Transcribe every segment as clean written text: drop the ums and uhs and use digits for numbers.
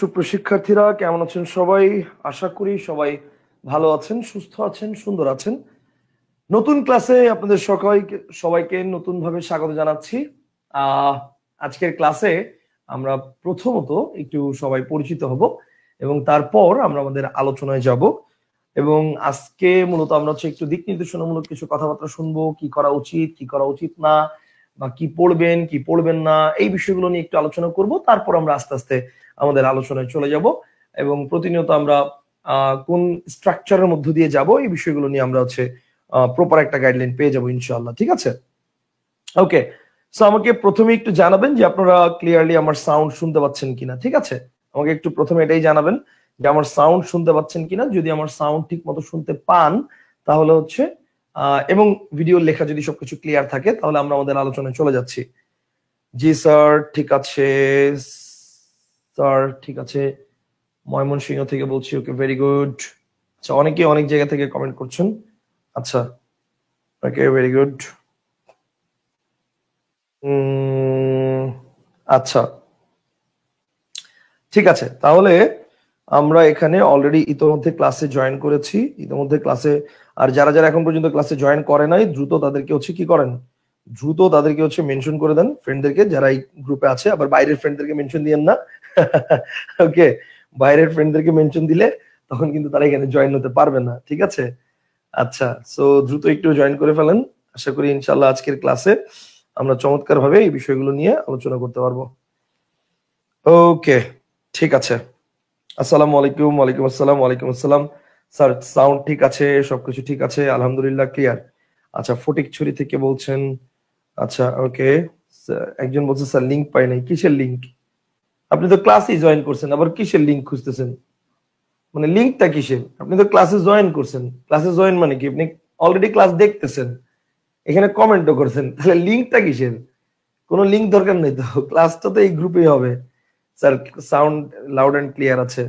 সুপ্রশিক্ষার্থীরা কেমন আছেন সবাই? আশা করি সবাই ভালো আছেন, সুস্থ আছেন, সুন্দর আছেন। নতুন ক্লাসে আপনাদের সবাইকে নতুনভাবে স্বাগত জানাচ্ছি। আজকের ক্লাসে আমরা প্রথমত একটু সবাই পরিচিত হব এবং তারপর আমরা আমাদের আলোচনায় যাব। এবং আজকে মূলত আমরা একটু দিক নির্দেশনামূলক কিছু কথাবার্তা শুনবো, কি করা উচিত, কি করা উচিত না, বা কি পড়বেন কি পড়বেন না, এই বিষয়গুলো নিয়ে একটু আলোচনা করব। তারপর আমরা আস্তে আস্তে আমাদের আলোচনায় চলে যাব এবং প্রতিনিয়ত আমরা কোন স্ট্রাকচারের মধ্য দিয়ে যাব এই বিষয়গুলো নিয়ে আমরা প্রপার একটা গাইডলাইন পেয়ে যাবো ইনশাআল্লাহ। ঠিক আছে, ওকে। সো আমাকে প্রথমে একটু জানাবেন যে আপনারা ক্লিয়ারলি আমার সাউন্ড শুনতে পাচ্ছেন কিনা। ঠিক আছে, আমাকে একটু প্রথমে এটাই জানাবেন যে আমার সাউন্ড শুনতে পাচ্ছেন কিনা। যদি আমার সাউন্ড ঠিক মতো শুনতে পান তাহলে এবং ভিডিও লেখা যদি সবকিছু ক্লিয়ার থাকে তাহলে আমরা আমাদের আলোচনায় চলে যাচ্ছি। জি স্যার, ঠিক আছে স্যার, ঠিক আছে। ময়মনসিংহ থেকে বলছি, ওকে, ভেরি গুড। আচ্ছা, অনেকে অনেক জায়গা থেকে কমেন্ট করছেন। আচ্ছা, ওকে, ভেরি গুড। আচ্ছা, ঠিক আছে। তাহলে আমরা এখানে অলরেডি ইতোমধ্যে ক্লাসে জয়েন করেছি, আর যারা যারা এখন পর্যন্ত ক্লাসে জয়েন করে নাই দ্রুত তাদেরকে কি করেন, দ্রুত তাদেরকে মেনশন করে দেন ফ্রেন্ডদেরকে যারা এই গ্রুপে আছে। আবার বাইরের ফ্রেন্ডদেরকে মেনশন দিয়েন না। ওকে, বাইরের ফ্রেন্ডদেরকে মেনশন দিলে তখন কিন্তু তারা এখানে জয়েন হতে পারবে না। ঠিক আছে, আচ্ছা। সো দ্রুত একটু জয়েন করে ফেলেন। আশা করি ইনশাআল্লাহ আজকের ক্লাসে আমরা চমৎকার ভাবে এই বিষয়গুলো নিয়ে আলোচনা করতে পারবো। ওকে, ঠিক আছে। আসসালামু আলাইকুম। ওয়ালাইকুম আসসালাম। ওয়ালাইকুম আসসালাম। স্যার, সাউন্ড ঠিক আছে, সবকিছু ঠিক আছে, আলহামদুলিল্লাহ, ক্লিয়ার। আচ্ছা, ফটিকছড়ি থেকে বলছেন। আচ্ছা, ওকে। একজন বলছে স্যার লিংক পাই নাই। কিসের লিংক? আপনি তো ক্লাসই জয়েন করছেন, আবার কিসের লিংক খুঁজতেছেন? মানে লিংকটা কিসের? আপনি তো ক্লাসে জয়েন করছেন। ক্লাসে জয়েন মানে কি? আপনি অলরেডি ক্লাস দেখতেছেন, এখানে কমেন্টও করছেন, তাহলে লিংকটা কিসের? কোনো লিংক দরকার নেই তো, ক্লাসটা তো এই গ্রুপেই হবে। Sir, sound loud and clear আছে।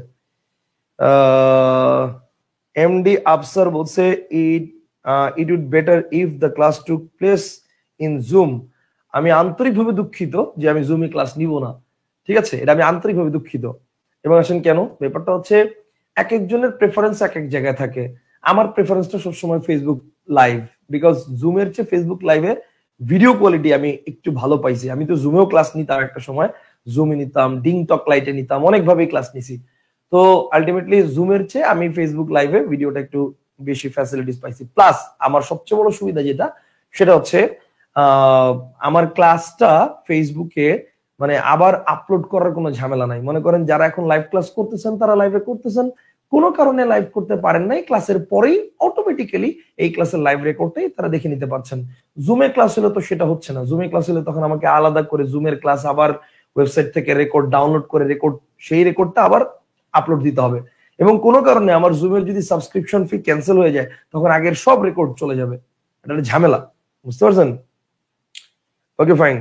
এমডি আফসার বলছে it would better if the class took place in Zoom. আমি আন্তরিকভাবে দুঃখিত যে আমি জুমে ক্লাস নিব না। ঠিক আছে, এটা আমি আন্তরিকভাবে দুঃখিত। এবং আসেন কেন, ব্যাপারটা এক একজনের প্রেফারেন্স এক এক জায়গায় থাকে। আমার প্রেফারেন্সটা সবসময় ফেসবুক লাইভ, বিকজ জুমের চেয়ে ফেসবুক লাইভে ভিডিও কোয়ালিটি আমি একটু ভালো পাইছি। আমি তো জুমেও ক্লাস নিতাম একটা সময়, জুমে নিতাম, ডিং টক লাইটে নিতাম, অনেকভাবেই ক্লাস নিছি। তো আলটিমেটলি জুমের চেয়ে আমি ফেসবুক লাইভে ভিডিওটা একটু বেশি ফ্যাসিলিটিস পাইছি। প্লাস আমার সবচেয়ে বড় সুবিধা যেটা, সেটা আমার ক্লাসটা ফেসবুকে মানে আবার আপলোড করার কোনো ঝামেলা নাই। মনে করেন যারা এখন লাইভ ক্লাস করতেছেন তারা লাইভে করতেছেন, কোনো কারণে লাইভ করতে পারেন নাই, ক্লাসের পরেই অটোমেটিক্যালি এই ক্লাসের লাইভ রেকর্ডটাই তারা দেখে নিতে পারছেন। জুমে ক্লাস হলে তো সেটা হচ্ছে না। জুমে ক্লাস হলে তখন আমাকে আলাদা করে জুমের ক্লাস আবার ওয়েবসাইট থেকে রেকর্ড ডাউনলোড করে সেই রেকর্ডটা আবার আপলোড দিতে হবে। এবং কোনো কারণে আমার জুমের যদি সাবস্ক্রিপশন ফি ক্যান্সেল হয়ে যায় তখন আগের সব রেকর্ড চলে যাবে। এটা একটা ঝামেলা, বুঝতে পারছেন? ওকে, ফাইন।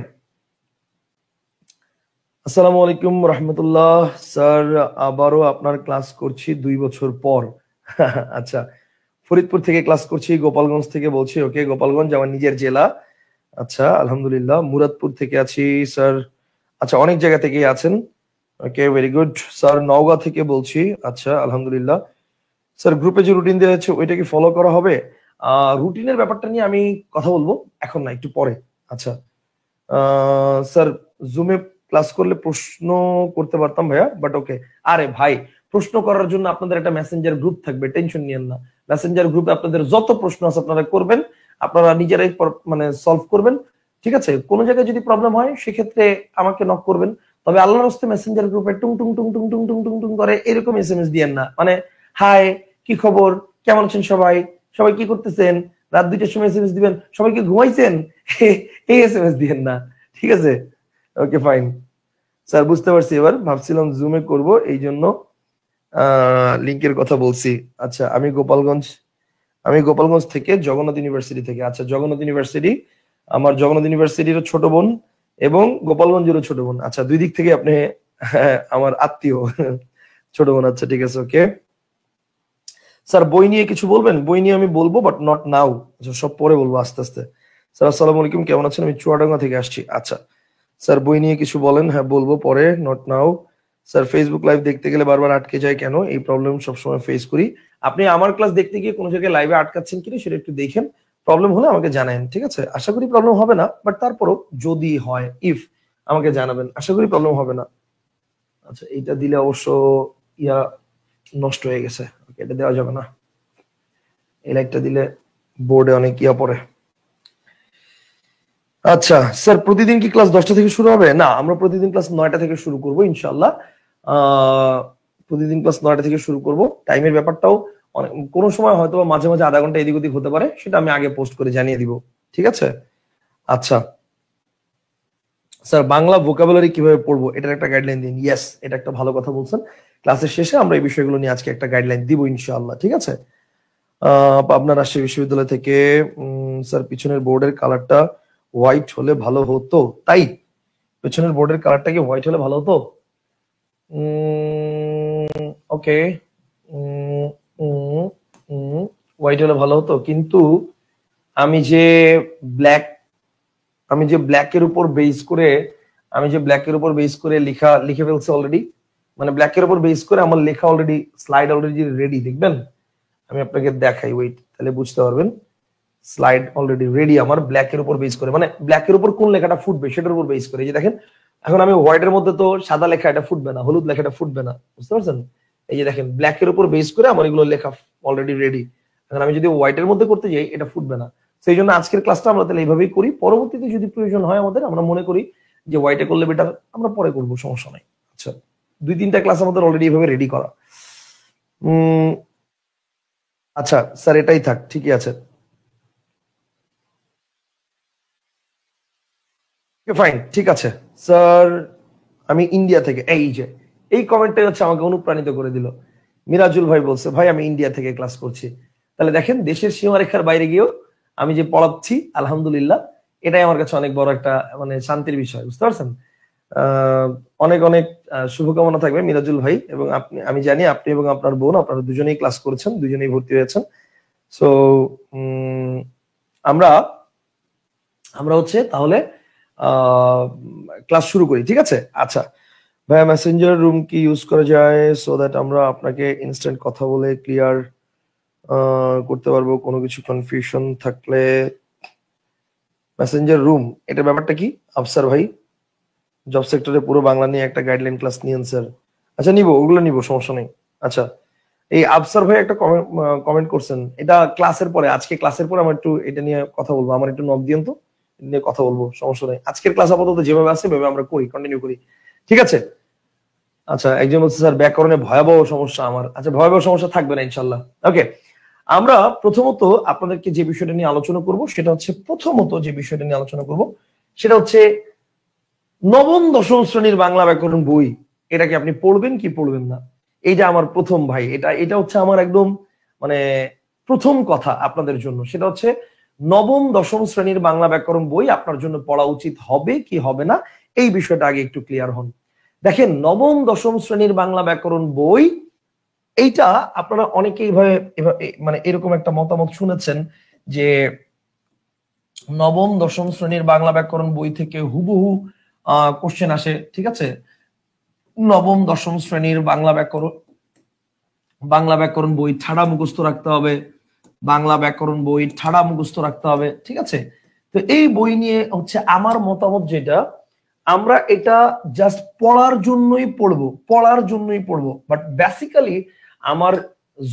আসসালামু আলাইকুম রহমতুল্লাহ। স্যার, আবারও আপনার ক্লাস করছি 2 বছর পর। আচ্ছা, ফরিদপুর থেকে ক্লাস করছি, গোপালগঞ্জ থেকে বলছি। ওকে, গোপালগঞ্জ আমার নিজের জেলা। আচ্ছা, আলহামদুলিল্লাহ। মুরাদপুর থেকে আছি স্যার। আচ্ছা, অনেক জায়গা থেকে আছেন। ওকে, ভেরি গুড স্যার। নওগাঁ থেকে বলছি। আচ্ছা, আলহামদুলিল্লাহ। স্যার, গ্রুপে যে রুটিন দেওয়া হচ্ছে ওইটা কি ফলো করা হবে? রুটিনের ব্যাপারটা নিয়ে আমি কথা বলবো, এখন না, একটু পরে। আচ্ছা স্যার, জুমে ক্লাস করলে প্রশ্ন করতে পারতাম ভাইয়া, বাট ওকে। আরে ভাই, প্রশ্ন করার জন্য আপনাদের একটা মেসেঞ্জার গ্রুপ থাকবে, টেনশন নিয়েন না। মেসেঞ্জার গ্রুপে আপনাদের যত প্রশ্ন আছে আপনারা করবেন, আপনারা নিজেরাই মানে সলভ করবেন। ঠিক আছে, কোনো জায়গায় যদি প্রবলেম হয় সেক্ষেত্রে আমাকে নক করবেন। তবে আল্লাহর রাস্তে মেসেঞ্জার গ্রুপে টুং টুং টুং টুং টুং টুং টুং টুং করে এরকম এসএমএস দিয়েন না। মানে হাই, কি খবর, কেমন আছেন সবাই, সবাই কি করতেছেন, রাত 2টার সময় এসএমএস দিবেন, সবাই কি ঘুমাইছেন, এই এসএমএস দিয়েন না। ঠিক আছে, ওকে, ফাইন। স্যার, বুঝতে পারছি। এবার ভাবছিলাম জুমে করব, এই জন্য লিংকের কথা বলছি। আচ্ছা, আমি গোপালগঞ্জ থেকে, জগন্নাথ ইউনিভার্সিটি থেকে। আচ্ছা, জগন্নাথ ইউনিভার্সিটি আমার জগন্নাথ ইউনিভার্সিটিরও ছোট বোন এবং গোপালগঞ্জেরও ছোট বোন। আচ্ছা, দুই দিক থেকে আপনি আমার আত্মীয়, ছোট বোন। আচ্ছা, ঠিক আছে, ওকে। স্যার, বই নিয়ে কিছু বলবেন? বই নিয়ে আমি বলবো, বাট নট নাও। আচ্ছা, সব পরে বলবো, আস্তে আস্তে। স্যার, আসসালামু আলাইকুম, কেমন আছেন? আমি চুয়াডাঙ্গা থেকে আসছি। আচ্ছা স্যার, বই নিয়ে কিছু বলেন। হ্যাঁ, বলবো পরে, not now. Sir Facebook live দেখতে গেলে বারবার আটকে যায় কেন? এই প্রবলেম সবসময় ফেস করি। আপনি আমার ক্লাস দেখতে গিয়ে কোনো জায়গায় লাইভে আটকাচ্ছেন কিনা সেটা একটু দেখেন। প্রবলেম হলে আমাকে জানাবেন, ঠিক আছে? আশা করি প্রবলেম হবে না, বাট তারপরও যদি হয়, ইফ, আমাকে জানাবেন। আশা করি প্রবলেম হবে না। আচ্ছা, এইটা দিলে অবশ্য ইয়া নষ্ট হয়ে গেছে, এটা দেওয়া যাবে না। এই লাইটটা দিলে বোর্ডে অনেক ইয়া পড়ে। আচ্ছা স্যার, প্রতিদিন কি ক্লাস 10টা থেকে শুরু হবে? না, আমরা প্রতিদিন ক্লাস 9টা থেকে শুরু করব ইনশাআল্লাহ। প্রতিদিন ক্লাস 9টা থেকে শুরু করব। টাইমের ব্যাপারটাও কোনো সময় হয়তো মাঝে মাঝে আধা ঘন্টা এদিক ওদিক হতে পারে, সেটা আমি আগে পোস্ট করে জানিয়ে দিব, ঠিক আছে? আচ্ছা স্যার, বাংলা ভোকাবুলারি কিভাবে পড়বো এটার একটা গাইডলাইন দিন। ইয়েস, এটা একটা ভালো কথা বলছেন। ক্লাসের শেষে আমরা এই বিষয়গুলো নিয়ে আজকে একটা গাইডলাইন দিব ইনশাআল্লাহ, ঠিক আছে? পাবনা রাজশাহী বিশ্ববিদ্যালয় থেকে স্যার, পিছনের বোর্ডের কালারটা হোয়াইট হলে ভালো হতো। তাই পেছনের বোর্ডের কালারটা কি হোয়াইট হলে ভালো হতো? ওকে, হোয়াইট হলে ভালো হতো, কিন্তু আমি যে ব্ল্যাকের উপর বেস করে লিখে ফেলছি অলরেডি, মানে ব্ল্যাকের উপর বেস করে আমার লেখা অলরেডি, স্লাইড অলরেডি রেডি। দেখবেন, আমি আপনাকে দেখাই, ওয়েট, তাহলে বুঝতে পারবেন। স্লাইড অলরেডি রেডি আমার, ব্ল্যাকের উপর বেস করে, মানে ব্ল্যাকের উপর কোন লেখাটা ফুটবে সেটার উপর বেস করে। এই যে দেখেন, এখন আমি হোয়াইটের মধ্যে তো সাদা লেখা এটা ফুটবে না, হলুদ লেখাটা ফুটবে না, বুঝতে পারছেন? এই যে দেখেন, ব্ল্যাকের উপর বেস করে আমার এগুলো লেখা অলরেডি রেডি। এখন আমি যদি হোয়াইটের মধ্যে করতে যাই, এটা ফুটবে না। সেই জন্য আজকের ক্লাসটা আমরা তাহলে এইভাবেই করি। পরবর্তীতে যদি প্রয়োজন হয় আমাদের, আমরা মনে করি যে হোয়াইটে করলে বেটার, আমরা পরে করবো, সমস্যা নাই। আচ্ছা, 2-3টা ক্লাস আমাদের অলরেডি এভাবে রেডি করা। আচ্ছা স্যার, এটাই থাক, ঠিকই আছে, ফাইন, ঠিক আছে স্যার। আমি ইন্ডিয়া থেকে, এই যে এই কমেন্টটাই হচ্ছে আমাকে অনুপ্রাণিত করে দিল। মিরাজুল ভাই বলছে, ভাই আমি ইন্ডিয়া থেকে ক্লাস করছি। তাহলে দেখেন, দেশের সীমারেখার বাইরে গিয়েও আমি যে পড়াচ্ছি, আলহামদুলিল্লাহ, এটাই আমার কাছে অনেক বড় একটা মানে শান্তির বিষয়, বুঝতে পারছেন? অনেক অনেক শুভকামনা থাকবে মিরাজুল ভাই, এবং আপনি, আমি জানি আপনি এবং আপনার বোন, আপনারা দুজনেই ক্লাস করেছেন, দুজনেই ভর্তি হয়েছেন। সো আমরা হচ্ছে তাহলে ক্লাস শুরু করি, ঠিক আছে? আচ্ছা ভাইয়া, মেসেঞ্জার রুম কি ইউজ করা যায় সো দ্যাট আমরা আপনাকে ইনস্ট্যান্ট কথা বলে ক্লিয়ার করতে পারবো, কোনো কিছু কনফিউশন থাকলে? মেসেঞ্জার রুম, এটা ব্যাপারটা কি আফসার ভাই? জব সেক্টরে পুরো বাংলা নিয়ে একটা গাইডলাইন ক্লাস নিয়েন স্যার। আচ্ছা, নিব, ওগুলো নিব, সমস্যা নেই। আচ্ছা, এই আফসার ভাই একটা কমেন্ট করছেন, এটা ক্লাসের পরে, আজকে ক্লাসের পরে আমরা একটু এটা নিয়ে কথা বলবো। আমার একটু নক দিয়েন তো, নিয়ে কথা বলবো, সমস্যা নেই। আজকের ক্লাস আপাতত যেভাবে আছে সেভাবে আমরা করি, কন্টিনিউ করি, ঠিক আছে? আচ্ছা, একজন বলছে স্যার ব্যাকরণে ভয়াবহ সমস্যা আমার। আচ্ছা, ভয়াবহ সমস্যা থাকবে না ইনশাল্লাহ। ওকে, আমরা প্রথমত আপনাদেরকে যে বিষয়টা নিয়ে আলোচনা করব সেটা হচ্ছে, সেটা হচ্ছে নবম দশম শ্রেণীর বাংলা ব্যাকরণ বই। এটা কি আপনি পড়বেন কি পড়বেন না? এইটা আমার প্রথম ভাই, এটা হচ্ছে আমার একদম মানে প্রথম কথা আপনাদের জন্য। সেটা হচ্ছে, নবম দশম শ্রেণীর বাংলা ব্যাকরণ বই আপনার জন্য পড়া উচিত হবে কি হবে না, এই বিষয়টা আগে একটু ক্লিয়ার হন। দেখেন, নবম দশম শ্রেণীর বাংলা ব্যাকরণ বই, এইটা আপনারা অনেকেই মানে এরকম একটা মতামত শুনেছেন যে নবম দশম শ্রেণীর বাংলা ব্যাকরণ বই থেকে হুবহু কোশ্চেন আসে, ঠিক আছে? নবম দশম শ্রেণীর বাংলা ব্যাকরণ বই ঠাড়া মুখস্থ রাখতে হবে, ঠিক আছে? তো এই বই নিয়ে হচ্ছে আমার মতামত যেটা, আমরা এটা জাস্ট পড়ার জন্যই পড়বো, বাট বেসিক্যালি আমার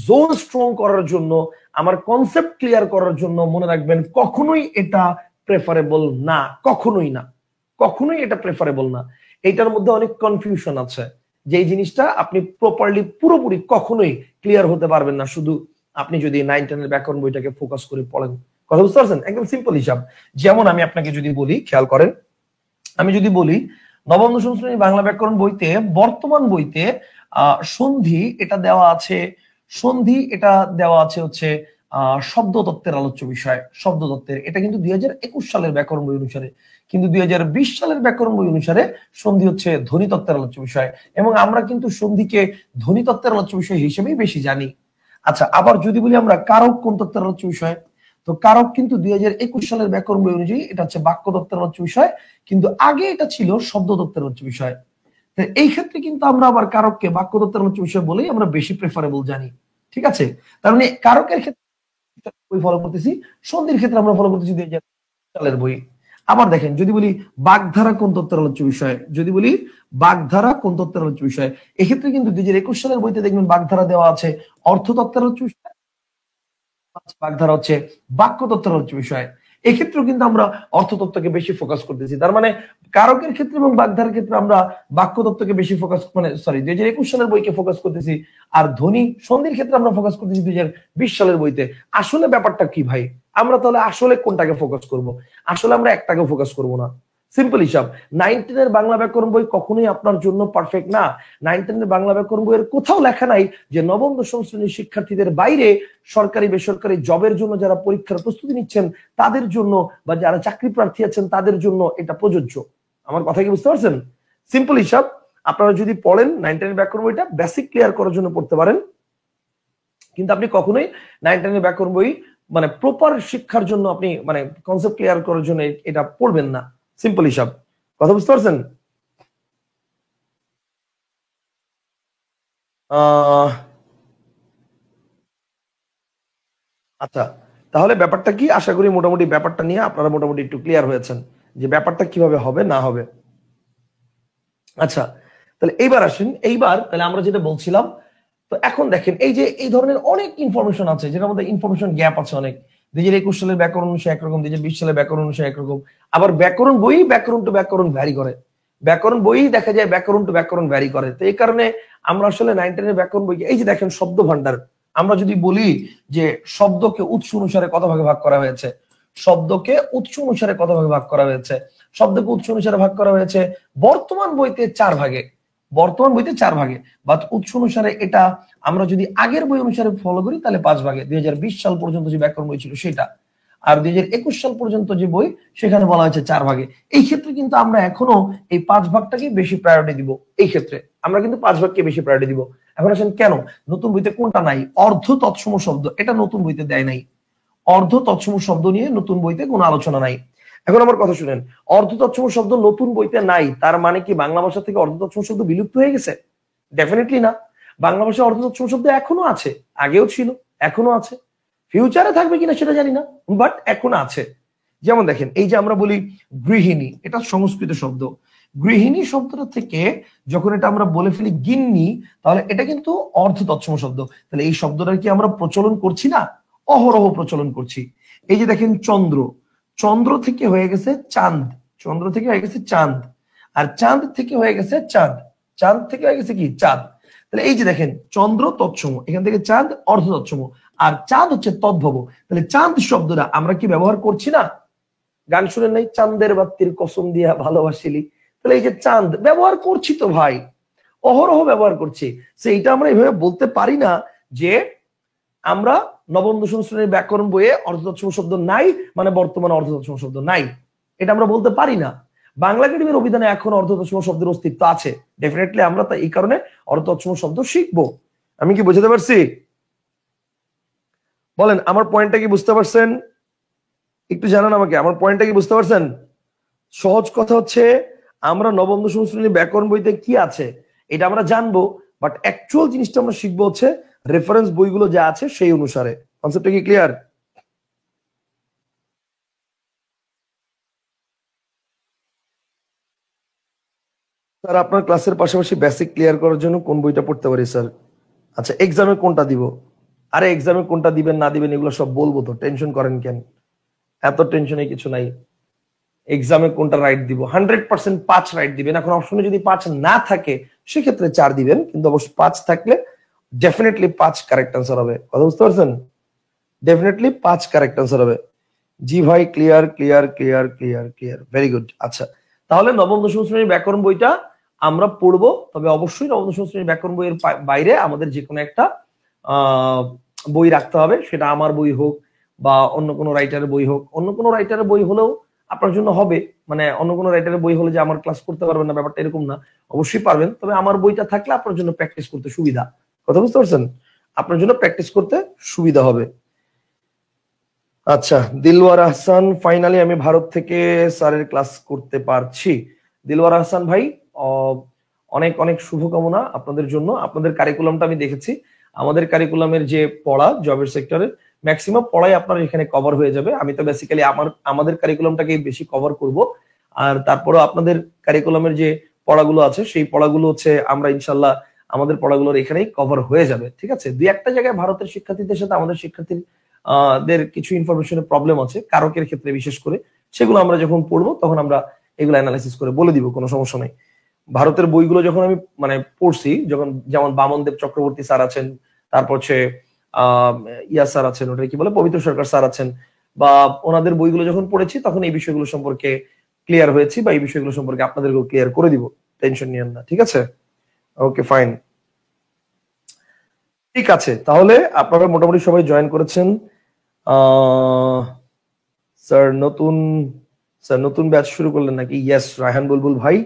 জোন স্ট্রং করার জন্য, আমার কনসেপ্ট ক্লিয়ার করার জন্য, মনে রাখবেন, কখনোই এটা প্রেফারেবল না, কখনোই এটা প্রেফারেবল না। এটার মধ্যে অনেক কনফিউশন আছে, যে জিনিসটা আপনি প্রপারলি পুরোপুরি কখনোই ক্লিয়ার হতে পারবেন না শুধু আপনি যদি 9-10 ব্যাকরণ বইটাকে ফোকাস করে পড়েন। কথা বুঝতে পারছেন? একদম সিম্পল হিসাব। যেমন আমি আপনাকে যদি বলি, খেয়াল করেন, আমি যদি বলি নবম দশম শ্রেণীর বাংলা ব্যাকরণ বইতে, বর্তমান বইতে সন্ধি এটা দেওয়া আছে, হচ্ছে শব্দতত্ত্বের আলোচ্য বিষয়, শব্দতত্ত্বের। এটা কিন্তু 2021 সালের ব্যাকরণ বই অনুসারে, কিন্তু 2020 সালের ব্যাকরণ বই অনুসারে সন্ধি হচ্ছে ধ্বনিতত্ত্বের আলোচ্য বিষয়, এবং আমরা কিন্তু সন্ধিকে ধ্বনিতত্ত্বের আলোচ্য বিষয় হিসেবেই বেশি জানি। আচ্ছা, আবার যদি বলি আমরা কারক কোন তত্ত্বের আলোচ্য বিষয়, তো কারক কিন্তু 2021 সালের ব্যাকরণ বই অনুযায়ী এটা হচ্ছে বাক্য তত্ত্বের আলোচ্য বিষয়, কিন্তু আগে এটা ছিল শব্দ তত্ত্বের আলোচ্য বিষয়। এই ক্ষেত্রে কিন্তু আমরা আবার কারককে বাক্যতত্ত্বের আলোচ্য বিষয় বলেই আমরা বেশি প্রেফারেবল জানি। ঠিক আছে, তার মানে কারকের ক্ষেত্রে বই ফলো করতেছি, সন্ধির ক্ষেত্রে আমরা ফলো করতেছি 2000 সালের বই। আবার দেখেন, যদি বলি বাগধারা কোন তত্ত্বের আলোচ্য বিষয়, যদি বলি বাগধারা কোন তত্ত্বের আলোচ্য বিষয়, এক্ষেত্রে কিন্তু 2021 সালের বইতে দেখবেন বাগধারা দেওয়া আছে অর্থতত্ত্বের আলোচ্য বিষয়, বাগধারা হচ্ছে বাক্যতত্ত্বের আলোচ্য বিষয়। এক্ষেত্রেও কিন্তু আমরা অর্থতত্ত্বকে বেশি ফোকাস করতেছি। তার মানে কারকের ক্ষেত্রে এবং বাগধারার ক্ষেত্রে আমরা বাক্যতত্ত্বকে বেশি ফোকাস, মানে সরি 2021 সালের বইকে ফোকাস করতেছি, আর ধ্বনি সন্ধির ক্ষেত্রে আমরা ফোকাস করতেছি 2020 সালের বইতে। আসলে ব্যাপারটা কি ভাই, আমরা তাহলে আসলে কোনটাকে ফোকাস করব? আসলে আমরা একটাকে ফোকাস করব না। সিম্পল হিসাব, 9-10 এর বাংলা ব্যাকরণ বই কখনোই আপনার জন্য পারফেক্ট না। 9-10 এর বাংলা ব্যাকরণ বইয়ের কোথাও লেখা নাই যে নবম দশম শ্রেণীর শিক্ষার্থীদের বাইরে সরকারি বেসরকারি জবের জন্য যারা পরীক্ষার প্রস্তুতি নিচ্ছেন তাদের জন্য, বা যারা চাকরি প্রার্থী আছেন তাদের জন্য এটা প্রযোজ্য। আমার কথা কি বুঝতে পারছেন? সিম্পল হিসাব, আপনারা যদি পড়েন 9-10 এর ব্যাকরণ বইটা বেসিক ক্লিয়ার করার জন্য পড়তে পারেন, কিন্তু আপনি কখনোই 9-10 এর ব্যাকরণ বই মানে প্রপার শিক্ষার জন্য আপনি মানে কনসেপ্ট ক্লিয়ার করার জন্য এটা পড়বেন না। সিম্পল হিসাব, কথা বুঝতে পারছেন? আচ্ছা, তাহলে ব্যাপারটা কি, আশা করি মোটামুটি ব্যাপারটা নিয়ে আপনারা মোটামুটি একটু ক্লিয়ার হয়েছেন যে ব্যাপারটা কিভাবে হবে না হবে। আচ্ছা, তাহলে এইবার আসেন, এইবার তাহলে আমরা যেটা বলছিলাম, তো এখন দেখেন এই যে এই ধরনের অনেক ইনফরমেশন আছে যেটার মধ্যে ইনফরমেশন গ্যাপ আছে অনেক। 2021 সালের ব্যাকরণ অনুসারে একরকম, 2020 সালের ব্যাকরণ অনুসারে একরকম, আবার ব্যাকরণ বই ব্যাকরণ টু ব্যাকরণ ভ্যারি করে, ব্যাকরণ বই দেখা যায় ব্যাকরণ টু ব্যাকরণ ভ্যারি করে। তো এই কারণে আমরা আসলে 9-10 এর ব্যাকরণ বই, এই যে দেখেন শব্দ ভান্ডার, আমরা যদি বলি যে শব্দকে উৎস অনুসারে কত ভাগে ভাগ করা হয়েছে, শব্দকে উৎস অনুসারে কত ভাগে ভাগ করা হয়েছে, শব্দকে উৎস অনুসারে ভাগ করা হয়েছে বর্তমান বইতে 4 ভাগে, বর্তমান বইতে 4 ভাগে, বা উৎস অনুসারে এটা আমরা যদি আগের বই অনুসারে ফলো করি তাহলে 5 ভাগে, 2020 সাল পর্যন্ত যে ব্যাকরণ বই ছিল সেটা, আর 2021 সাল পর্যন্ত যে বই সেখানে বলা হয়েছে 4 ভাগে। এই ক্ষেত্রে কিন্তু আমরা এখনো এই 5 ভাগটাকে বেশি প্রায়োরিটি দিব। এই ক্ষেত্রে আমরা কিন্তু 5 ভাগকে বেশি প্রায়োরিটি দিব। এখন আসেন কেন, নতুন বইতে কোনটা নাই? অর্ধ তৎসম শব্দ, এটা নতুন বইতে দেয় নাই। অর্ধ তৎসম শব্দ নিয়ে নতুন বইতে কোনো আলোচনা নাই। এখন আমার কথা শুনেন, অর্ধ তৎসম শব্দ নতুন বইতে নাই তার মানে কি বাংলা ভাষা থেকে অর্ধ তৎসম শব্দ বিলুপ্ত হয়ে গেছে? ডেফিনেটলি না। বাংলা ভাষায় অর্ধ তৎসম শব্দ এখনো আছে, আগেও ছিল, এখনো আছে, ফিউচারে থাকবে কিনা সেটা জানি না, বাট এখন আছে। যেমন দেখেন, এই যে আমরা বলি গৃহিণী, এটা সংস্কৃত শব্দ। গৃহিণী শব্দটা থেকে যখন এটা আমরা বলে ফেলি গিন্নি, তাহলে এটা কিন্তু অর্ধ তৎসম শব্দ। তাহলে এই শব্দটার কি আমরা প্রচলন করছি না? অহরহ প্রচলন করছি। এই যে দেখেন চন্দ্র, চন্দ্র থেকে হয়ে গেছে চাঁদ, চন্দ্র থেকে হয়ে গেছে চাঁদ, আর চাঁদ থেকে হয়ে গেছে চাঁদ, চাঁদ থেকে হয়ে গেছে কি চাঁদ। তাহলে এই যে দেখেন চন্দ্র তৎসম, এখান থেকে চাঁদ অর্ধ তৎসম, আর চাঁদ হচ্ছে তদ্ভব। তাহলে চাঁদ শব্দটা আমরা কি ব্যবহার করছি না? গান শুনে নাই, চাঁদের বাতির কসম দিয়া ভালোবাসিলি, তাহলে এই যে চাঁদ ব্যবহার করছি তো ভাই, অহরহ ব্যবহার করছি। সেইটা আমরা এইভাবে বলতে পারি না যে আমরা নবম দশম শ্রেণীর ব্যাকরণ বইয়ে অর্ধতৎসম শব্দ নাই মানে বর্তমানে অর্ধতৎসম শব্দ নাই, এটা আমরা বলতে পারি না। বাংলা একাডেমির অভিধানে এখন অর্ধতৎসম শব্দের অস্তিত্ব আছে, ডেফিনেটলি আমরা তাই এই কারণে অর্ধতৎসম শব্দ শিখবো। আমি কি বুঝতে পারছি? বলেন আমার পয়েন্টটা কি বুঝতে পারছেন? একটু জানান আমাকে, আমার পয়েন্টটা কি বুঝতে পারছেন? সহজ কথা হচ্ছে, আমরা নবম দশম শ্রেণীর ব্যাকরণ বইতে কি আছে এটা আমরা জানবো, বাট অ্যাকচুয়াল জিনিসটা আমরা শিখবো হচ্ছে রেফারেন্স বইগুলো যা আছে সেই অনুসারে। কনসেপ্টটা কি ক্লিয়ার? স্যার আপনার ক্লাসের পাশাপাশি বেসিক ক্লিয়ার করার জন্য কোন বইটা পড়তে পারি স্যার? আচ্ছা, এক্সামে কোনটা দিব? আরে এক্সামে কোনটা দিবেন না দিবেন এগুলো সব বলবো, তো টেনশন করেন কেন? এত টেনশনে কিছু নাই। এক্সামে কোনটা রাইট দিব, 100% 5 রাইট দিবেন। এখন অপশনে যদি 5 না থাকে সেক্ষেত্রে 4 দিবেন, কিন্তু অবশ্য 5 থাকলে ডেফিনেটলি 5 কারেক্ট আনসার হবে। কথা বুঝতে পারছেন? ডেফিনেটলি 5 কারেক্ট আনসার হবে। জি ভাই, clear clear clear clear clear, very good. আচ্ছা, তাহলে নবম দশম শ্রেণীর ব্যাকরণ বইটা আমরা পড়বো, তবে অবশ্যই নবম দশম শ্রেণীর ব্যাকরণ বইয়ের বাইরে আমাদের যে কোনো একটা বই রাখতে হবে, সেটা আমার বই হোক বা অন্য কোনো রাইটারের বই হোক। অন্য কোনো রাইটারের বই হলেও আপনার জন্য হবে, মানে অন্য কোনো রাইটারের বই হলে যে আমার ক্লাস করতে পারবেন না ব্যাপারটা এরকম না, অবশ্যই পারবেন, তবে আমার বইটা থাকলে আপনার জন্য প্র্যাকটিস করতে সুবিধা। কথা বুঝতে পারছেন? আপনার জন্য প্র্যাকটিস করতে সুবিধা হবে। আচ্ছা, দিলওয়ার আহসান, ফাইনালি আমি ভারত থেকে স্যারের ক্লাস করতে পারছি। দিলওয়ার আহসান ভাই, অনেক অনেক শুভকামনা আপনাদের জন্য। আপনাদের কারিকুলামটা আমি দেখেছি, আমাদের কারিকুলামের যে পড়া জবের সেক্টরের ম্যাক্সিমাম পড়াই আপনার এখানে কভার হয়ে যাবে। আমি তো বেসিক্যালি আমাদের কারিকুলামটাকে বেশি কভার করব। আর তারপরেও আপনাদের কারিকুলামের যে পড়াগুলো আছে সেই পড়াগুলো হচ্ছে আমরা ইনশাল্লাহ আমাদের পড়াগুলোর এখানেই কভার হয়ে যাবে। ঠিক আছে, দুই একটা জায়গায় ভারতের শিক্ষার্থীদের সাথে আমাদের শিক্ষার্থীর দের কিছু ইনফরমেশনের প্রবলেম আছে কারকের ক্ষেত্রে বিশেষ করে, সেগুলো আমরা যখন পড়বো তখন আমরা এগুলো অ্যানালাইসিস করে বলে দিব, কোনো সমস্যা নেই। ভারতের বইগুলো যখন আমি মানে পড়ছি, যখন যেমন বামনদেব চক্রবর্তী স্যার আছেন, তারপর হচ্ছে আহ ইয়া স্যার আছেন, ওটা কি বলে পবিত্র সরকার স্যার আছেন, বা ওনাদের বইগুলো যখন পড়েছি তখন এই বিষয়গুলো সম্পর্কে ক্লিয়ার হয়েছি, বা এই বিষয়গুলো সম্পর্কে আপনাদেরকেও ক্লিয়ার করে দিব, টেনশন নিয়েন না। ঠিক আছে, ওকে ফাইন। ঠিক আছে, তাহলে আপনারা মোটামুটি সবাই জয়েন করেছেন। স্যার নতুন স্যার নতুন ব্যাচ শুরু করলেন নাকি? ইয়েস রায়হান বুলবুল ভাই,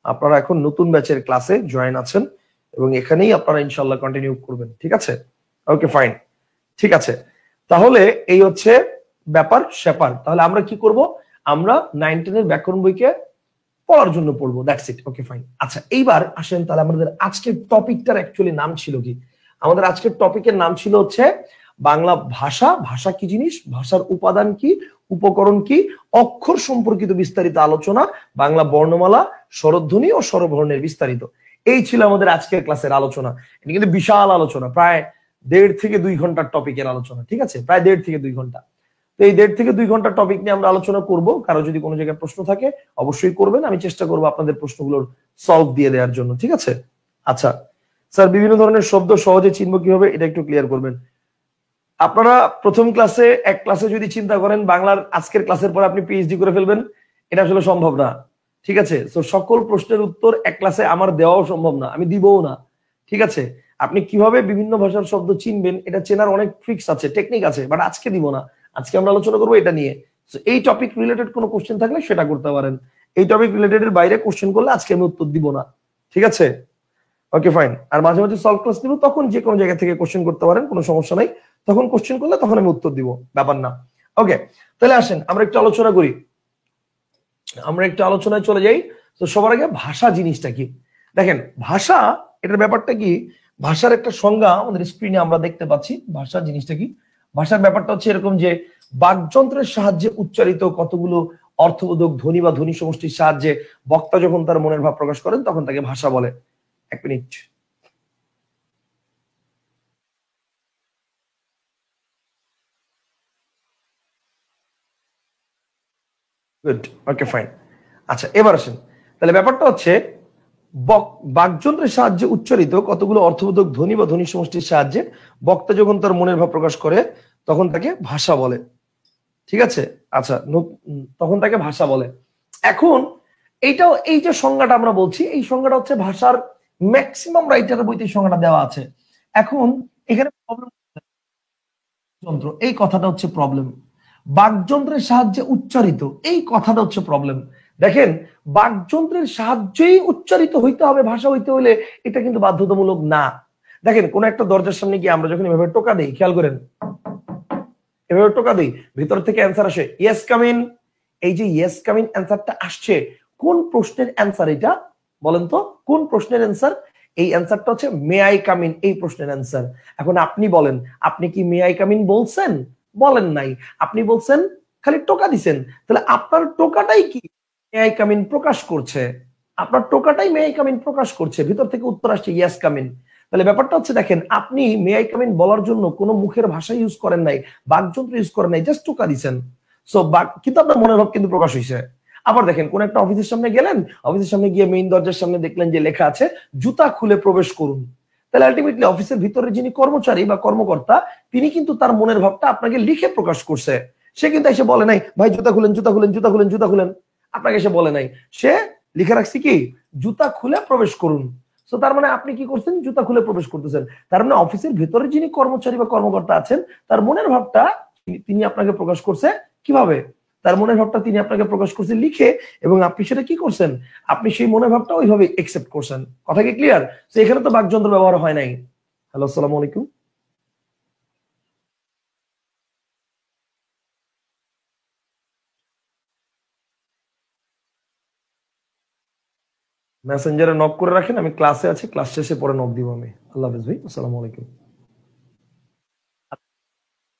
আপনারা এখন নতুন ব্যাচের ক্লাসে জয়েন আছেন এবং এখানেই আপনারা ইনশাল্লাহ কন্টিনিউ করবেন। ঠিক আছে, ওকে ফাইন। ঠিক আছে, তাহলে এই হচ্ছে ব্যাপার স্যাপার। তাহলে আমরা কি করব? আমরা 9-10 এর ব্যাকরণ বইকে পড়ার জন্য পড়বো, দ্যাটস ইট। Okay fine. আচ্ছা, এইবার আসেন তাহলে আমাদের আজকের টপিকটার অ্যাকচুয়ালি নাম ছিল কি? আমাদের আজকের টপিকের নাম ছিল হচ্ছে বাংলা ভাষা, ভাষা কি জিনিস, ভাষার উপাদান কি, উপকরণ কি, অক্ষর সম্পর্কিত বিস্তারিত আলোচনা, বাংলা বর্ণমালা, স্বরধ্বনি ও স্বরবর্ণের বিস্তারিত। এই ছিল আমাদের আজকের ক্লাসের আলোচনা। এটা কিন্তু বিশাল আলোচনা, প্রায় 1.5 থেকে 2 ঘন্টার টপিকের আলোচনা। ঠিক আছে, প্রায় 1.5 থেকে 2 ঘন্টা। তো এই 1.5 থেকে 2 ঘন্টার টপিক নিয়ে আমরা আলোচনা করব। কারো যদি কোনো জায়গায় প্রশ্ন থাকে অবশ্যই করবেন, আমি চেষ্টা করবো আপনাদের প্রশ্নগুলোর সলভ দিয়ে দেওয়ার জন্য। ঠিক আছে, আচ্ছা স্যার বিভিন্ন ধরনের শব্দ সহজে চিনবো কিভাবে, এটা একটু ক্লিয়ার করবেন। আপনারা প্রথম ক্লাসে এক ক্লাসে যদি চিন্তা করেন বাংলার আজকের ক্লাসের পর আপনি পিএইচডি করে ফেলবেন, এটা আসলে সম্ভব না। ঠিক আছে, তো সকল প্রশ্নের উত্তর এক ক্লাসে আমার দেওয়াও সম্ভব না, আমি দিবও না। ঠিক আছে, আপনি কিভাবে বিভিন্ন ভাষার শব্দ চিনবেন এটা চেনার অনেক ট্রিক্স আছে, টেকনিক আছে, বাট আজকে দিব না। আজকে আমরা আলোচনা করবো এটা নিয়ে। এই টপিক রিলেটেড কোনো কোশ্চেন থাকলে সেটা করতে পারেন, এই টপিক রিলেটেড এর বাইরে কোশ্চেন করলে আজকে আমি উত্তর দিব না। ঠিক আছে, ওকে ফাইন। আর মাঝে মাঝে সলভ ক্লাস দিব, তখন যে কোনো জায়গা থেকে কোশ্চেন করতে পারেন, কোনো সমস্যা নাই। তখন কোশ্চেন করলে তখন আমি উত্তর দিব, ব্যাপার না। ওকে, তাহলে আসেন আমরা একটু আলোচনা করি, আমরা একটু আলোচনায় চলে যাই। তো সবার আগে ভাষা জিনিসটা কি? দেখেন ভাষা, এটার ব্যাপারটা কি, ভাষার একটা সংজ্ঞা আমাদের স্ক্রিনে আমরা দেখতে পাচ্ছি। ভাষা জিনিসটা কি? ভাষার ব্যাপারটা হচ্ছে এরকম যে বাকযন্ত্রের সাহায্যে উচ্চারিত কতগুলো অর্থবোধক ধ্বনি বা ধ্বনি সমষ্টির সাহায্যে বক্তা যখন তার মনের ভাব প্রকাশ করেন তখন তাকে ভাষা বলে। এক মিনিট। Good, okay fine. আচ্ছা এবার আসেন, তাহলে ব্যাপারটা হচ্ছে বাকযন্ত্রের সাহায্যে উচ্চারিত কতগুলো অর্থবোধক ধ্বনি বা ধ্বনি সমষ্টির সাহায্যে বক্তা যখন তার মনের ভাব প্রকাশ করে তখন তাকে ভাষা বলে। ঠিক আছে, আচ্ছা তখন তাকে ভাষা বলে। এখন এইটাও, এই যে সংজ্ঞাটা আমরা বলছি এই সংজ্ঞাটা হচ্ছে ভাষার ম্যাক্সিমাম রাইটারের বইতে এই সংজ্ঞাটা দেওয়া আছে। এখন এখানে প্রবলেম, যন্ত্র এই কথাটা হচ্ছে প্রবলেম, বাকযন্ত্রের সাহায্যে উচ্চারিত এই কথাটা হচ্ছে প্রবলেম। দেখেন বাকযন্ত্রের সাহায্যেই উচ্চারিত হইতে হবে ভাষা হইতে হলে, এটা কিন্তু বাধ্যতামূলক না। দেখেন কোন একটা দরজার সামনে গিয়ে আমরা যখন এভাবে টোকা দেই, খেয়াল করেন এভাবে টোকা দেই, ভিতর থেকে অ্যান্সার আসে ইয়েস কাম ইন। এই যে ইয়েস কাম ইন অ্যান্সারটা আসছে, কোন প্রশ্নের অ্যান্সার এটা বলেন তো? কোন প্রশ্নের অ্যান্সার? এই অ্যান্সারটা হচ্ছে মে আই কাম ইন, এই প্রশ্নের অ্যান্সার। এখন আপনি বলেন, আপনি কি মে আই কাম ইন বলছেন? বলেন নাই, আপনি বলছেন খালি টোকা দিছেন। তাহলে আপনার টোকাটাই কি মে আই কাম ইন প্রকাশ করছে, আপনার টোকাটাই মে আই কাম ইন প্রকাশ করছে, ভিতর থেকে উত্তর আসছে ইয়েস কাম ইন। তাহলে ব্যাপারটা হচ্ছে দেখেন, আপনি মে আই কাম ইন বলার জন্য কোনো মুখের ভাষা ইউজ করেন নাই, বাকযন্ত্র ইউজ করেন নাই, জাস্ট টোকা দিছেন। সো কিন্তু আপনার মনের ভাব কিন্তু প্রকাশ হয়েছে। আবার দেখেন কোন একটা অফিসের সামনে গেলেন, অফিসের সামনে গিয়ে মেইন দরজার সামনে দেখলেন যে লেখা আছে জুতা খুলে প্রবেশ করুন। তাহলে আলটিমেটলি অফিসের ভিতরে যিনি কর্মচারী বা কর্মকর্তা তিনি কিন্তু তার মনের ভাবটা আপনাকে লিখে প্রকাশ করছে। সে কিন্তু এসে বলে নাই ভাই জুতা খুলেন জুতা খুলেন জুতা খুলেন জুতা খুলেন, আপনাকে এসে বলে নাই। সে লিখে রাখছে কি জুতা খুলে প্রবেশ করুন। তো তার মানে আপনি কি করছেন? জুতা খুলে প্রবেশ করতেছেন। তার মানে অফিসের ভিতরে যিনি কর্মচারী বা কর্মকর্তা আছেন তার মনের ভাবটা তিনি আপনাকে প্রকাশ করছে কিভাবে? তার মনের ভাবটা তিনি আপনাকে প্রকাশ করছে লিখে, এবং আপনি সেটা কি করছেন? আপনি সেই মনের ভাবটা ওইভাবে একসেপ্ট করছেন। কথা কি ক্লিয়ার? তো এখানে তো বাকযন্ত্র ব্যবহার হয় নাই। হ্যালো, আসসালামু আলাইকুম। মেসেঞ্জারে নক করে রাখেন, আমি ক্লাসে আছি, ক্লাস শেষে পরে নক দিব আমি। আল্লাহ হাফেজ ভাই, আসসালামু আলাইকুম।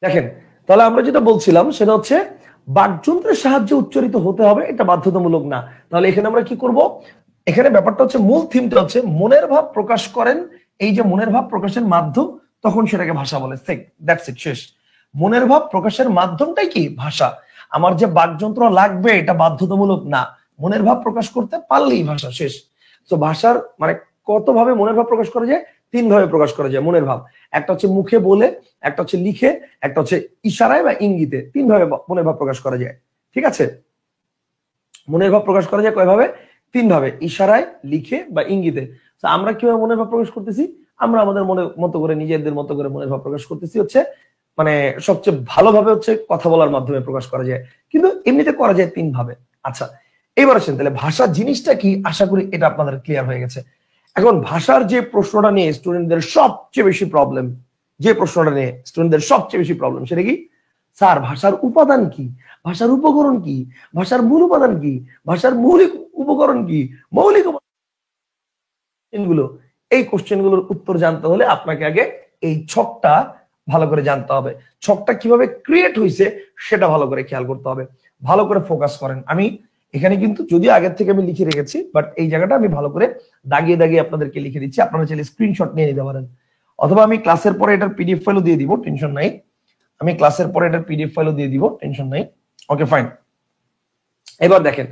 দেখেন, তাহলে আমরা যেটা বলছিলাম সেটা হচ্ছে বাকযন্ত্রের সাহায্যে উচ্চারিত হতে হবে, এটা বাধ্যতামূলক না। তাহলে এখানে আমরা কি করব, এখানে ব্যাপারটা হচ্ছে মূল থিমটা হচ্ছে মনের ভাব প্রকাশ করেন, এই যে মনের ভাব প্রকাশের মাধ্যম, তখন সেটাকে ভাষা বলে। দ্যাটস ইট, শেষ। মনের ভাব প্রকাশের মাধ্যমটাই কি ভাষা। আমার যে বাকযন্ত্র লাগবে এটা বাধ্যতামূলক না, মনের ভাব প্রকাশ করতে পারলেই ভাষা, শেষ। তো ভাষার মানে কত ভাবে মনের ভাব প্রকাশ করা যায়? তিন ভাবে প্রকাশ করা যায় মনের ভাব। একটা হচ্ছে মুখে বলে, একটা হচ্ছে লিখে, একটা হচ্ছে ইশারায় বা ইঙ্গিতে। তিন ভাবে মনের ভাব প্রকাশ করা যায়, ঠিক আছে? মনের ভাব প্রকাশ করা যায় কয় ভাবে? তিন ভাবে, ইশারায়, লিখে বা ইঙ্গিতে। আমরা কিভাবে মনের ভাব প্রকাশ করতেছি? আমরা আমাদের মনের মতো করে, নিজেদের মতো করে মনের ভাব প্রকাশ করতেছি হচ্ছে মানে সবচেয়ে ভালোভাবে হচ্ছে কথা বলার মাধ্যমে প্রকাশ করা যায়, কিন্তু এমনিতে করা যায় তিন ভাবে। আচ্ছা, এবার আসেন তাহলে ভাষা জিনিসটা কি, আশা করি এটা আপনাদের ক্লিয়ার হয়ে গেছে। এখন ভাষার যে প্রশ্নটা নিয়ে স্টুডেন্টদের সবচেয়ে বেশি প্রবলেম, যে প্রশ্নটা নিয়ে স্টুডেন্টদের সবচেয়ে বেশি প্রবলেম, সেটা কি? স্যার ভাষার উপাদান কি, ভাষার উপকরণ কি, ভাষার মূল উপাদান কি, ভাষার মৌলিক উপকরণ কি, মৌলিক গুলো, এই কোশ্চেন গুলোর উত্তর জানতে হলে আপনাকে আগে এই ছকটা ভালো করে জানতে হবে। ছকটা কিভাবে ক্রিয়েট হয়েছে সেটা ভালো করে খেয়াল করতে হবে, ভালো করে ফোকাস করেন। আমি এখানে কিন্তু যদিও আগের থেকে আমি লিখে রেখেছি, বাট এই জায়গাটা আমি ভালো করে দাগিয়ে দাগিয়ে আপনাদেরকে লিখে দিচ্ছি, আপনারা চাইলে স্ক্রিনশট নিয়ে নিতে পারেন, অথবা আমি ক্লাসের পরে এটার পিডিএফ ফাইলও দিয়ে দিব, টেনশন নাই। আমি ক্লাসের পরে এটার পিডিএফ ফাইলও দিয়ে দিব, টেনশন নাই। Okay fine. এবার দেখেন,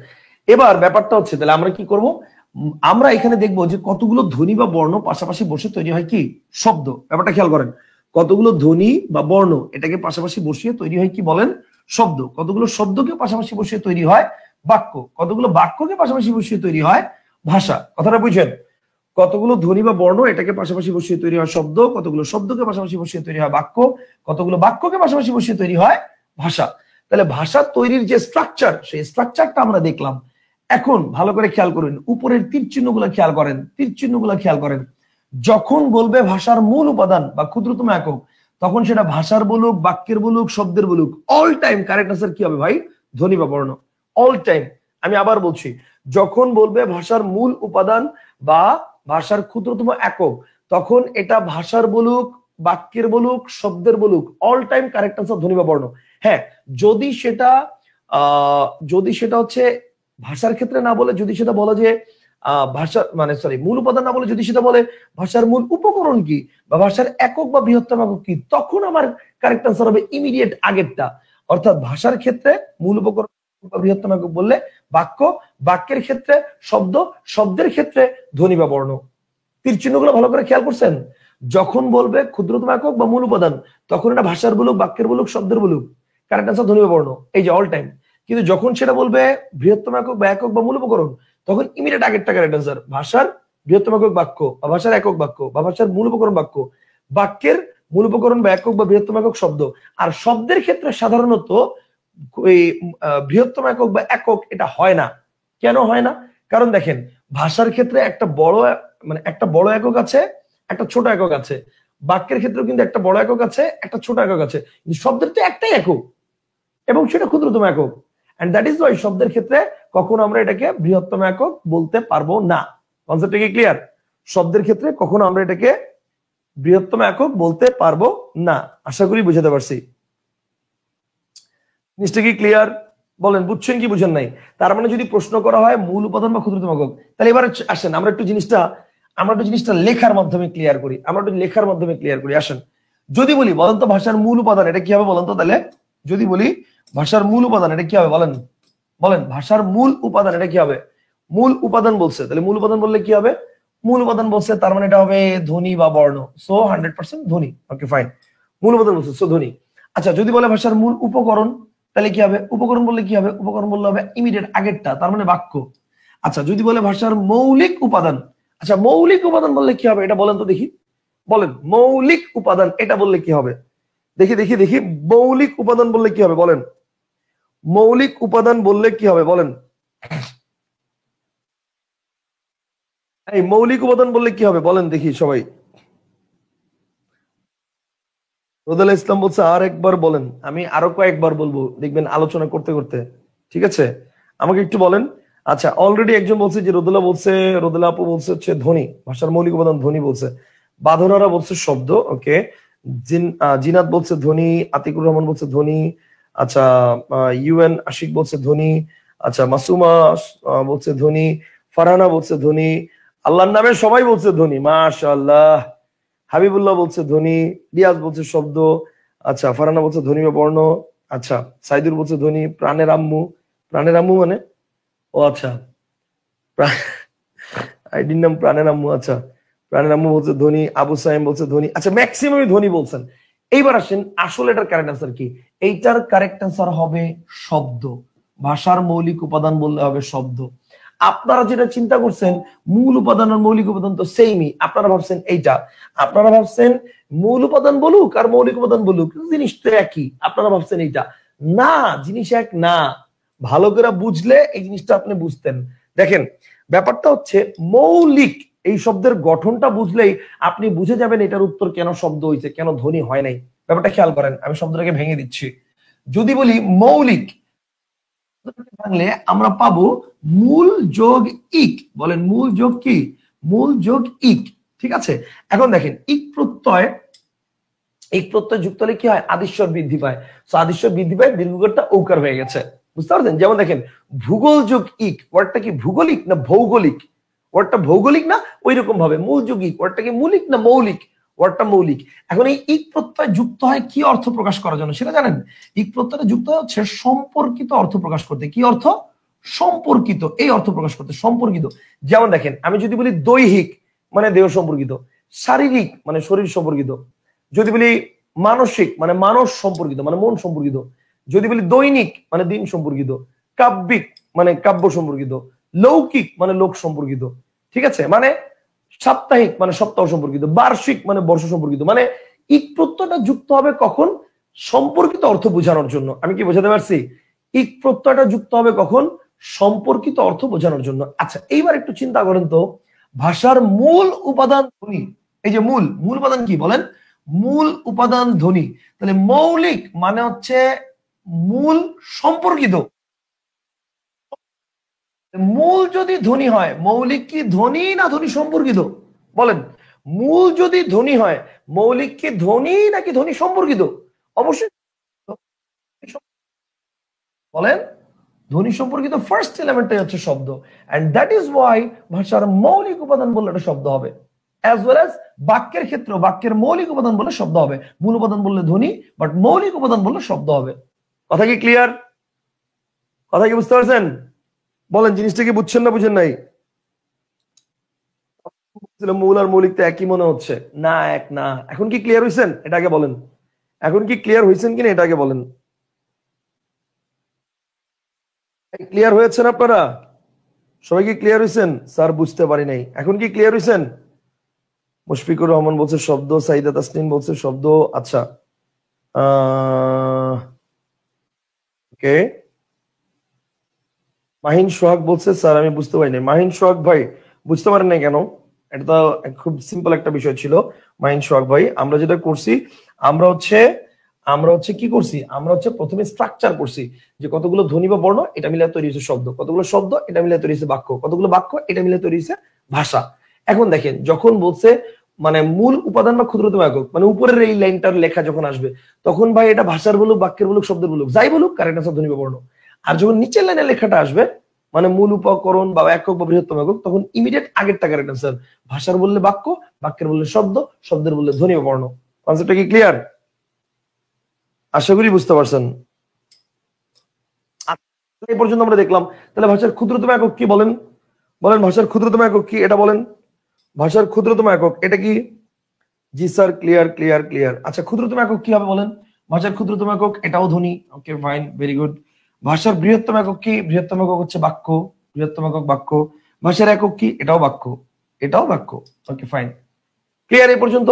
এবার ব্যাপারটা হচ্ছে তাহলে আমরা কি করব, আমরা এখানে দেখবো যে কতগুলো ধ্বনি বা বর্ণ পাশাপাশি বসে তৈরি হয় কি শব্দ। ব্যাপারটা খেয়াল করেন, কতগুলো ধ্বনি বা বর্ণ এটাকে পাশাপাশি বসিয়ে তৈরি হয় কি বলেন? শব্দ। কতগুলো শব্দকে পাশাপাশি বসিয়ে তৈরি হয় বাক্য। কতগুলো বাক্যকে পাশাপাশি বসিয়ে তৈরি হয় ভাষা। কথাটা বুঝছেন? কতগুলো ধ্বনি বা বর্ণ এটাকে পাশাপাশি বসিয়ে তৈরি হয় শব্দ, কতগুলো শব্দকে পাশাপাশি বসিয়ে তৈরি হয় বাক্য, কতগুলো বাক্যকে পাশাপাশি বসিয়ে তৈরি হয় ভাষা। তাহলে ভাষা তৈরির যে স্ট্রাকচার, সেই স্ট্রাকচারটা আমরা দেখলাম। এখন ভালো করে খেয়াল করুন, উপরের তীর চিহ্নগুলো খেয়াল করেন, তীর চিহ্নগুলো খেয়াল করেন। যখন বলবে ভাষার মূল উপাদান বা ক্ষুদ্রতম একক, তখন সেটা ভাষার বলুক, বাক্যের বলুক, শব্দের বলুক, অল টাইম কারেক্ট আনসার কি হবে ভাই? ধ্বনি বা বর্ণ। All time. আমি আবার বলছি, যখন বলবে ভাষার মূল উপাদান বা ভাষার ক্ষুদ্রতম একক, তখন এটা ভাষার বলুক, বাক্যের বলুক, শব্দের বলুক, অল টাইম কারেক্ট আনসার ধ্বনি বা বর্ণ। হ্যাঁ, যদি সেটা হচ্ছে ভাষার ক্ষেত্রে না বলে, যদি সেটা বলে যে ভাষা মানে সরি মূল উপাদান না বলে যদি সেটা বলে ভাষার মূল উপকরণ কি বা ভাষার একক বা বৃহত্তম একক কি, তখন আমার কারেক্ট আনসার হবে ইমিডিয়েট আগেরটা। অর্থাৎ ভাষার ক্ষেত্রে মূল উপকরণ বা বৃহত্তম একক বললে বাক্য, বাক্যের ক্ষেত্রে শব্দ, শব্দের ক্ষেত্রে ধ্বনি বা বর্ণ। তীর চিহ্নগুলো ভালো করে খেয়াল করছেন? যখন বলবে ক্ষুদ্রতম একক বা মূল উপাদান, তখন এটা ভাষার বলুক, বাক্যের বলুক, শব্দের বলুক, কারেক্ট আনসার ধ্বনি বা বর্ণ, এই যে অল টাইম। কিন্তু যখন সেটা বলবে বৃহত্তম একক বা একক বা মূল উপকরণ, তখন ইমিডিয়েট আগেরটা কারেক্ট আনসার। ভাষার বৃহত্তম একক বাক্য বা ভাষার একক বাক্য বা ভাষার মূল উপকরণ বাক্য, বাক্যের মূল উপকরণ বা একক বা বৃহত্তম একক শব্দ। আর শব্দের ক্ষেত্রে সাধারণত এই বৃহত্তম একক বা একক এটা হয় না। কেন হয় না? কারণ দেখেন, ভাষার ক্ষেত্রে একটা বড় একক আছে, একটা ছোট একক আছে। বাক্যের ক্ষেত্রেও কিন্তু একটা বড় একক আছে, একটা ছোট একক আছে। শব্দের তো একটাই একক এবং সেটা ক্ষুদ্রতম একক। এন্ড দ্যাট ইজ ওয়াই শব্দের ক্ষেত্রে কখনো আমরা এটাকে বৃহত্তম একক বলতে পারবো না। কনসেপ্টটা কি ক্লিয়ার? শব্দের ক্ষেত্রে কখনো আমরা এটাকে বৃহত্তম একক বলতে পারবো না। আশা করি বুঝাতে পারছি। জিনিসটা কি ক্লিয়ার? বলেন বুঝছেন কি বুঝেন নাই? তার মানে যদি প্রশ্ন করা হয় মূল উপাদান বা ক্ষুদ্রতম একক, তাহলে এবার আসেন আমরা একটু জিনিসটা লেখার মাধ্যমে ক্লিয়ার করি। আসেন, যদি বলি বলেন তো ভাষার মূল উপাদান এটা কি হবে বলেন তো? তাহলে যদি বলি ভাষার মূল উপাদান এটা কি হবে বলেন? বলেন ভাষার মূল উপাদান এটা কি হবে? মূল উপাদান বলছে, তাহলে মূল উপাদান বললে কি হবে? মূল উপাদান বলছে, তার মানে এটা হবে ধ্বনি বা বর্ণ। সো 100% ধ্বনি। ওকে ফাইন, মূল উপাদান বলছে, সো ধ্বনি। আচ্ছা, যদি বলে ভাষার মূল উপকরণ, তাহলে কি হবে? উপকরণ বললে কি হবে? উপকরণ বললে হবে ইমিডিয়েট আগেরটা, তার মানে বাক্য। আচ্ছা, যদি বলে ভাষার মৌলিক উপাদান, আচ্ছা মৌলিক উপাদান বললে কি হবে এটা বলেন তো দেখি? বলেন মৌলিক উপাদান এটা বললে কি হবে? দেখি দেখি দেখি, মৌলিক উপাদান বললে কি হবে বলেন? মৌলিক উপাদান বললে কি হবে বলেন? এই মৌলিক উপাদান বললে কি হবে বলেন দেখি সবাই? রোদেলা ইসলাম বলছে আর একবার বলেন। আমি আরো কয়েকবার বলবো, দেখবেন আলোচনা করতে করতে। ঠিক আছে, আমাকে একটু বলেন আচ্ছা, অলরেডি একজন বলছে যে রোদেলা আপু বলছে হচ্ছে ধ্বনি, ভাষার মৌলিক উপাদান ধ্বনি বলছে। বাঁধনারা বলছে শব্দ, ওকে। জিনাত বলছে ধ্বনি, আতিকুর রহমান বলছে ধ্বনি। আচ্ছা, ইউএন আশিক বলছে ধ্বনি। আচ্ছা, মাসুমা বলছে ধ্বনি। ফারহানা বলছে ধ্বনি। আল্লাহর নামে সবাই বলছে ধ্বনি, মাশাআল্লাহ। হাবিবুল্লাহ বলছে ধ্বনি। রিয়াজ বলছে শব্দ। আচ্ছা, ফারহানা বলছে ধ্বনি বা বর্ণ। আচ্ছা, সাইদুর বলছে ধ্বনি। প্রাণের আম্মু, প্রাণের আম্মু মানে, ও আচ্ছা, আইডির নাম প্রাণের আম্মু। আচ্ছা, প্রাণের আম্মু বলছে ধ্বনি। আবু সাইম বলছে ধ্বনি। আচ্ছা, ম্যাক্সিমামই ধ্বনি বলছেন। এইবার আসেন আসলে এটার কারেক্ট আনসার কি। এইটার কারেক্ট আনসার হবে শব্দ। ভাষার মৌলিক উপাদান বললে হবে শব্দ। আপনারা যেটা চিন্তা করছেন মূল উপাদান আর মৌলিক উপাদান তো সেমই, আপনারা ভাবছেন এইটা, আপনারা ভাবছেন মূল উপাদান বলুক আর মৌলিক উপাদান বলুক জিনিস তো একই, আপনারা ভাবছেন এইটা। না, জিনিস এক না। ভালো করে বুঝলে এই জিনিসটা আপনি বুঝতেন। দেখেন, ব্যাপারটা হচ্ছে মৌলিক এই শব্দের গঠনটা বুঝলেই আপনি বুঝে যাবেন এটার উত্তর কেন শব্দ হয়েছে, কেন ধ্বনি হয় নাই। ব্যাপারটা খেয়াল করেন, আমি শব্দটাকে ভেঙে দিচ্ছি। যদি বলি মৌলিক, ভাঙলে আমরা পাবো মূল যোগ ইক। বলেন মূল যোগ কি? মূল যোগ ইক। ঠিক আছে, এখন দেখেন ইক প্রত্যয় যুক্ত হলে কি হয়? আদিশ্বর বৃদ্ধি পায়। তো আদিশ্বর বৃদ্ধি পায়, দীর্ঘকারটা ঔকার হয়ে গেছে। বুঝতে পারছেন? যেমন দেখেন ভূগোল যোগ ইক, ওয়ার্ডটা কি ভূগোলিক না ভৌগোলিক? ওয়ার্ডটা ভৌগোলিক না? ওই রকম ভাবে মূল যোগ ইক, ওয়ার্ডটা কি মৌলিক না মৌলিক? ওয়ার্ডটা মৌলিক। এখন এই ইক প্রত্যয় যুক্ত হয় কি অর্থ প্রকাশ করার জন্য সেটা জানেন? ইক প্রত্যয়টা যুক্ত হচ্ছে সম্পর্কিত অর্থ প্রকাশ করতে। কি অর্থ? সম্পর্কিত, এই অর্থ প্রকাশ করতে, সম্পর্কিত। যেমন দেখেন আমি যদি বলি দৈহিক মানে দেহ সম্পর্কিত, শারীরিক মানে শরীর সম্পর্কিত, যদি বলি মানসিক মানে মানস সম্পর্কিত মানে মন সম্পর্কিত, যদি বলি দৈনিক মানে দিন সম্পর্কিত, কাব্যিক মানে কাব্য সম্পর্কিত, লৌকিক মানে লোক সম্পর্কিত। ঠিক আছে, মানে সাপ্তাহিক মানে সপ্তাহ সম্পর্কিত, বার্ষিক মানে বর্ষ সম্পর্কিত। মানে ইক প্রত্যয়টা যুক্ত হবে কখন? সম্পর্কিত অর্থ বোঝানোর জন্য। আমি কি বোঝাতে পারছি? ইক প্রত্যয়টা যুক্ত হবে কখন? সম্পর্কিত অর্থ বোঝানোর জন্য। আচ্ছা, এইবার একটু চিন্তা করেন তো, ভাষার মূল উপাদান ধ্বনি। এই যে মূল উপাদান কি বলেন? মূল উপাদান ধ্বনি। তাহলে মৌলিক মানে হচ্ছে মূল সম্পর্কিত। মূল যদি ধ্বনি হয়, মৌলিক কি ধ্বনি না ধ্বনি সম্পর্কিত? বলেন, মূল যদি ধ্বনি হয় মৌলিক কি ধ্বনি নাকি ধ্বনি সম্পর্কিত? অবশ্যই বলেন, ধ্বনি সম্পর্কিত ফার্স্ট এলিমেন্টটাই হচ্ছে শব্দ। এন্ড দ্যাট ইজ ওয়াই ভাষার মৌলিক উপাদান বললে এটা শব্দ হবে। অ্যাজ ওয়েল অ্যাজ বাক্যের ক্ষেত্রে বাক্যের মৌলিক উপাদান বললে শব্দ হবে। মূল উপাদান বললে ধ্বনি, বাট মৌলিক উপাদান বললে শব্দ হবে। কথা কি ক্লিয়ার? কথা কি বুঝতে পারছেন? বলেন, জিনিসটা কি বুঝছেন না বুঝেন নাই? মূল আর মৌলিক তো একই মনে হচ্ছে না, এক না। এখন কি ক্লিয়ার হয়েছেন? এটা আগে বলেন। এখন কি ক্লিয়ার হয়েছেন কিনা এটা আগে বলেন। ক্লিয়ার হয়েছেন আপনারা? সবাই কি ক্লিয়ার হয়েছেন? স্যার বুঝতে পারি নাই। এখন কি ক্লিয়ার হয়েছেন? মুশফিকুর রহমান বলছে শব্দ, সাইদা তাসনিন বলছে শব্দ। আচ্ছা, ওকে। মাহিন সোহাগ বলছে স্যার আমি বুঝতে পারিনি। মাহিন সোহাগ ভাই বুঝতে পারেন নাই কেন? এটা তো খুব সিম্পল একটা বিষয় ছিল। মাহিন সোহাগ ভাই, আমরা যেটা করছি, আমরা হচ্ছে কি করছি, আমরা হচ্ছে প্রথমে স্ট্রাকচার করছি যে কতগুলো ধ্বনি বা বর্ণ এটা মিলে তৈরি হয়েছে শব্দ, কতগুলো শব্দ এটা মিলে তৈরি হয়েছে বাক্য, কতগুলো বাক্য এটা মিলে তৈরি হয়েছে ভাষা। এখন দেখেন যখন বলছে মানে মূল উপাদান বা ক্ষুদ্রতম একক, মানে উপরের এই লাইনটার লেখা যখন আসবে তখন ভাই এটা ভাষার বলুক, বাক্যের বলুক, শব্দের বলুক, যাই বলুক, কারেক্ট আনসার ধ্বনি বা বর্ণ। আর যখন নিচের লাইনে লেখাটা আসবে মানে মূল উপকরণ বা একক বা বৃহত্তম একক, তখন ইমিডিয়েট আগেরটা কারেক্ট আনসার। ভাষার বললে বাক্য, বাক্যের বললে শব্দ, শব্দের বললে ধ্বনি বা বর্ণ। কনসেপ্টটা কি ক্লিয়ার? আশা করি বুঝতে পারছেন। এই পর্যন্ত আমরা দেখলাম। তাহলে ভাষার ক্ষুদ্রতম একক কি বলেন? বলেন ভাষার ক্ষুদ্রতম একক কি এটা বলেন। ভাষার ক্ষুদ্রতম একক এটা কি? জি স্যার, ক্লিয়ার ক্লিয়ার ক্লিয়ার। আচ্ছা, ক্ষুদ্রতম একক কি হবে বলেন? ভাষার ক্ষুদ্রতম একক এটাও ধ্বনি। Okay fine, very good. ভাষার বৃহত্তম একক কি? বৃহত্তম একক হচ্ছে বাক্য। বৃহত্তম একক বাক্য। ভাষার একক কি? এটাও বাক্য, এটাও বাক্য। ওকে ফাইন, ক্লিয়ার এই পর্যন্ত?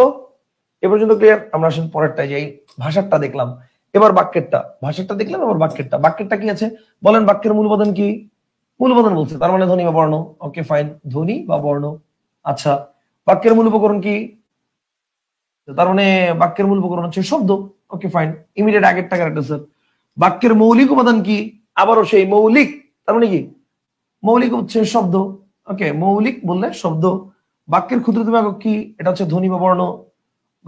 এ পর্যন্ত ক্লিয়ার? আমরা আসেন পরেরটায় যাই। ভাষারটা দেখলাম, এবার বাক্যেরটা। ভাষারটা দেখলাম, এবার বাক্যেরটা। বাক্যেরটা কি আছে বলেন? বাক্যের মূল উপাদান কি? মূল উপাদান বলছে, তার মানে ধ্বনি বা বর্ণ। ওকে ফাইন, ধ্বনি বা বর্ণ। আচ্ছা, বাক্যের মূল উপকরণ কি? তার মানে বাক্যের মূল উপকরণ হচ্ছে শব্দ। ওকে ফাইন, ইমিডিয়েট আগেরটা কারেক্ট স্যার। বাক্যের মৌলিক উপাদান কি? আবারও সেই মৌলিক, তার মানে কি? মৌলিক হচ্ছে শব্দ। ওকে, মৌলিক বললে শব্দ। বাক্যের ক্ষুদ্রতম একক কি? এটা হচ্ছে ধ্বনি বা বর্ণ।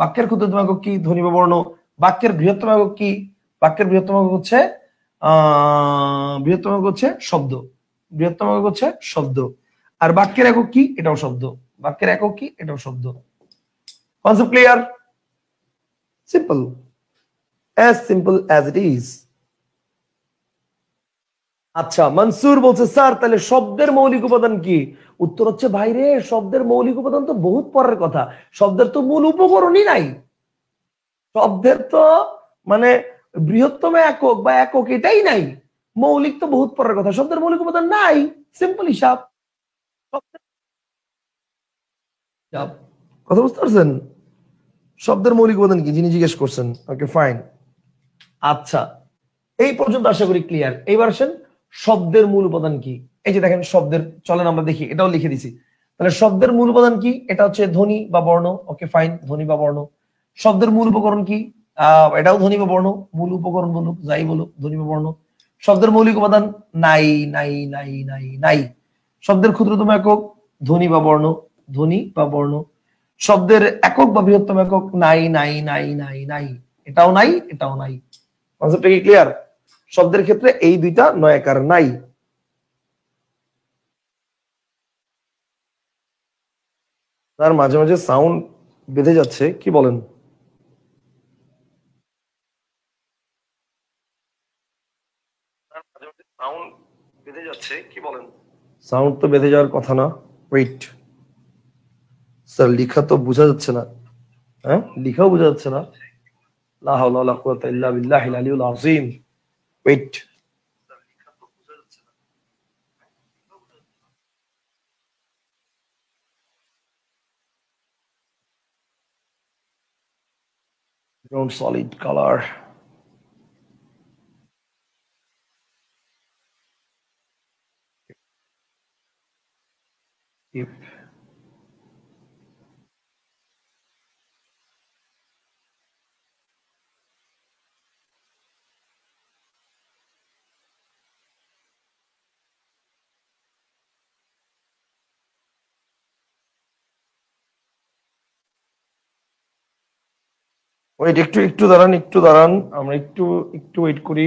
বাক্যের ক্ষুদ্রতম একক কি? ধ্বনি বা বর্ণ। বাক্যের বৃহত্তম একক কি? বাক্যের বৃহত্তম একক হচ্ছে বৃহত্তম একক হচ্ছে শব্দ। বৃহত্তম একক হচ্ছে শব্দ। আর বাক্যের একক কি? এটাও শব্দ। বাক্যের একক কি? এটাও শব্দ। Concept clear? Simple, as simple as it is. আচ্ছা, মনসুর বলছে স্যার তাহলে শব্দের মৌলিক উপাদান কি? উত্তর হচ্ছে ভাইরে, শব্দের মৌলিক উপাদান তো বহুত পরের কথা। শব্দের তো মূল উপকরণই নাই। শব্দের তো মানে বৃহত্তম একক বা একক এটাই নাই। মৌলিক তো বহুত পরের কথা, শব্দের মৌলিক উপাদান নাই। সিম্পল হিসাব। কথা বুঝতে পারছেন? শব্দের মৌলিক উপাদান কি যিনি জিজ্ঞেস করছেন। Okay fine. আচ্ছা, এই পর্যন্ত আশা করি ক্লিয়ার। এইবার আসেন শব্দের মূল উপাদান কি। এই যে দেখেন শব্দের, চলেন আমরা দেখি, এটাও লিখে দিছি। তাহলে শব্দের মূল উপাদান কি? এটা হচ্ছে ধ্বনি বা বর্ণ। ওকে ফাইন, ধ্বনি বা বর্ণ। শব্দের মূল উপকরণ কি? এটাও ধ্বনি বা বর্ণ। মূল উপকরণ বলুক যাই বলুক, ধ্বনি বা বর্ণ। শব্দের মৌলিক উপাদান নাই নাই নাই নাই নাই। শব্দের ক্ষুদ্রতম একক ধ্বনি বা বর্ণ। ধ্বনি বা বর্ণ। শব্দের একক বা বৃহত্তম একক নাই নাই নাই নাই নাই। এটাও নাই, এটাও নাই। কনসেপ্টটা কি ক্লিয়ার? শব্দের ক্ষেত্রে এই দুইটা নয়াকার নাই। তার মাঝে মাঝে সাউন্ড বেঁধে যাচ্ছে, কি বলেন? সাউন্ড বেঁধে যাচ্ছে, কি বলেন? সাউন্ড তো বেঁধে যাওয়ার কথা না। ওয়েট স্যার, লিখা তো বোঝা যাচ্ছে না। হ্যাঁ, লিখাও বোঝা যাচ্ছে না। লা হাওলা ওয়ালা কুওয়াতা ইল্লা বিল্লাহিল আলিয়্যিল আযীম। Wait, ground solid color. If wait, একটু একটু দাঁড়ান, একটু দাঁড়ান, আমরা একটু একটু ওয়েট করি।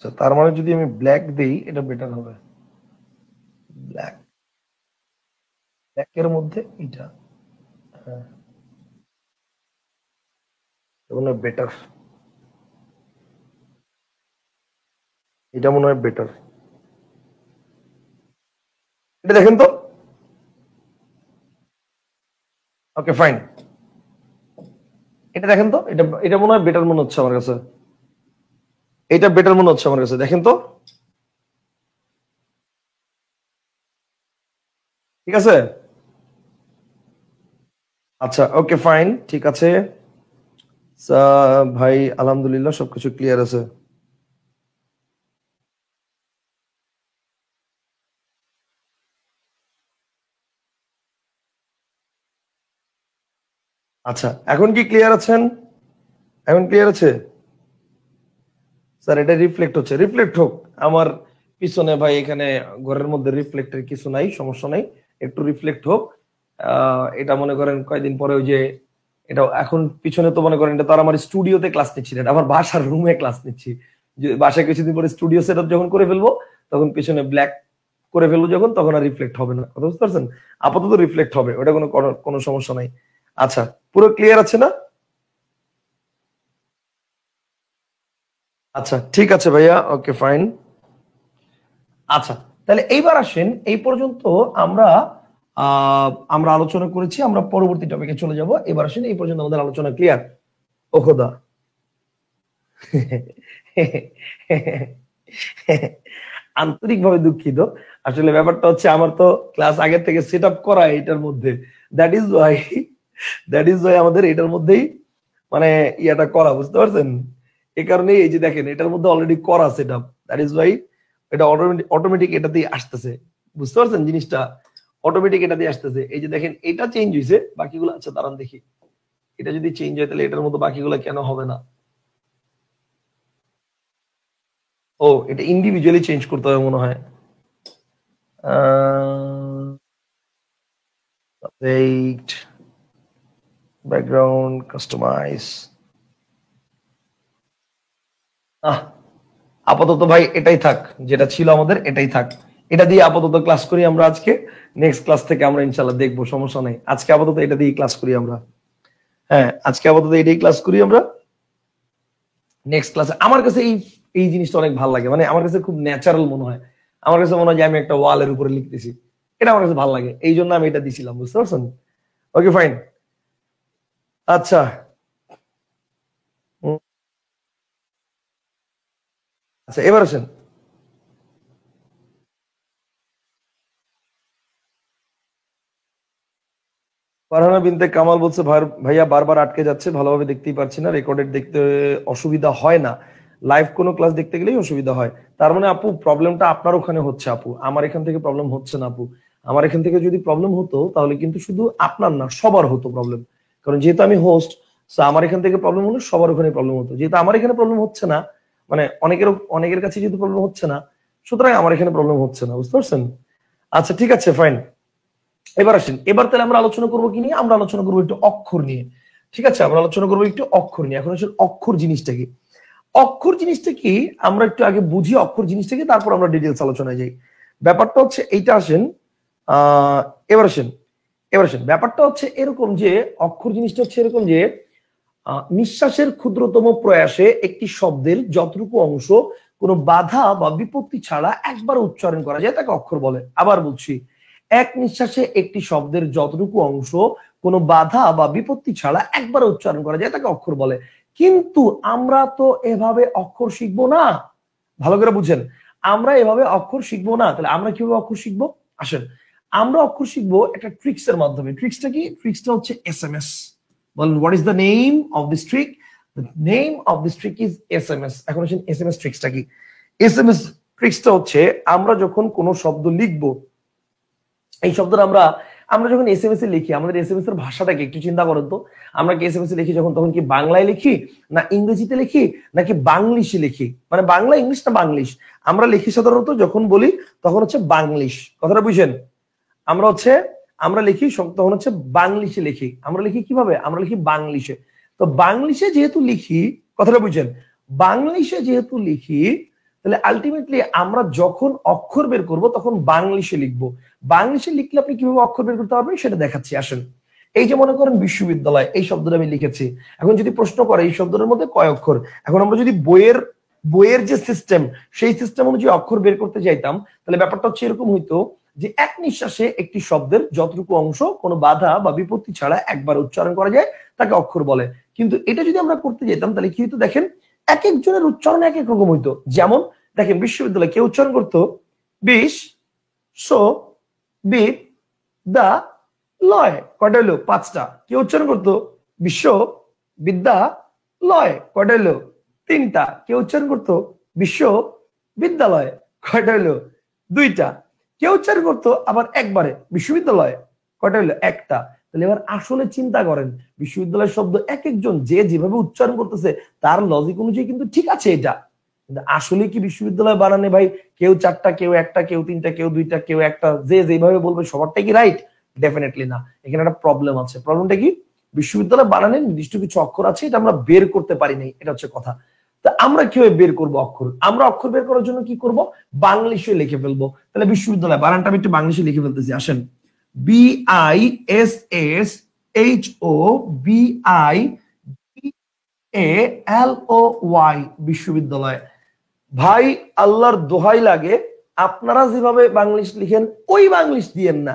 আচ্ছা, তার মানে যদি আমি ব্ল্যাক দেই এটা বেটার হবে। ব্ল্যাক, ব্ল্যাকের মধ্যে এটা, হ্যাঁ, মনে হয় বেটার। এটা মনে হয় বেটার। এটা দেখেন তো। ওকে ফাইন, এটা দেখেন তো। এটা এটা মনে হয় বেটার মনে হচ্ছে আমার কাছে। এটা বেটার মনে হচ্ছে আমার কাছে, দেখেন তো। ঠিক আছে। আচ্ছা ওকে ফাইন, ঠিক আছে। ভাই আলহামদুলিল্লাহ সবকিছু ক্লিয়ার আছে। আচ্ছা, এখন কি ক্লিয়ার আছেন? এখন ক্লিয়ার আছে? স্যার এটা রিফ্লেক্ট হচ্ছে, রিফ্লেক্ট হোক। আমার পিছনে ভাই এখানে ঘরের মধ্যে রিফ্লেক্টের কিছু নাই, সমস্যা নাই। একটু রিফ্লেক্ট হোক। এটা মনে করেন কয়দিন পরে ওই যে, এটা এখন পিছনে তো মনে করেন এটা তো আর আমার স্টুডিওতে ক্লাস নিচ্ছি না, এটা আমার বাসার রুমে ক্লাস নিচ্ছি। যে বাসায় কিছুদিন পরে স্টুডিও সেটআপ যখন করে ফেলবো, তখন পিছনে ব্ল্যাক করে ফেলবো যখন, তখন আর রিফ্লেক্ট হবে না। কথা বুঝতে পারছেন? আপাতত রিফ্লেক্ট হবে, ওটা কোনো কোনো সমস্যা নাই। আচ্ছা, পুরো ক্লিয়ার আছে না? আচ্ছা ঠিক আছে ভাইয়া, ওকে ফাইন। আচ্ছা, তাহলে এইবার আসেন, এই পর্যন্ত আমরা আমরা আলোচনা করেছি, আমরা পরবর্তী টপিকে চলে যাব। এবার আসেন, এই পর্যন্ত আমাদের আলোচনা ক্লিয়ার? ও খোদা। আন্তরিকভাবে দুঃখিত। আসলে ব্যাপারটা হচ্ছে আমার তো ক্লাস আগের থেকে সেট আপ করা এটার মধ্যে, দ্যাট ইজ ওয়াই আমাদের এটার মধ্যেই মানে ইয়াটা করা, বুঝতে পারছেন? এই কারণে এই যে দেখেন এটার মধ্যে অলরেডি করা set up, that is Y এটা অটোমেটিক এটাতেই আসতেছে, বুঝতে পারছেন জিনিসটা? অটোমেটিক এটা দিয়ে আসতেছে। এই যে দেখেন এটা চেঞ্জ হয়েছে, বাকিগুলো আচ্ছা দাঁড়ান দেখি, এটা যদি চেঞ্জ হয় তাহলে এটার মধ্যে বাকিগুলো কেন হবে না? ও এটা ইন্ডিভিজুয়ালি চেঞ্জ করতে হবে মনে হয়। ব্যাকগ্রাউন্ড কাস্টমাইজ, আপাতত ভাই এটাই থাক, যেটা ছিল আমাদের এটাই থাক। এটা দিয়ে আপাতত ক্লাস করি আমরা আজকে, নেক্সট ক্লাস থেকে আমরা ইনশাল্লাহ দেখবো, সমস্যা নেই। আজকে আপাতত এটা দিয়ে ক্লাস করি আমরা। হ্যাঁ আজকে আপাতত এটাই ক্লাস করি আমরা। নেক্সট ক্লাসে আমার কাছে এই এই জিনিসটা অনেক ভালো লাগে, মানে আমার কাছে খুব ন্যাচারাল মনে হয়। আমার কাছে মনে হয় যে আমি একটা ওয়ালের উপরে লিখতেছি, এটা আমার কাছে ভালো লাগে, এই জন্য আমি এটা দিছিলাম, বুঝতে পারছেন? Okay fine. আচ্ছা আচ্ছা এবার আসেন। ফারহানা বিনতে কামাল বলছে, ভাইয়া বারবার আটকে যাচ্ছে, ভালোভাবে দেখতেই পারছি না, রেকর্ডেড দেখতে অসুবিধা হয় না, লাইভ কোনো ক্লাস দেখতে গেলেই অসুবিধা হয়। তার মানে আপু প্রবলেমটা আপনার ওখানে হচ্ছে আপু, আমার এখান থেকে প্রবলেম হচ্ছে না আপু। আমার এখান থেকে যদি প্রবলেম হতো তাহলে কিন্তু শুধু আপনার না সবার হতো প্রবলেম, কারণ যেহেতু আমি হোস্ট, আমার এখান থেকে প্রবলেম হলে সবার ওখানে প্রবলেম হতো। যেহেতু আমার এখানে প্রবলেম হচ্ছে না, মানে অনেকের কাছে যেহেতু প্রবলেম হচ্ছে না, সুতরাং আমার এখানে প্রবলেম হচ্ছে না, বুঝতে পারছেন? আচ্ছা ঠিক আছে ফাইন। এবার আসেন, এবার তাহলে আমরা আলোচনা করবো কি নিয়ে? আমরা আলোচনা করবো একটু অক্ষর নিয়ে। ঠিক আছে, আমরা আলোচনা করবো একটু অক্ষর নিয়ে। এখন আসলে অক্ষর জিনিসটা কি, অক্ষর জিনিসটা কি আমরা একটু আগে বুঝি, অক্ষর জিনিসটা কি, তারপর আমরা ডিটেলস আলোচনায় যাই। ব্যাপারটা হচ্ছে এইটা, আসেন এবার আসেন, ব্যাপারটা হচ্ছে এরকম যে অক্ষর জিনিসটা হচ্ছে এরকম যে নিঃশ্বাসের ক্ষুদ্রতম প্রয়াসে একটি শব্দের যতটুকু অংশ কোনো বাধা বা বিপত্তি ছাড়া একবার উচ্চারণ করা যায় তাকে অক্ষর বলে। আবার বলছি, এক নিঃশ্বাসে একটি শব্দের যতটুকু অংশ কোনো বাধা বা বিপত্তি ছাড়া একবার উচ্চারণ করা যায় তাকে অক্ষর বলে। কিন্তু আমরা তো এভাবে অক্ষর শিখবো না, ভালো করে বুঝেন, আমরা এভাবে অক্ষর শিখবো না। তাহলে আমরা কিভাবে অক্ষর শিখবো? আসেন আমরা অক্ষর শিখবো একটা ট্রিক্স এর মাধ্যমে। ট্রিক্সটা কি? ট্রিক্সটা হচ্ছে এসএমএস। বলেন what is the name of this trick? The name of this trick is SMS. এখন আসেন এসএমএস ট্রিক্সটা কি? এসএমএস ট্রিক্সটা হচ্ছে আমরা যখন কোনো শব্দ লিখবো, এই শব্দটা আমরা আমরা যখন এসএমএস এ লিখি, আমাদের এসএমএস এর ভাষাটাকে একটু চিন্তা করেন তো। আমরা কি এসএমএস এ লিখি যখন, তখন কি বাংলায় লিখি না ইংরেজিতে লিখি নাকি বাংলিশে লিখি? মানে বাংলা ইংলিশ না বাংলিশ? আমরা লিখি সাধারণত যখন বলি তখন হচ্ছে বাংলিশ, কথাটা বুঝেন? আমরা হচ্ছে আমরা লিখি তখন হচ্ছে বাংলিশে লিখি। আমরা লিখি কিভাবে? আমরা লিখি বাংলিশে। তো বাংলিশে যেহেতু লিখি, কথাটা বুঝেন, বাংলিশে যেহেতু লিখি, তাহলে আলটিমেটলি আমরা যখন অক্ষর বের করব তখন বাংলিশে লিখবো। বাংলিশে লিখলে আপনি কিভাবে অক্ষর বের করতে পারবেন সেটা দেখাচ্ছি, আসেন। এই যে মনে করেন বিশ্ববিদ্যালয়, এই শব্দটা আমি লিখেছি। এখন যদি প্রশ্ন করে এই শব্দটার মধ্যে কয় অক্ষর, এখন আমরা যদি বইয়ের যে সিস্টেম, সেই সিস্টেম অনুযায়ী অক্ষর বের করতে যাইতাম, তাহলে ব্যাপারটা হচ্ছে এরকম হইতো যে এক নিঃশ্বাসে একটি শব্দের যতটুকু অংশ কোনো বাধা বা বিপত্তি ছাড়া একবার উচ্চারণ করা যায় তাকে অক্ষর বলে। কিন্তু এটা যদি আমরা করতে যেতাম তাহলে কি হইতো দেখেন, এক একজনের উচ্চারণ এক এক রকম হইতো। যেমন দেখেন বিশ্ববিদ্যালয় কেউ উচ্চারণ করতো বিশ সো বিদ দা লয়, কয়টা হইলো? পাঁচটা। কেউ উচ্চারণ করতো বিশ্ব বিদ্যা লয়, কয়টা হইলো? তিনটা। কেউ উচ্চারণ করতো বিশ্ব বিদ্যালয়, কয়টা হইলো? দুইটা। কেউ উচ্চারণ করতো আবার একবারে বিশ্ববিদ্যালয়, কয়টা হইলো? একটা। তাহলে এবার আসলে চিন্তা করেন, বিশ্ববিদ্যালয় শব্দ এক একজন যে যেভাবে উচ্চারণ করতেছে তার লজিক অনুযায়ী কিন্তু ঠিক আছে এটা, কিন্তু আসলে কি বিশ্ববিদ্যালয় বানানে ভাই কেউ চারটা, কেউ একটা, কেউ তিনটা, কেউ দুইটা, কেউ একটা, যে যেভাবে বলবে সবারটাই কি রাইট? ডেফিনেটলি না। এখানে একটা প্রবলেম আছে। প্রবলেমটা কি? বিশ্ববিদ্যালয় বানানে নির্দিষ্ট কিছু অক্ষর আছে, এটা আমরা বের করতে পারি নাই, এটা হচ্ছে কথা। তা আমরা কিভাবে বের করব অক্ষর? আমরা অক্ষর বের করার জন্য কি করব? বাংলিশে লিখে ফেলবো। তাহলে বিশ্ববিদ্যালয় বানানটা আমি একটু বাংলিশে লিখে ফেলতেছি, আসেন। BISSHOBIALOY, বিশ্ববিদ্যালয়। ভাই আল্লাহর দোহাই লাগে, আপনারা যেভাবে বাংলিশ লিখেন ওই বাংলিশ দিয়েন না।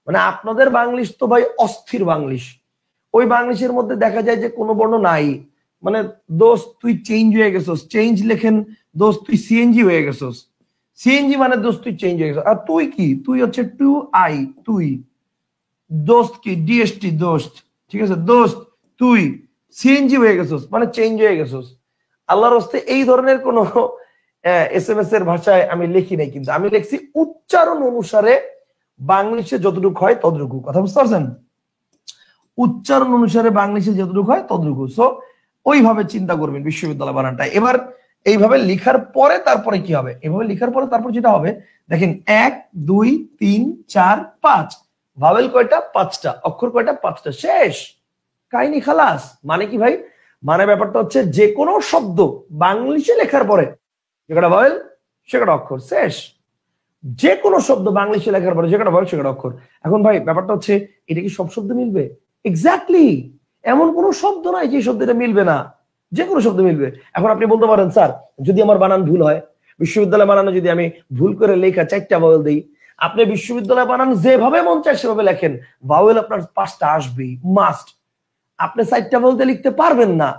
মানে আপনাদের বাংলিশ তো ভাই অস্থির বাংলিশ, ওই বাংলিশের মধ্যে দেখা যায় যে কোনো বর্ণ নাই। মানে দোস্ত তুই চেঞ্জ হয়ে গেছস, চেঞ্জ লেখেন দোস্ত তুই সিএনজি হয়ে গেছস। সিএনজি মানে দোস্ত তুই চেঞ্জ হয়ে গেছিস। আর তুই কি, তুই হচ্ছে টু আই, তুই। দোস্ত কি ডিএসটি, দোস্ত, ঠিক আছে, দোস্ত তুই সিএনজি হয়ে গেছিস মানে চেঞ্জ হয়ে গেছিস। আল্লাহর হস্তে এই ধরনের কোন এসএমএস এর ভাষায় আমি লিখি নাই, কিন্তু আমি লিখছি উচ্চারণ অনুসারে বাংলাদেশে যতটুকু হয় ততটুকু। কথা বুঝতে পারছেন? উচ্চারণ অনুসারে বাংলাদেশে যতটুকু হয় ততটুকু। সো ওইভাবে চিন্তা করবেন বিশ্ববিদ্যালয় বানানটা। এবার এইভাবে লিখার পরে তারপরে কি হবে, এইভাবে লিখার পরে তারপর যেটা হবে দেখেন, 1 2 3 4 5, ভাওয়েল কয়টা? 5টা, অক্ষর কয়টা? 5টা, শেষ, কাহিনী খালাস। মানে কি ভাই, মানে ব্যাপারটা হচ্ছে যে কোনো শব্দ বাংলিশে লেখার পরে যে কটা ভাওয়েল সে কটা অক্ষর, শেষ। যে কোনো শব্দ বাংলিশে লেখার পরে যে কটা ভাওয়েল সে কটা অক্ষর। এখন ভাই ব্যাপারটা হচ্ছে, এটা কি সব শব্দ মিলবে? এক্স্যাক্টলি, এমন কোন শব্দ নাই যে শব্দটা মিলবে না, যে কোনো শব্দ মিলবে। এখন আপনি বলতে পারেন স্যার যদি আমার বানান ভুল হয়, বিশ্ববিদ্যালয় বানানো যদি আমি ভুল করে লেখা 4টা ভাওয়েল দিই, আপনি বিশ্ববিদ্যালয় বানান যেভাবে মন চায় সেভাবে লেখেন, ভাওয়েল আপনার 5টা আসবেই, মাস্ট। আপনি 4টা ভাওয়েল দিয়ে লিখতে পারবেন না,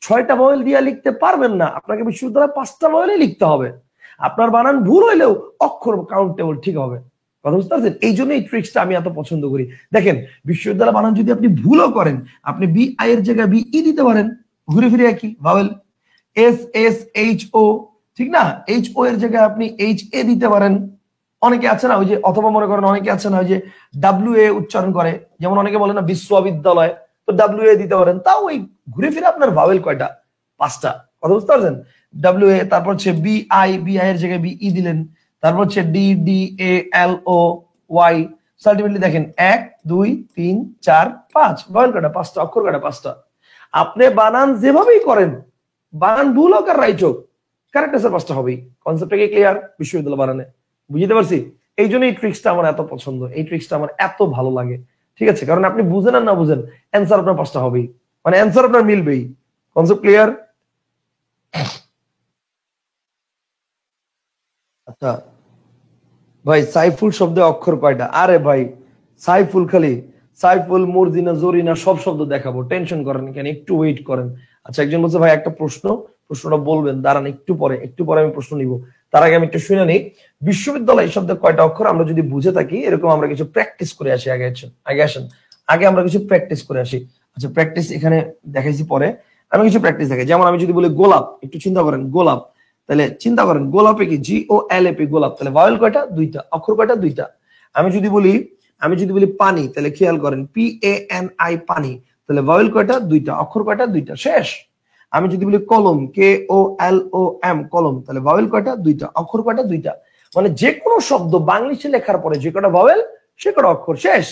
6টা ভাওয়েল দিয়ে লিখতে পারবেন না, আপনাকে বিশ্ববিদ্যালয়ে 5টা ভাওয়েলই লিখতে হবে। আপনার বানান ভুল হইলেও অক্ষর কাউন্টেবল ঠিক হবে। কথা বুঝতে পারছেন? এই জন্য এই ট্রিক্সটা আমি এত পছন্দ করি। দেখেন বিশ্ববিদ্যালয় বানান যদি আপনি ভুলও করেন, আপনি বি আই এর জায়গায় বি ই দিতে পারেন, ঘুরে ফিরে একই vowel. S S H O, ঠিক না, এইচ ও এর জায়গায় আপনি এইচ এ দিতে পারেন। অনেকে আছে না ওই যে, অথবা মনে করেন অনেকে আছে না ওই যে ডাব্লিউ এ উচ্চারণ করে, যেমন অনেকে বলে না বিশ্ববিদ্যালয়, তো ডাব্লিউ এ দিতে পারেন। তাও ওই ঘুরে ফিরে আপনার ভাওয়েল কয়টা? 5টা। কথা বুঝতে পারছেন? ডাব্লিউ এ, তারপর হচ্ছে বি আই, বি আই এর জায়গায় বি ই দিলেন, তারপর হচ্ছে D D A L O Y. Ultimately দেখেন 1 2 3 4 5, ভাওয়েল কয়টা? 5টা, অক্ষর কয়টা? 5টা। আপনি বানান যেভাবেই করেন, বানান ভুল হোক আর রাইট হোক, কারেক্ট আনসার 5টা হবেই। কনসেপ্টটা কি ক্লিয়ার বিশ্ববিদ্যালয় বানানে? বুঝতে পারছি? এই জন্য এই ট্রিক্সটা আমার এত পছন্দ, এই ট্রিক্সটা আমার এত ভালো লাগে। ঠিক আছে, কারণ আপনি বুঝেন আর না বুঝেন, অ্যান্সার আপনার 5টা হবেই, মানে অ্যান্সার আপনার মিলবেই। Concept clear? আচ্ছা ভাই, সাইফুল শব্দে অক্ষর কয়টা? আরে ভাই সাইফুল খালি সাইফুল, মর্জিনা, জরিনা সব শব্দ দেখাবো, টেনশন করেন কেন, একটু ওয়েট করেন। আচ্ছা একজন বলছে ভাই একটা প্রশ্ন, প্রশ্নটা বলবেন, দাঁড়ান একটু পরে, একটু পরে আমি প্রশ্ন নিব। তার আগে আমি একটু শুনে নিই, বিশ্ববিদ্যালয় এই শব্দে কয়টা অক্ষর আমরা যদি বুঝে থাকি, এরকম আমরা কিছু প্র্যাকটিস করে আসি। আগে আমরা কিছু প্র্যাকটিস করে আসি। আচ্ছা প্র্যাকটিস এখানে দেখাইছি, পরে আমি কিছু প্র্যাকটিস দেখাই। যেমন আমি যদি বলি গোলাপ, একটু চিন্তা করেন, গোলাপ, তাহলে চিন্তা করেন গোলাপে কি, জি ও এল এ পি, গোলাপ, তাহলে ভাওয়েল কয়টা? 2টা, অক্ষর কয়টা? 2টা। আমি যদি বলি পানি, তাহলে খেয়াল করেন পি এ এন আই, পানি, তাহলে ভাওয়েল কয়টা? 2টা, অক্ষর কয়টা? 2টা, শেষ। আমি যদি বলি কলম, কে ও এল ও এম, কলম, তাহলে ভাওয়েল কয়টা? 2টা, অক্ষর কয়টা? 2টা। মানে যে কোনো শব্দ বাংলিশে লেখার পরে যে কটা ভাওয়েল সে কটা অক্ষর, শেষ।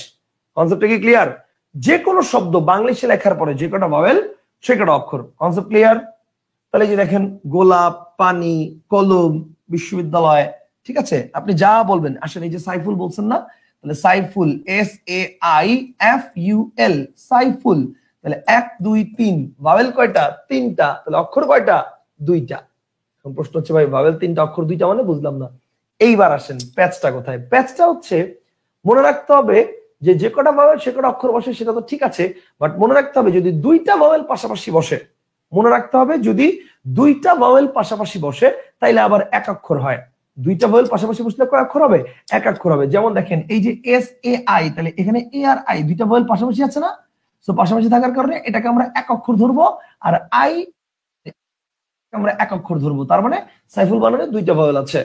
কনসেপ্টটা কি ক্লিয়ার? যে কোনো শব্দ বাংলিশে লেখার পরে যে কটা ভাওয়েল সে কটা অক্ষর। Concept clear? তাহলে যে দেখেন গোলাপ, পানি, কলম, বিশ্ববিদ্যালয়, ঠিক আছে, আপনি যা বলবেন। আসলে এই যে সাইফুল বলছেন না, তাহলে Saiful, S A I F U L, Saiful, তাহলে 1 2 3, ভাওয়েল কয়টা? 3টা, তাহলে অক্ষর কয়টা? 2টা। এখন প্রশ্ন হচ্ছে ভাই ভাওয়েল 3টা অক্ষর 2টা মানে বুঝলাম না। এইবার আসেন প্যাচটা কোথায়। প্যাচটা হচ্ছে মনে রাখতে হবে যে যে কটা ভাওয়েল সে কটা অক্ষর বসে সেটা তো ঠিক আছে, বাট মনে রাখতে হবে যদি 2টা ভাওয়েল পাশাপাশি বসে, মনে রাখতে হবে যদি 2টা ভাওয়েল পাশাপাশি বসে তাইলে আবার এক অক্ষর হয়। 2টা ভাওয়েল পাশাপাশি বসলে কয় অক্ষর হবে? এক অক্ষর হবে। যেমন দেখেন এই যে এস এ আই, তাহলে এখানে এ আর আই 2টা ভাওয়েল পাশাপাশি আছে না, তো পাশাপাশি থাকার কারণে এটাকে আমরা এক অক্ষর ধরবো, আর আই আমরা এক অক্ষর ধরবো। তার মানে সাইফুল বানানে 2টা ভাওয়েল আছে।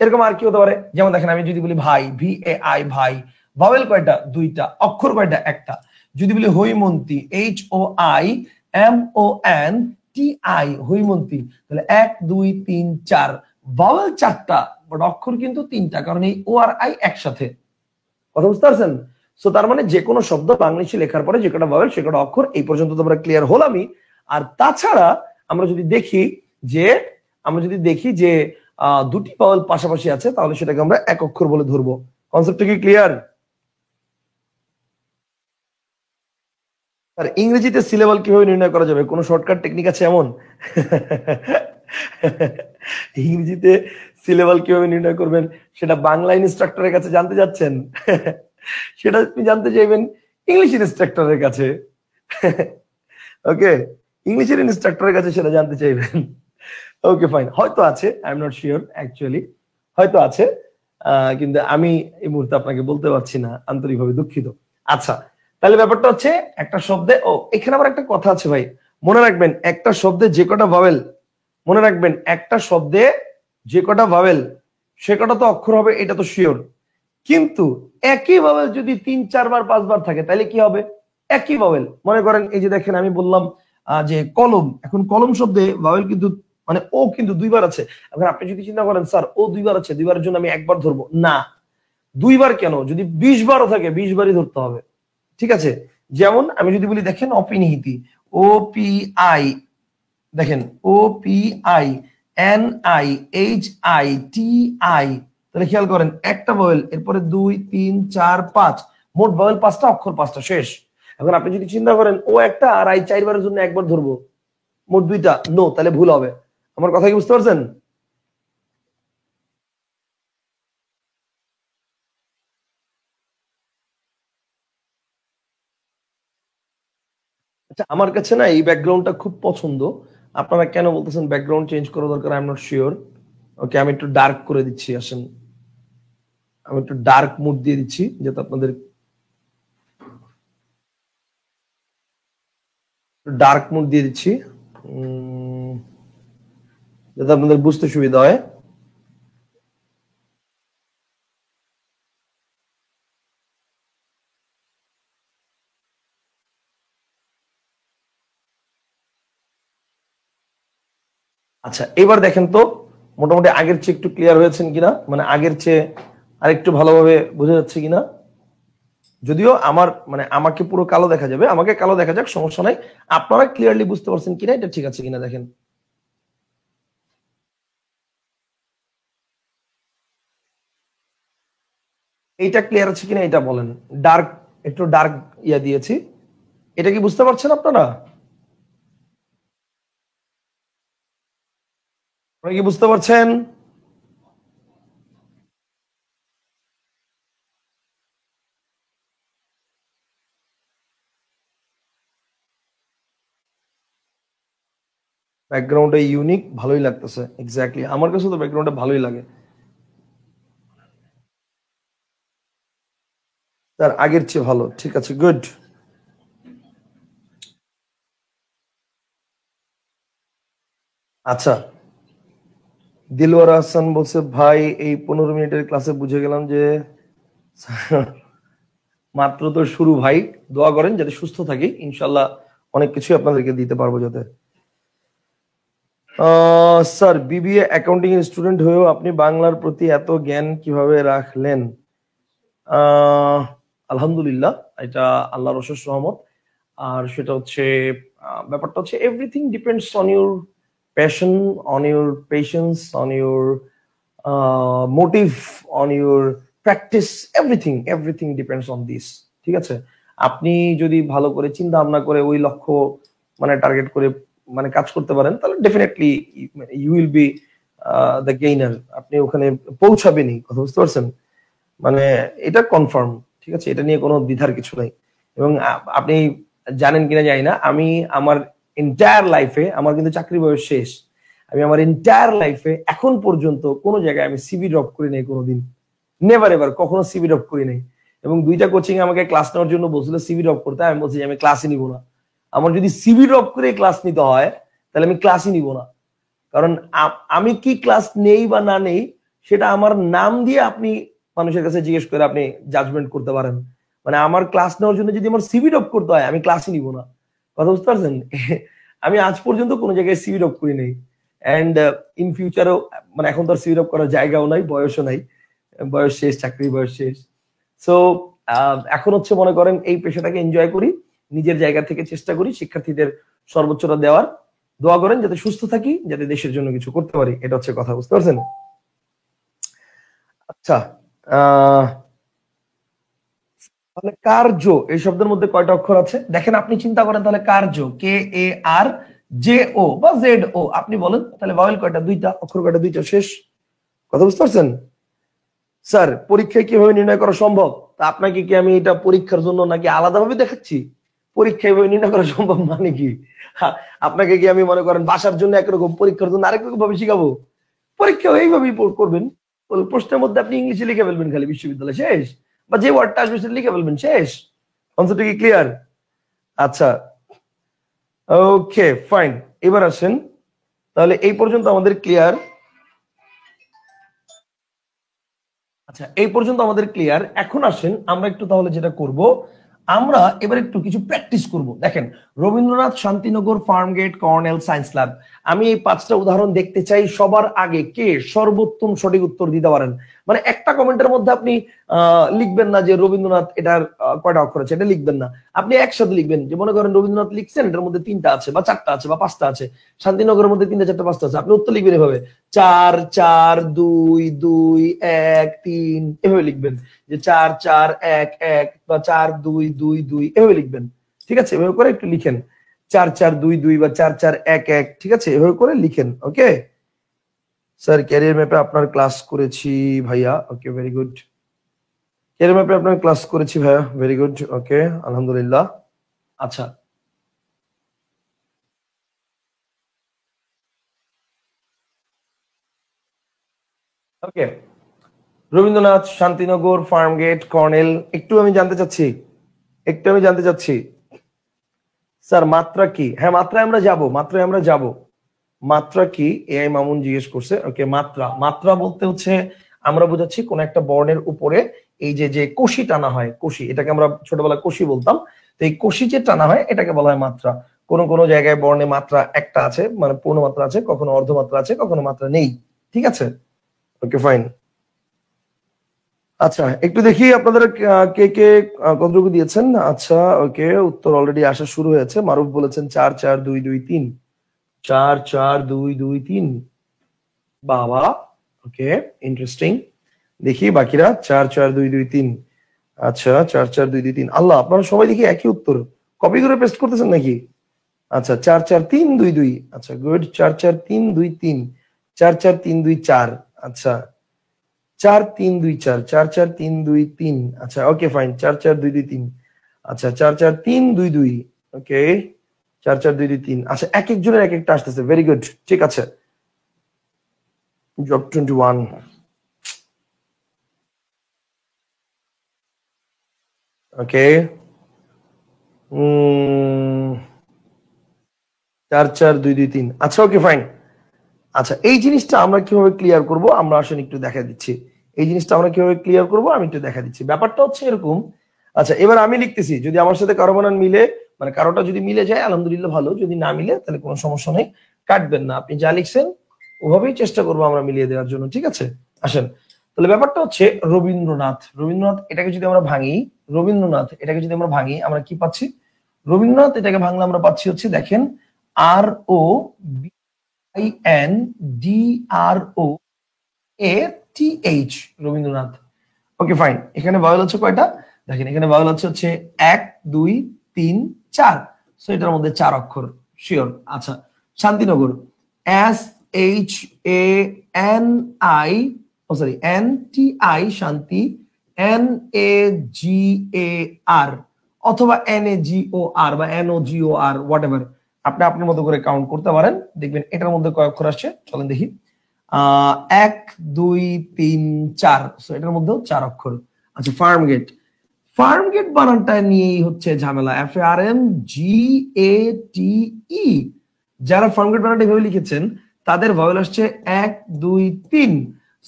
এরকম আর কি হতে পারে, যেমন দেখেন আমি যদি বলি ভাই, ভি এ আই, ভাই, ভাওয়েল কয়টা? 2টা, অক্ষর কয়টা? একটা। যদি বলি Haimanti, H O I M O N T I, Haimanti, তাহলে 1 2 3 4, ভাওয়েল 4টা, বাট অক্ষর কিন্তু 3টা, কারণ এই ও আর আই একসাথে। কথা বুঝতে পারছেন? সো তার মানে যে কোনো শব্দ বাংলাদেশে লেখার পরে যে কটা ভাওয়েল সে কটা অক্ষর। এই পর্যন্ত তোমরা ক্লিয়ার হলামই। আর তাছাড়া আমরা যদি দেখি যে দুটি ভাওয়েল পাশাপাশি আছে, তাহলে সেটাকে আমরা এক অক্ষর বলে ধরবো। কনসেপ্টটা কি ক্লিয়ার? আর ইংরেজিতে সিলেবাল কিভাবে নির্ণয় করা যাবে, কোনো শর্টকাট টেকনিক আছে এমন? ইংরেজিতে সিলেবাল কিভাবে নির্ণয় করবেন সেটা বাংলা ইনস্ট্রাক্টরের কাছে জানতে যাচ্ছেন? সেটা আপনি জানতে চাইবেন ইংলিশ ইনস্ট্রাক্টরের কাছে। ওকে, ইংলিশের ইনস্ট্রাক্টরের কাছে সেটা জানতে চাইবেন। ওকে ফাইন, হয়তো আছে, I am not sure actually. হয়তো আছে, কিন্তু আমি এই মুহূর্তে আপনাকে বলতে পারছি না, আন্তরিকভাবে দুঃখিত। আচ্ছা, তাহলে ব্যাপারটা হচ্ছে একটা শব্দে, এখানে আবার একটা কথা আছে ভাই, মনে রাখবেন একটা শব্দে যে কটা ভাওয়েল, মনে রাখবেন একটা শব্দে যে কটা ভাওয়েল সে কটা তো অক্ষর হবে, এটা তো শিওর। কিন্তু একই ভাওয়েল যদি 3-4 বার 5 বার থাকে তাহলে কি হবে? একই ভাওয়েল, মনে করেন এই যে দেখেন আমি বললাম যে কলম, এখন কলম শব্দে ভাওয়েল কিন্তু মানে ও কিন্তু 2 বার আছে। এখন আপনি যদি চিন্তা করেন স্যার ও 2 বার আছে, 2 বারের জন্য আমি 1 বার ধরবো না, 2 বার কেন, যদি 20 বারও থাকে 20 বারই ধরতে হবে। ঠিক আছে, যেমন আমি যদি বলি দেখেন অপিনিহিতি, ও পি আই, দেখেন O P I N I H I T I, তাহলে খেয়াল করেন একটা ভাওয়েল, এরপরে 2 3 4 5, মোট ভাওয়েল 5টা, অক্ষর 5টা, শেষ। এখন আপনি যদি চিন্তা করেন ও একটা আর আই 4 বারের জন্য 1 বার ধরবো, মোট 2টা, নো, তাহলে ভুল হবে। আমার কথা কি বুঝতে পারছেন? আচ্ছা, আমার কাছে না এই ব্যাকগ্রাউন্ডটা খুব পছন্দ। আপনারা কেন বলতেছেন ব্যাকগ্রাউন্ড চেঞ্জ করা দরকার, আই এম নট শিওর। ওকে, আমি একটু ডার্ক করে দিচ্ছি, আসেন আমি একটু ডার্ক মুড দিয়ে দিচ্ছি যাতে আপনাদের ডার্ক মুড দিয়ে দিচ্ছি, যাতে আপনাদের বুঝতে সুবিধা হয়। আচ্ছা, এবার দেখেন তো মোটামুটি আগের চেয়ে একটু ক্লিয়ার হয়েছেন কিনা, মানে আগের চেয়ে আরেকটু ভালোভাবে বোঝা যাচ্ছে কিনা। যদিও আমার মানে আমাকে পুরো কালো দেখা যাবে, আমাকে কালো দেখা যাক, সমস্যা নাই। আপনারা ক্লিয়ারলি বুঝতে পারছেন কিনা, এটা ঠিক আছে কিনা দেখেন। এইটা ক্লিয়ার আছে কিনা এটা বলেন। ডার্ক, একটু ডার্ক ইয়া দিয়েছি, এটা কি বুঝতে পারছেন আপনারা? আপনারা কি বুঝতে পারছেন? ব্যাকগ্রাউন্ডে ইউনিক, ভালোই লাগতেছে, এক্স্যাক্টলি আমার কাছে তো ব্যাকগ্রাউন্ডে ভালোই লাগে। তার আগের চেয়ে ভালো, ঠিক আছে, গুড। আচ্ছা, দিলওয়ার হাসান বলছে ভাই এই 15 মিনিটের ক্লাসে বুঝে গেলাম যে মাত্র তো শুরু ভাই, দোয়া করেন যাতে সুস্থ থাকি, ইনশাল্লাহ অনেক কিছু আপনাদেরকে দিতে পারবো যাতে। স্যার, বিবিএ অ্যাকাউন্টিং এর স্টুডেন্ট হয়েও আপনি বাংলার প্রতি এত জ্ঞান কিভাবে রাখলেন? আলহামদুলিল্লাহ, এটা আল্লাহর অশেষ রহমত। আর সেটা হচ্ছে ব্যাপারটা হচ্ছে everything depends on your passion, on your patience, on your motive, on your practice, everything everything depends on this. ঠিক আছে, আপনি যদি ভালো করে চিন্তা ভাবনা করে ওই লক্ষ্য মানে টার্গেট করে মানে কাজ করতে পারেন, তাহলে definitely you will be the gainer, আপনি ওখানে পৌঁছাবেনই, কথা বুঝতে পারছেন? মানে এটা কনফার্ম, ঠিক আছে, এটা নিয়ে কোনো দ্বিধার কিছু নাই। এবং আপনি জানেন কিনা জানি না, আমি আমার এন্টায়ার লাইফে, আমার কিন্তু চাকরি বয়স শেষ, আমি আমার এন্টায়ার লাইফে এখন পর্যন্ত কোনো জায়গায় আমি সিভি ড্রপ করি নাই কোনোদিন, নেভার এভার, কখনো সিভি ড্রপ করি নাই। এবং 2টা কোচিং আমাকে ক্লাস নেওয়ার জন্য বলছিল সিভি ড্রপ করতে, আমি বলছি যে আমি ক্লাসই নিব না। আমার যদি সিভি ড্রপ করে ক্লাস নিতে হয় তাহলে আমি ক্লাসই নিব না। কারণ আমি কি ক্লাস নেই বা না নেই সেটা আমার নাম দিয়ে আপনি মানুষের কাছে জিজ্ঞেস করে আপনি জাজমেন্ট করতে পারেন। মানে আমার ক্লাস নেওয়ার জন্য যদি আমার সিভি ড্রপ করতে হয় আমি ক্লাসই নিব না, কথা বুঝতে পারছেন? আমি আজ পর্যন্ত কোনো জায়গায় সিভি ড্রপ করি নাই, অ্যান্ড ইন ফিউচারও মানে এখন তো আর সিভি ড্রপ করার জায়গাও নাই, বয়সও নাই, বয়স শেষ, চাকরি বয়স শেষ। সো এখন হচ্ছে মনে করেন এই পেশাটাকে এনজয় করি, নিজের জায়গা থেকে চেষ্টা করি শিক্ষার্থীদের সর্বোচ্চটা দেওয়ার। দোয়া করেন যাতে সুস্থ থাকি, যাতে দেশের জন্য কিছু করতে পারি, এটা হচ্ছে কথা, বুঝতে পারছেন? আচ্ছা, আহ তাহলে কার্য এই শব্দের মধ্যে কয়টা অক্ষর আছে দেখেন, আপনি চিন্তা করেন তাহলে কার্য, কে এ আর জে ও বা জেড ও, আপনি বলেন তাহলে ভাওয়েল কয়টা? 2টা, অক্ষর কয়টা? 2টা, শেষ, কথা বুঝতে পারছেন? স্যার, পরীক্ষায় কিভাবে নির্ণয় করা সম্ভব? তা আপনাকে কি আমি এটা পরীক্ষার জন্য নাকি আলাদাভাবে দেখাচ্ছি? পরীক্ষা এভাবে নির্ণয় করা সম্ভব মানে কি? আপনাকে কি আমি মনে করেন বাসার জন্য একরকম, পরীক্ষার জন্য আরেক রকম ভাবে শিখাবো? পরীক্ষা এইভাবেই করবেন। প্রশ্নের মধ্যে আপনি ইংলিশে লিখে ফেলবেন খালি বিশ্ববিদ্যালয় শেষ, বা যে ওয়ার্ডটা আসবে সেটা লিখে ফেলবেন শেষ। কনসেপ্টটা কি ক্লিয়ার? আচ্ছা ওকে ফাইন, এবার আসেন তাহলে এই পর্যন্ত আমাদের ক্লিয়ার। আচ্ছা এই পর্যন্ত আমাদের ক্লিয়ার। এখন আসেন আমরা একটু তাহলে যেটা করব, আমরা এবার একটু কিছু প্র্যাকটিস করব। দেখেন Rabindranath, Shantinagar, Farmgate, colonel, science lab, আমি এই 5টা উদাহরণ দেখতে চাই। সবার আগে কে সর্বোত্তম সঠিক উত্তর দিতে পারেন, মানে একটা কমেন্টের মধ্যে আপনি লিখবেন না যে রবীন্দ্রনাথ এটার কয়টা অক্ষর আছে, এটা লিখবেন না, আপনি একসাথে লিখবেন। যে মনে করেন রবীন্দ্রনাথ লিখছেন, এটার মধ্যে 3টা আছে বা 4টা আছে বা 5টা আছে, শান্তিনগরের মধ্যে 3টা 4টা 5টা আছে, আপনি উত্তর লিখবেন এভাবে 4 4 2 2 1 3, এভাবে লিখবেন যে 4 4 1 1 বা 4 2 2 2, এভাবে লিখবেন। ঠিক আছে, এভাবে করে একটু লিখেন 4 4 2 2 বা 4 4 1 1, ঠিক আছে, এভাবে করে লিখেন। ওকে স্যার, ক্যারিয়ার ম্যাপে আপনার ক্লাস করেছি ভাইয়া। Okay very good. ক্যারিয়ার ম্যাপে আপনার ক্লাস করেছি ভাইয়া, ভেরি গুড। ওকে আলহামদুলিল্লাহ। আচ্ছা ওকে, রবীন্দ্রনাথ, শান্তিনগর, ফার্মগেট, কর্নেল, একটু আমি জানতে চাচ্ছি স্যার মাত্রা কি? হ্যাঁ মাত্রায় আমরা যাব, মাত্রায় আমরা যাব। মাত্রা কি? এআই মামুন জিজ্ঞেস করছে। ওকে মাত্রা, মাত্রা বলতে হচ্ছে আমরা বোঝাচ্ছি কোন একটা বর্ণের উপরে এই যে যে কষি টানা হয়, কষি, এটাকে আমরা ছোটবেলায় কষি বলতাম। তো এই কষি যে টানা হয় এটাকে বলা হয় মাত্রা। কোন কোন জায়গায় বর্ণে মাত্রা একটা আছে, মানে পূর্ণ মাত্রা আছে, কখনো অর্ধমাত্রা আছে, কখনো মাত্রা নেই। ঠিক আছে, ওকে ফাইন। আচ্ছা একটু দেখি আপনাদের কে কে কতটুকু দিয়েছেন। আচ্ছা ওকে, উত্তর অলরেডি আসা শুরু হয়েছে। মারুফ বলেছেন 4 4 2 2 3, 4 4 2 2 3, বাবা ওকে ইন্টারেস্টিং। দেখি বাকিরা 4 4 2 2 3। আচ্ছা 4 4 2 2 3, আল্লাহ আপনারা সবাই দেখি একই উত্তর, কপি করে পেস্ট করতেছেন নাকি? আচ্ছা 4 4 3 2 2, আচ্ছা গুড। 4 4 3 2 3, 4 4 3 2 4, আচ্ছা 4 3 2 4, 4 4 3 2 3, আচ্ছা ওকে ফাইন। 4 4 2 2 3, আচ্ছা 4 4 3 2 2, ওকে 4 4 2 2 3, আচ্ছা এক একজনের এক একটা আসতেছে, ভেরি গুড। ঠিক আছে, জব 21, ওকে 4 4 2 2 3, আচ্ছা ওকে ফাইন। আচ্ছা এই জিনিসটা আমরা কিভাবে ক্লিয়ার করব, আমরা আসলে একটু দেখা দিচ্ছি। এই জিনিসটা আমরা কিভাবে ক্লিয়ার করব আমি একটু দেখা দিচ্ছি। ব্যাপারটা হচ্ছে এরকম, আচ্ছা এবার আমি লিখতেছি, যদি আমার সাথে কারো বানান মিলে, মানে কারোটা যদি মিলে যায় আলহামদুলিল্লাহ ভালো, যদি না মিলে তাহলে কোনো সমস্যা নেই, কাটবেন না। আপনি যা লিখছেন ওভাবেই চেষ্টা করবো আমরা মিলিয়ে দেওয়ার জন্য, ঠিক আছে? আসেন তাহলে ব্যাপারটা হচ্ছে রবীন্দ্রনাথ, রবীন্দ্রনাথ এটাকে যদি আমরা ভাঙি, রবীন্দ্রনাথ এটাকে যদি আমরা ভাঙি আমরা কি পাচ্ছি? রবীন্দ্রনাথ এটাকে ভাঙলে আমরা পাচ্ছি হচ্ছে দেখেন আর ও INDROATH, রবীন্দ্রনাথ। ওকে ফাইন, এখানে ভাওয়েল হচ্ছে কয়টা? দেখেন এখানে ভাওয়েল হচ্ছে 1 2 3 4, সো এটার মধ্যে 4 অক্ষর শিওর। আচ্ছা শান্তিনগর, SHANI, ও সরি NTI, শান্তি, NAGAR অথবা NAGOR বা NOGOR, হোয়াট এভার, আপনি আপনার মতো করে কাউন্ট করতে পারেন। দেখবেন এটার মধ্যে কয় অক্ষর আসছে, চলেন দেখি। 1 2 3 4, সো এটার মধ্যেও 4 অক্ষর। আচ্ছা ফার্মগেট, ফার্মগেট বানানটা নিয়েই হচ্ছে ঝামেলা, FARMGATE। যারা ফার্মগেট বানানটা এভাবে লিখেছেন তাদের ভাওয়েল আসছে 1 2 3,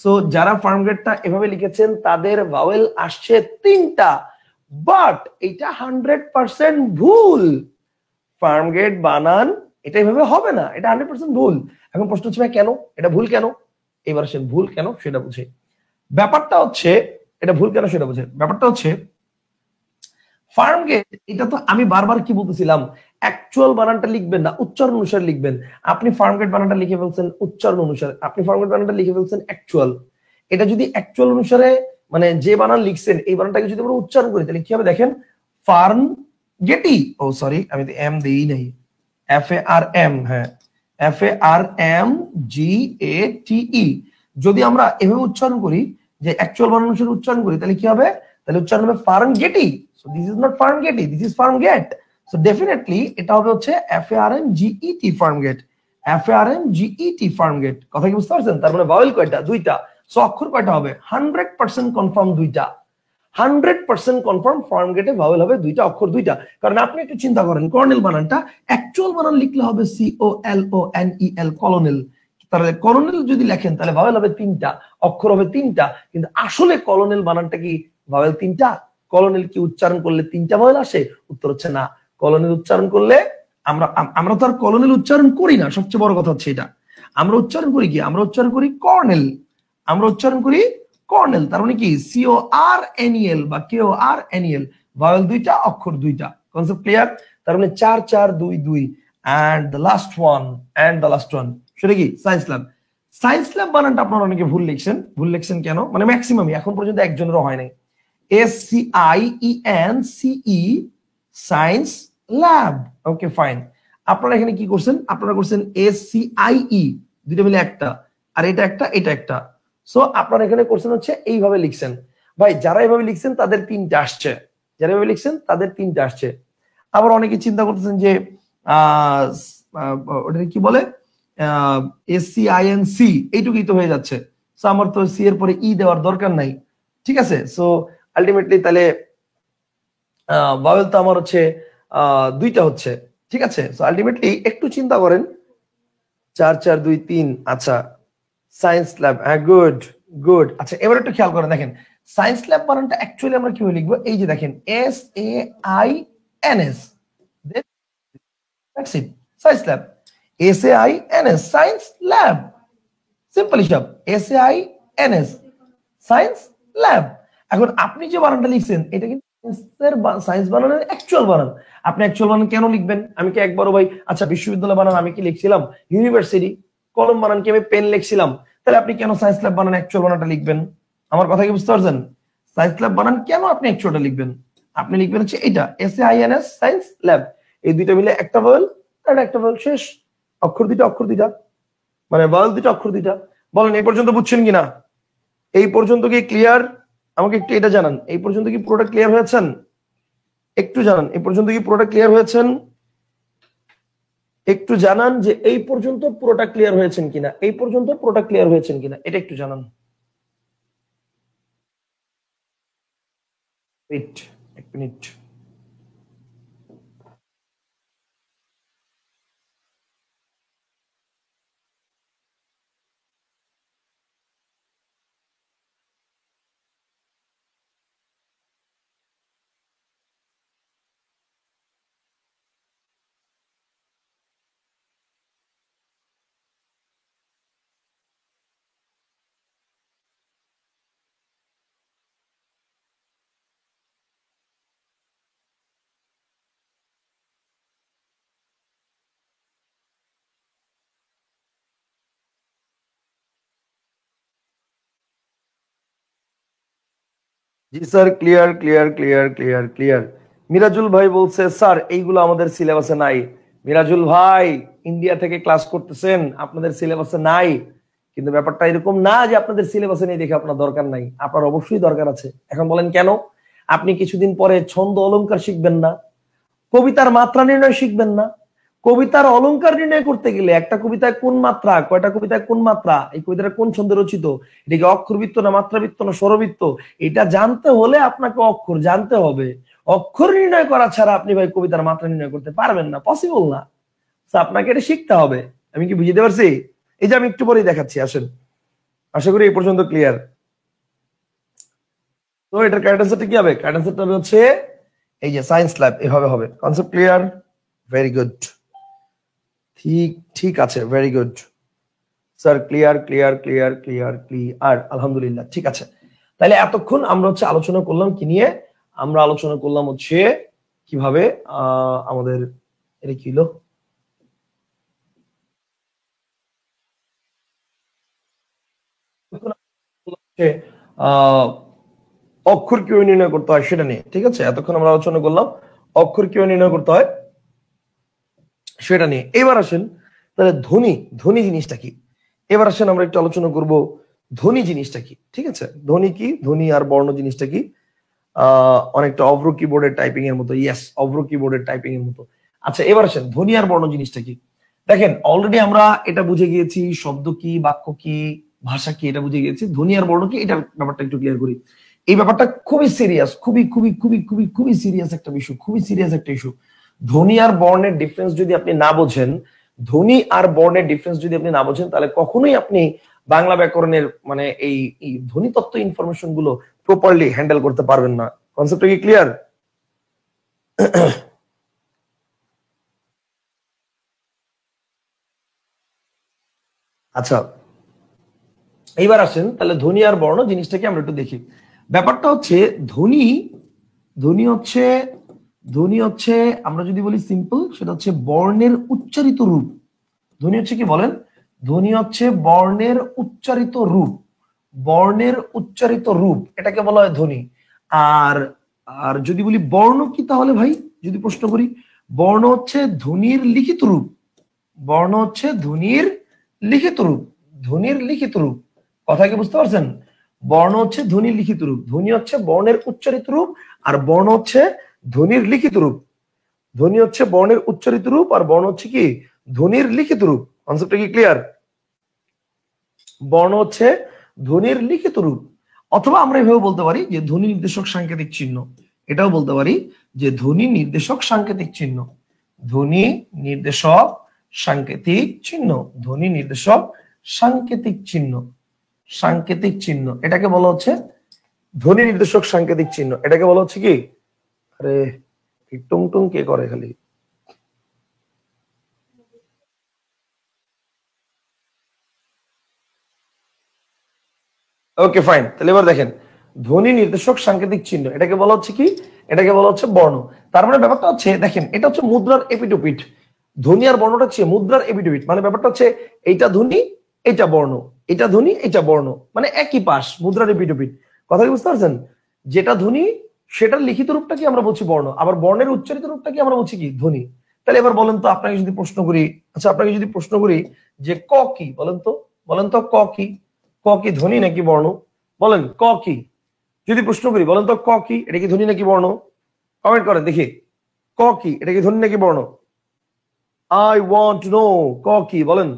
সো যারা ফার্মগেটটা এভাবে লিখেছেন তাদের ভাওয়েল আসছে 3টা, বাট এটা 100% ভুল। ফার্মগেট বানান এটা এভাবে হবে না, এটা 100% ভুল। এখন প্রশ্ন হচ্ছে ভাই কেন এটা ভুল, কেন? এবার সে ভুল কেন সেটা বুঝে। ব্যাপারটা হচ্ছে এটা ভুল কেন সেটা বুঝে। ব্যাপারটা হচ্ছে ফার্মগেট, এটা তো আমি বারবার কি বলতেছিলাম, অ্যাকচুয়াল বানানটা লিখবেন না, উচ্চারণ অনুসারে লিখবেন। আপনি ফার্মগেট বানানটা লিখে ফেলছেন উচ্চারণ অনুসারে, আপনি ফার্মগেট বানানটা লিখে ফেলছেন অ্যাকচুয়াল। এটা যদি অ্যাকচুয়াল অনুসারে, মানে যে বানান লিখছেন এই বানানটাকে যদি আমরা উচ্চারণ করি তাহলে কি হবে দেখেন, ফার্ম গেটি, ও সরি আমি তো এম দেই নাই, FARM, হ্যাঁ FARMGATE। যদি আমরা এভাবে উচ্চারণ করি, যে অ্যাকচুয়াল বানান অনুসারে উচ্চারণ করি, তাহলে কি হবে? তাহলে উচ্চারণ হবে farm getty. So this is not farm getty, this is farm gate. So definitely এটা হবে হচ্ছে FARMGET farm gate, FARMGET farm gate. কথা কি বুঝতে পারছেন? তার মানে ভাওয়েল কয়টা? 2টা। সো অক্ষর কয়টা হবে? 100% কনফার্ম দুইটা। 100% কনফার্ম ফর্ম গেটে ভাওয়েল হবে দুইটা, অক্ষর দুইটা। কারণ আপনি একটু চিন্তা করেন, কর্নেল বানানটা অ্যাকচুয়াল বানান লিখলে হবে COLONEL, কলোনেল। তাহলে কলোনেল যদি লেখেন তাহলে ভাওয়েল হবে তিনটা, অক্ষর হবে তিনটা। কিন্তু আসলে কলোনেল বানানটা কি ভাওয়েল তিনটা? কলোনেল কি উচ্চারণ করলে তিনটা ভাওয়েল আসে? উত্তর হচ্ছে না। কলোনেল উচ্চারণ করলে আমরা তো আর কলোনেল উচ্চারণ করি না, সবচেয়ে বড় কথা হচ্ছে এটা। আমরা উচ্চারণ করি কি? আমরা উচ্চারণ করি কর্নেল। আমরা উচ্চারণ করি কর্নেল। তার মানে কি CORNEL বা KORNEL, ভাওয়েল দুইটা, অক্ষর দুইটা। Concept clear? তার মানে 4 4 2 2 and the last one সেটা কি? Science lab. সায়েন্স ল্যাব বানানটা আপনারা অনেকে ভুল লিখছেন কেন? মানে ম্যাক্সিমামই, এখন পর্যন্ত একজনেরও হয় নাই। SCIENCE, science lab. Okay fine. আপনারা এখানে কি করছেন? আপনারা করছেন SCIE, দুইটা মিলে একটা, আর এটা একটা, এটা একটা। সো আপনারা এখানে করছেন হচ্ছে এইভাবে লিখছেন। ভাই যারা এইভাবে লিখছেন তাদের তিনটা আসছে, যারা এইভাবে লিখছেন তাদের তিনটা আসছে। আবার অনেকে চিন্তা করতেছেন যে ওটা কি বলে, SCINC, এইটুকুই তো হয়ে যাচ্ছে। সো আমার তো সি এর পরে ই দেওয়ার দরকার নাই, ঠিক আছে? সো আলটিমেটলি তাহলে ভাওয়েল তো আমার হচ্ছে দুইটা হচ্ছে, ঠিক আছে? সো আলটিমেটলি একটু চিন্তা করেন, 4 4 2 3। আচ্ছা, সায়েন্স ল্যাব, হ্যাঁ গুড গুড। আচ্ছা এবার একটু খেয়াল করেন, দেখেন সায়েন্স ল্যাব বানানটা অ্যাকচুয়ালি আমরা কিভাবে লিখবো? এই যে দেখেন SAINS, that's it, science lab. SAINS, science lab, simple হিসাব, SAINS, সায়েন্স ল্যাব। এখন আপনি যে বানানটা লিখছেন এটা কিন্তু সায়েন্স বানানের অ্যাকচুয়াল বানান। আপনি অ্যাকচুয়াল বানান কেন লিখবেন? আমি কি একবারও ভাই, আচ্ছা বিশ্ববিদ্যালয় বানান আমি কি লিখছিলাম? ইউনিভার্সিটি। কলম বানান কি আমি পেন লিখছিলাম? তাহলে আপনি কেন সায়েন্স ল্যাব বানান অ্যাকচুয়াল বানানটা লিখবেন? আমার কথা কি বুঝতে পারছেন? সায়েন্স ল্যাব বানান কেন আপনি অ্যাকচুয়ালটা লিখবেন? আপনি লিখবেন হচ্ছে এটা SAINS, সায়েন্স ল্যাব। এই দুইটা মিলে একটা ভাওয়েল, আর একটা ভাওয়েল, শেষ। অক্ষর দুইটা, অক্ষর দুইটা, মানে ভাওয়েল দুইটা, অক্ষর দুইটা। বলেন এই পর্যন্ত বুঝছেন কিনা? এই পর্যন্ত কি ক্লিয়ার? আমাকে একটু এটা জানান, এই পর্যন্ত কি পুরোটা ক্লিয়ার হয়েছেন? একটু জানান, এই পর্যন্ত কি পুরোটা ক্লিয়ার হয়েছেন? একটু জানান যে এই পর্যন্ত পুরোটা ক্লিয়ার হয়েছেন কিনা, এই পর্যন্ত পুরোটা ক্লিয়ার হয়েছেন কিনা, এটা একটু জানান। ওয়েট, এক মিনিট। জি sir, clear clear clear clear clear. Mirajul ভাই বলছে স্যার এইগুলো আমাদের সিলেবাসে নাই। মিরাজুল ভাই ইন্ডিয়া থেকে ক্লাস করতেছেন, আপনাদের সিলেবাসে নাই। কিন্তু ব্যাপারটা এরকম না যে আপনাদের সিলেবাসে নেই দেখে আপনার দরকার নাই, আপনার অবশ্যই দরকার আছে। এখন বলেন কেন? আপনি কিছুদিন পরে ছন্দ অলংকার শিখবেন না, কবিতার মাত্রা নির্ণয় শিখবেন না। কবিতার অলংকার নির্ণয় করতে গেলে একটা কবিতায় কোন মাত্রা, কয়টা কবিতায় কোন মাত্রা, এই কবিতাটা কোন ছন্দে রচিত, এটা কি অক্ষরবৃত্ত না মাত্রাবৃত্ত না স্বরবৃত্ত, এটা জানতে হলে আপনাকে অক্ষর জানতে হবে। অক্ষর নির্ণয় করা ছাড়া আপনি ভাই কবিতার মাত্রা নির্ণয় করতে পারবেন না, পসিবল না। আপনাকে এটা শিখতে হবে। আমি কি বুঝতে পারছি? এই যে আমি একটু পরেই দেখাচ্ছি, আসেন। আশা করি এই পর্যন্ত ক্লিয়ার। তো এটার কারেক্ট অ্যান্সারটা কি হবে? কারেক্ট অ্যান্সারটা হবে হচ্ছে এই যে সায়েন্স ল্যাব, এভাবে হবে। Concept clear? ভেরি গুড, ঠিক ঠিক আছে, very good sir, clear clear clear clear clear, আলহামদুলিল্লাহ, ঠিক আছে। তাহলে এতক্ষণ আমরা হচ্ছে আলোচনা করলাম কি নিয়ে? আমরা আলোচনা করলাম হচ্ছে কিভাবে আমাদের এটা কি হলো, অক্ষর কিভাবে নির্ণয় করতে হয় সেটা নিয়ে, ঠিক আছে? এতক্ষণ আমরা আলোচনা করলাম অক্ষর কিভাবে নির্ণয় করতে হয় সেটা নিয়ে। এবার আসেন তাহলে ধ্বনি, ধ্বনি জিনিসটা কি? এবার আসেন আমরা একটু আলোচনা করব ধ্বনি জিনিসটা কি, ঠিক আছে? ধ্বনি কি, ধ্বনি আর বর্ণ জিনিসটা কি? অনেকটা অভ্র কিবোর্ডের টাইপিং এর মতো, ইয়েস, অভ্র কিবোর্ডের টাইপিং এর মতো। আচ্ছা এবার আসেন ধ্বনি আর বর্ণ জিনিসটা কি? দেখেন অলরেডি আমরা এটা বুঝে গিয়েছি শব্দ কি, বাক্য কি, ভাষা কি এটা বুঝে গেছি, ধ্বনি আর বর্ণ কি এটার ব্যাপারটা একটু ক্লিয়ার করি। এই ব্যাপারটা খুবই সিরিয়াস, খুবই খুবই খুবই খুবই খুবই সিরিয়াস একটা বিষয়, খুবই সিরিয়াস একটা ইস্যু। ধ্বনি আর বর্ণের ডিফারেন্স যদি আপনি না বোঝেন, ধ্বনি আর বর্ণের ডিফারেন্স যদি আপনি না বোঝেন, তাহলে কখনোই আপনি বাংলা ব্যাকরণের মানে এই ধ্বনি তত্ত্ব ইনফরমেশন গুলো প্রপারলি হ্যান্ডেল করতে পারবেন না। কনসেপ্টটা কি ক্লিয়ার? আচ্ছা, এইবার আসেন তাহলে ধ্বনি আর বর্ণ জিনিসটাকে আমরা একটু দেখি। ব্যাপারটা হচ্ছে ধ্বনি, ধ্বনি হচ্ছে ধ্বনি হচ্ছে আমরা যদি বলি সিম্পল, সেটা হচ্ছে বর্ণের উচ্চারিত রূপ। ধ্বনি হচ্ছে কি বলেন? ধ্বনি হচ্ছে বর্ণের উচ্চারিত রূপ, বর্ণের উচ্চারিত রূপ, এটাকে বলা হয় ধ্বনি। আর আর যদি বলি বর্ণ কি, তাহলে ভাই যদি প্রশ্ন করি, বর্ণ হচ্ছে ধ্বনির লিখিত রূপ, বর্ণ হচ্ছে ধ্বনির লিখিত রূপ, ধ্বনির লিখিত রূপ। কথা কি বুঝতে পারছেন? বর্ণ হচ্ছে ধ্বনির লিখিত রূপ, ধ্বনি হচ্ছে বর্ণের উচ্চারিত রূপ, আর বর্ণ হচ্ছে ধ্বনির লিখিত রূপ। ধ্বনি হচ্ছে বর্ণের উচ্চারিত রূপ, আর বর্ণ হচ্ছে কি ধ্বনির লিখিত রূপ। কনসেপ্টটা কি ক্লিয়ার? বর্ণ হচ্ছে ধ্বনির লিখিত রূপ, অথবা আমরা এভাবে বলতে পারি যে ধ্বনি নির্দেশক সাংকেতিক চিহ্ন। এটাও বলতে পারি যে ধ্বনি নির্দেশক সাংকেতিক চিহ্ন, ধ্বনি নির্দেশক সাংকেতিক চিহ্ন, ধ্বনি নির্দেশক সাংকেতিক চিহ্ন, সাংকেতিক চিহ্ন, এটাকে বলা হচ্ছে ধ্বনি নির্দেশক সাংকেতিক চিহ্ন। এটাকে বলা হচ্ছে কি, আরে টুং টুং কে করে খালি। ওকে ফাইন, তাহলে এবার দেখেন ধ্বনি নির্দেশক সাংকেতিক চিহ্ন, এটাকে বলা হচ্ছে কি, এটাকে বলা হচ্ছে বর্ণ। তার মানে ব্যাপারটা হচ্ছে দেখেন, এটা হচ্ছে মুদ্রার এপিটোপিট। ধ্বনি আর বর্ণটা হচ্ছে মুদ্রার এপিটোপিট, মানে ব্যাপারটা হচ্ছে এইটা ধ্বনি, এটা বর্ণ, এটা ধ্বনি, এটা বর্ণ, মানে একই পাশ, মুদ্রার এপিটোপিট। কথা কি বুঝতে পারছেন? যেটা ধ্বনি সেটার লিখিত রূপটা কি আমরা বলছি বর্ণ, আবার বর্ণের উচ্চারিত রূপটা কি আমরা বলছি কি ধ্বনি। তাহলে এবার বলেন তো, আপনাকে যদি প্রশ্ন করি, আচ্ছা আপনাকে যদি প্রশ্ন করি যে ক কি, বলেন তো, বলেন তো ক কি, ক কি ধ্বনি নাকি বর্ণ? বলেন ক কি, যদি প্রশ্ন করি বলেন তো ক কি, এটা কি ধ্বনি নাকি বর্ণ? কমেন্ট করেন দেখি, ক কি, এটা কি ধ্বনি নাকি বর্ণ? আই ওয়ান্ট টু নো, ক কি বলেন,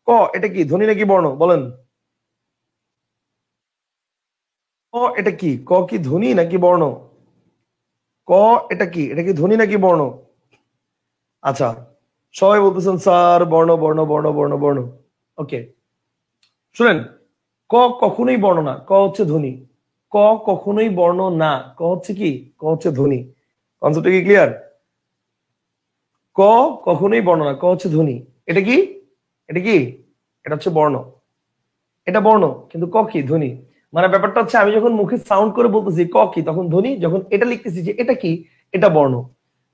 ক এটা কি ধ্বনি নাকি বর্ণ বলেন? ক এটা কি, ক কি ধ্বনি নাকি বর্ণ? ক এটা কি, এটা কি ধ্বনি নাকি বর্ণ? আচ্ছা, সবাই বলতেছেন স্যার বর্ণ বর্ণ বর্ণ বর্ণ বর্ণ। ওকে, শুনেন, ক কখনোই বর্ণ না, ক হচ্ছে ধ্বনি। ক কখনোই বর্ণ না, ক হচ্ছে কি, ক হচ্ছে ধ্বনি। কনসেপ্টটা কি ক্লিয়ার? ক কখনোই বর্ণ না, ক হচ্ছে ধ্বনি। এটা কি, এটা কি, এটা হচ্ছে বর্ণ, এটা বর্ণ, কিন্তু ক কি ধ্বনি। মানে ব্যাপারটা হচ্ছে আমি যখন মুখে সাউন্ড করে বলতেছি ক কি, তখন ধ্বনি, যখন এটা লিখতেছি যে এটা কি, এটা বর্ণ,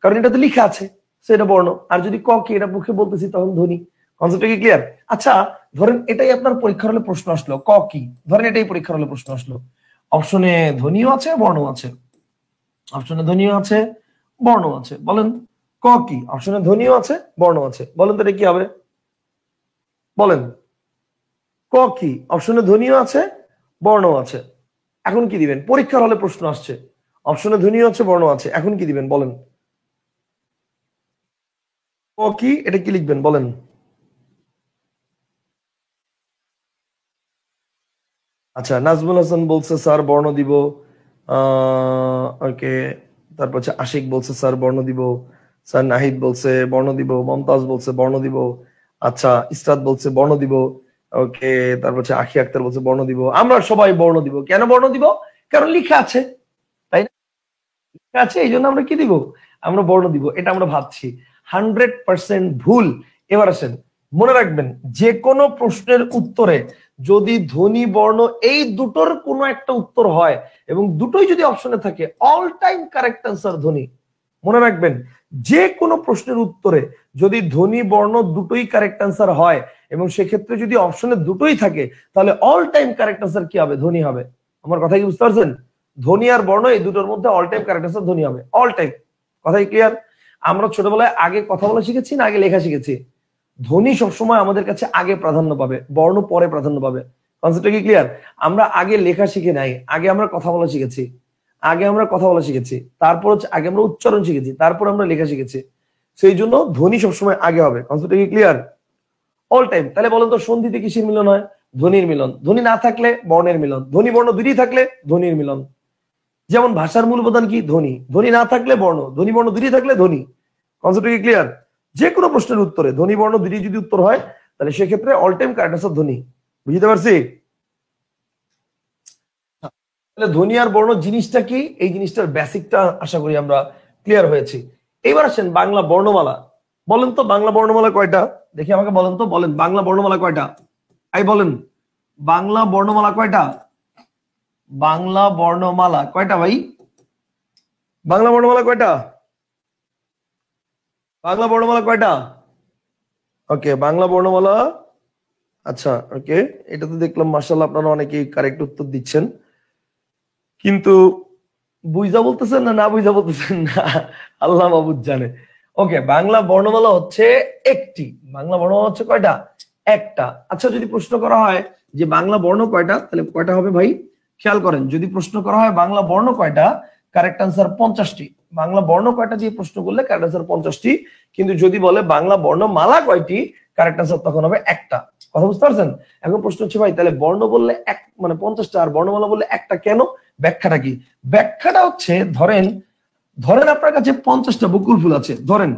কারণ এটা তো লিখা আছে, সেটা বর্ণ। আর যদি ক কি এটা মুখে বলতেছি তখন ধ্বনি। কনসেপ্টটা কি ক্লিয়ার? আচ্ছা, ধরেন এটাই আপনার পরীক্ষার হলে প্রশ্ন আসলো ক কি, ধরেন এটাই পরীক্ষার হলে প্রশ্ন আসলো, অপশনে ধ্বনিও আছে বর্ণ আছে, অপশনে ধ্বনিও আছে বর্ণ আছে, বলেন ক কি, অপশনে ধ্বনিও আছে বর্ণ আছে, বলেন তো এটা কি হবে? বলেন ক কি, অপশনে ধ্বনিও আছে বর্ণ আছে, এখন কি দিবেন? পরীক্ষার হলে প্রশ্ন আসছে, অপশনে ধ্বনিও আছে বর্ণ আছে, এখন কি দিবেন বলেন? ক কি, এটা কি লিখবেন বলেন? আচ্ছা, নাজমুল হাসান বলছে স্যার বর্ণ দিব। ওকে, তারপর হচ্ছে আশিক বলছে স্যার বর্ণ দিব। স্যার নাহিদ বলছে বর্ণ দিব। মমতাজ বলছে বর্ণ দিব। আচ্ছা, ইসরাত বলছে বর্ণ দিব। ওকে, তারপর হচ্ছে আখি আক্তার বলছে বর্ণ দিব। আমরা সবাই বর্ণ দিব। কেন বর্ণ দিব? কারণ লিখা আছে, তাই না? লেখা আছে, এই জন্য আমরা কি দিব? আমরা বর্ণ দিব। এটা আমরা ভাবছি, 100% ভুল। এবার আসেন, মনে রাখবেন যে কোনো প্রশ্নের উত্তরে যদি ধ্বনি বর্ণ এই দুটোর কোনো একটা উত্তর হয় এবং দুটোই যদি অপশনে থাকে, অল টাইম কারেক্ট আনসার ধ্বনি। মনে রাখবেন, যে কোনো প্রশ্নের উত্তরে যদি ধ্বনি বর্ণ দুটোই কারেক্ট আনসার হয় এবং সেক্ষেত্রে যদি অপশনে দুটোই থাকে, তাহলে অল টাইম কারেক্ট আনসার কি হবে? ধ্বনি হবে। আমার কথা কি বুঝতে পারছেন? ধ্বনি আর বর্ণ এই দুটোর মধ্যে অল টাইম কারেক্ট আনসার ধ্বনি হবে, অল টাইম। কথাই ক্লিয়ার? আমরা ছোটবেলায় আগে কথা বলা শিখেছি না আগে লেখা শিখেছি? ধ্বনি সবসময় আমাদের কাছে আগে প্রাধান্য পাবে, বর্ণ পরে প্রাধান্য পাবে। কনসেপ্টটা কি ক্লিয়ার? আমরা আগে লেখা শিখে নাই, আগে আমরা কথা বলা শিখেছি, আগে আমরা কথা বলা শিখেছি, তারপর হচ্ছে আগে আমরা উচ্চারণ শিখেছি, তারপর আমরা লেখা শিখেছি। সেই জন্য ধ্বনি সবসময় আগে হবে। কনসেপ্টটা কি ক্লিয়ার? All time. তাহলে বলেন তো সন্ধিতে কিসের মিলন হয়? ধ্বনির মিলন, ধ্বনি না থাকলে বর্ণের মিলন, ধ্বনি বর্ণ দুইটি থাকলে ধ্বনির মিলন। যেমন ভাষার মূল উপাদান কি? ধ্বনি। ধ্বনি না থাকলে বর্ণ, ধ্বনি বর্ণ দুইটি থাকলে ধ্বনি। কনসেপ্ট কি ক্লিয়ার? যে কোনো প্রশ্নের উত্তরে ধ্বনি বর্ণ দুইটি যদি উত্তর হয় তাহলে সেক্ষেত্রে অল টাইম কারেক্ট আনসার ধ্বনি। বুঝতে পারছি? তাহলে ধ্বনি আর বর্ণ জিনিসটা কি, এই জিনিসটার বেসিকটা আশা করি আমরা ক্লিয়ার হয়েছি। এবার আসেন বাংলা বর্ণমালা। বলেন তো বাংলা বর্ণমালা কয়টা? দেখি আমাকে বলেন তো, বলেন বাংলা বর্ণমালা কয়টা? বলেন বাংলা বর্ণমালা কয়টা? বাংলা বর্ণমালা কয়টা ভাই? বাংলা বর্ণমালা কয়টা? বাংলা বর্ণমালা কয়টা? ওকে, বাংলা বর্ণমালা, আচ্ছা ওকে, এটা তো দেখলাম মাশাআল্লাহ আপনারা অনেকেই কারেক্ট উত্তর দিচ্ছেন, কিন্তু বুঝা বলতেছেন না না বুঝা বলতেছেন না আল্লাহ মাবুদ জানে। ওকে, বাংলা বর্ণমালা হচ্ছে একটি। বাংলা বর্ণমালা হচ্ছে কয়টা? একটা। আচ্ছা, যদি প্রশ্ন করা হয় যে বাংলা বর্ণ কয়টা, তাহলে কয়টা হবে ভাই? খেয়াল করেন, যদি প্রশ্ন করা হয় বাংলা বর্ণ কয়টা, কারেক্ট আনসার 50টি। বাংলা বর্ণ কয়টা দিয়ে প্রশ্ন করলে কারেক্ট আনসার 50টি। কিন্তু যদি বলে বাংলা বর্ণমালা কয়টি, কারেক্ট আনসার তখন হবে একটা। কথা বুঝতে পারছেন? এখন প্রশ্ন হচ্ছে ভাই তাহলে বর্ণ বললে এক মানে 50টা আর বর্ণমালা বললে একটা কেন? ব্যাখ্যাটা কি? ব্যাখ্যাটা হচ্ছে ধরেন ধরেন আপনার কাছে 50টা বকুল ফুল আছে, ধরেন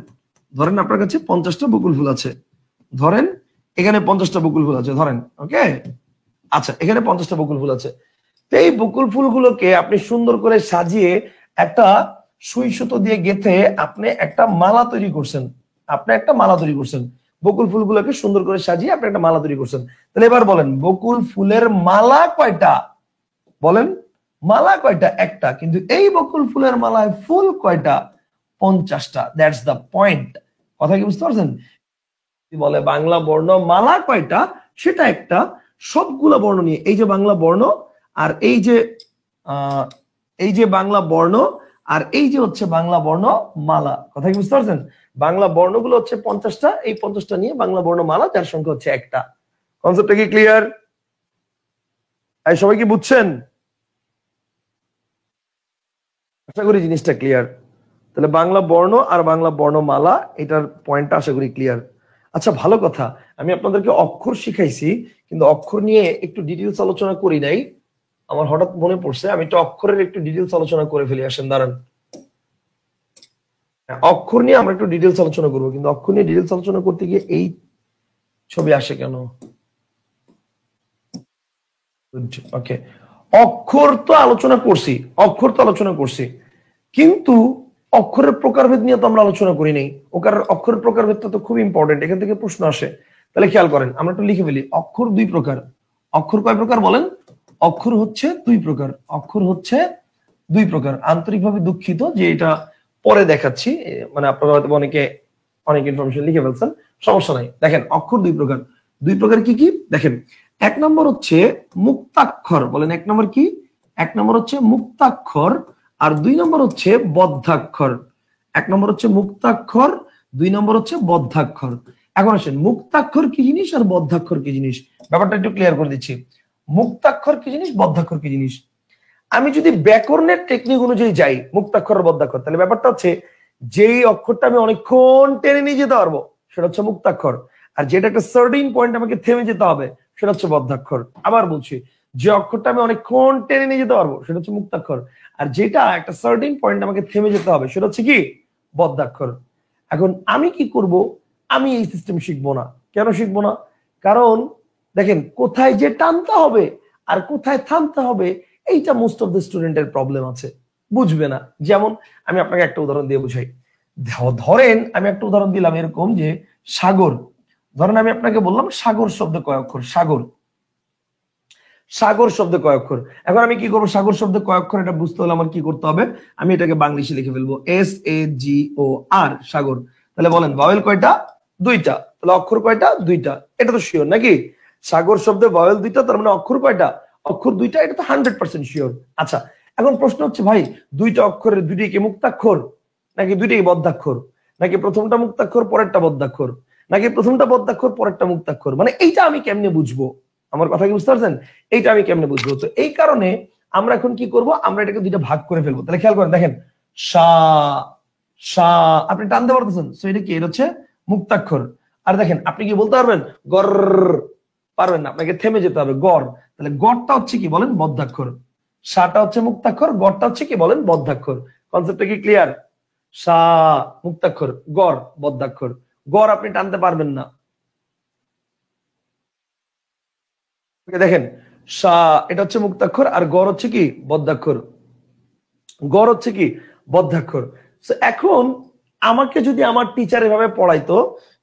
ধরেন আপনার কাছে 50টা বকুল ফুল আছে, ধরেন এখানে 50টা বকুল ফুল আছে, ধরেন ওকে। আচ্ছা, এখানে 50টা বকুল ফুল আছে। তো এই বকুল ফুলগুলোকে আপনি সুন্দর করে সাজিয়ে একটা সুই সুতো দিয়ে গেঁথে আপনি একটা মালা তৈরি করছেন। আপনি একটা মালা তৈরি করছেন, বকুল ফুলগুলোকে সুন্দর করে সাজিয়ে আপনি একটা মালা তৈরি করছেন। তাহলে এবার বলেন বকুল ফুলের মালা কয়টা? বলেন মালা কয়টা? একটা। কিন্তু এই বকুল ফুলের মালায় ফুল কয়টা? 50টা। That's the point. কথা কি বুঝতে পারছেন? বলে বাংলা বর্ণ মালা কয়টা, সেটা একটা। সবগুলা বর্ণ নিয়ে, এই যে বাংলা বর্ণ আর এই যে বাংলা বর্ণ আর এই যে হচ্ছে বাংলা বর্ণ মালা। কথা কি বুঝতে পারছেন? বাংলা বর্ণগুলো হচ্ছে 50টা, এই 50টা নিয়ে বাংলা বর্ণ মালা, যার সংখ্যা হচ্ছে একটা। কনসেপ্টটা কি ক্লিয়ার? সবাই কি বুঝছেন? আশা করি জিনিসটা ক্লিয়ার। তাহলে বাংলা বর্ণ আর বাংলা বর্ণমালা, এটার পয়েন্টটা আশা করি ক্লিয়ার। আচ্ছা, ভালো কথা, আমি আপনাদেরকে অক্ষর শিখাইছি, কিন্তু অক্ষর নিয়ে একটু ডিটেলস আলোচনা করি নাই। আমার হঠাৎ মনে পড়ছে আমি একটু অক্ষরের একটু ডিটেলস আলোচনা করে ফেলি। আসেন দাঁড়ান, অক্ষর নিয়ে আমরা একটু ডিটেলস আলোচনা করবো, কিন্তু অক্ষর নিয়ে ডিটেলস আলোচনা করতে গিয়ে এই ছবি আসে কেন? ওকে, অক্ষর তো আলোচনা করছি, কিন্তু অক্ষরের প্রকারভেদ নিয়ে তো আমরা আলোচনা করি নাই। অক্ষরের প্রকারভেদটা তো খুব ইম্পর্টেন্ট, এখান থেকে প্রশ্ন আসে। তাহলে খেয়াল করেন, আমরা একটু লিখে ফেলি। অক্ষর দুই প্রকার। অক্ষর কয় প্রকার বলেন? অক্ষর হচ্ছে দুই প্রকার। অক্ষর হচ্ছে দুই প্রকার। আন্তরিকভাবে দুঃখিত যে এটা পরে দেখাচ্ছি, মানে আপনারা হয়তো অনেক ইনফরমেশন লিখে ফেলছেন, সমস্যা নাই। দেখেন, অক্ষর দুই প্রকার। দুই প্রকার কি কি দেখেন। এক নম্বর হচ্ছে মুক্তাক্ষর। বলেন এক নম্বর কি? এক নম্বর হচ্ছে মুক্তাক্ষর, আর দুই নম্বর হচ্ছে বদ্ধাক্ষর। এক নম্বর হচ্ছে মুক্তাক্ষর, দুই নম্বর হচ্ছে বদ্ধাক্ষর। এখন আসেন, মুক্তাক্ষর কি জিনিস আর বদ্ধাক্ষর কি জিনিস, ব্যাপারটা একটু ক্লিয়ার করে দিচ্ছি। মুক্তাক্ষর কি জিনিস, বদ্ধাক্ষর কি জিনিস? আমি যদি ব্যাকরণের টেকনিক অনুযায়ী যাই, মুক্তাক্ষর আর বদ্ধাক্ষর, তাহলে ব্যাপারটা হচ্ছে যেই অক্ষরটা আমি অনেকক্ষণ টেনে নিয়ে যেতে পারবো সেটা হচ্ছে মুক্তাক্ষর, আর যেটা একটা সার্টেন পয়েন্ট আমাকে থেমে যেতে হবে সেটা হচ্ছে বদ্ধাক্ষর। আবার বলছি, যে অক্ষরটা আমি অনেকক্ষণ টেনে নিয়ে যেতে পারবো সেটা হচ্ছে মুক্তাক্ষর, আর যেটা একটা সার্টেন পয়েন্ট আমাকে থেমে যেতে হবে সেটা হচ্ছে কি? বদ্ধাক্ষর। এখন আমি কি করব? আমি এই সিস্টেম শিখবো না। কেন শিখবো না? কারণ দেখেন, কোথায় যে টানতে হবে আর কোথায় থামতে হবে, এইটা মোস্ট অফ দ্য স্টুডেন্টের প্রবলেম আছে, বুঝবে না। যেমন আমি আপনাকে একটা উদাহরণ দিয়ে বুঝাই। ধরেন আমি একটা উদাহরণ দিলাম এরকম যে সাগর। ধরেন আমি আপনাকে বললাম সাগর শব্দে কয় অক্ষর? সাগর, সাগর শব্দে কয় অক্ষর? এখন আমি কি করবো? সাগর শব্দে কয় অক্ষর এটা বুঝতে হলে আমার কি করতে হবে? আমি এটাকে বাংলিশে লিখে ফেলবো, SAGOR, সাগর। তাহলে বলেন ভাওয়েল কয়টা? দুইটা। তাহলে অক্ষর কয়টা? দুইটা। এটা তো শিওর নাকি? সাগর শব্দে ভাওয়েল দুইটা, তার মানে অক্ষর কয়টা? অক্ষর দুইটা। এটা তো 100% শিওর। আচ্ছা, এখন প্রশ্ন হচ্ছে ভাই, দুইটা অক্ষরের দুইটাই কি মুক্তাক্ষর, নাকি দুইটাই বদ্ধাক্ষর, নাকি প্রথমটা মুক্তাক্ষর পরেরটা বদ্ধাক্ষর, নাকি প্রথমটা বদ্ধাক্ষর পরেরটা মুক্তাক্ষর? মানে এইটা আমি কেমনে বুঝবো? আমার কথা কি বুঝতে পারছেন? এইটা আমি কেমনে বুঝবো? তো এই কারণে আমরা এখন কি করব? আমরা এটাকে দুইটা ভাগ করে ফেলবো। তাহলে খেয়াল করেন, দেখেন সা, সা আপনি টানতে পারতেছেন, তো এটা কি? এটা হচ্ছে মুক্তাক্ষর। আর দেখেন, আপনি কি বলতে পারবেন? গর, পারবেন না, আপনাকে থেমে যেতে হবে। গড়, তাহলে গড়টা হচ্ছে কি বলেন? বদ্ধাক্ষর। সাটা হচ্ছে মুক্তাক্ষর, গড়টা হচ্ছে কি বলেন? বদ্ধাক্ষর। কনসেপ্টটা কি ক্লিয়ার? সা মুক্তাক্ষর, গড় বদ্ধাক্ষর। গড় আপনি টানতে পারবেন না। দেখেন, সা এটা হচ্ছে মুক্তাক্ষর, আর গড় হচ্ছে কি? বদ্ধাক্ষর। গড় হচ্ছে কি? বদ্ধাক্ষর। এখন আমাকে যদি আমার টিচার এভাবে পড়াইতো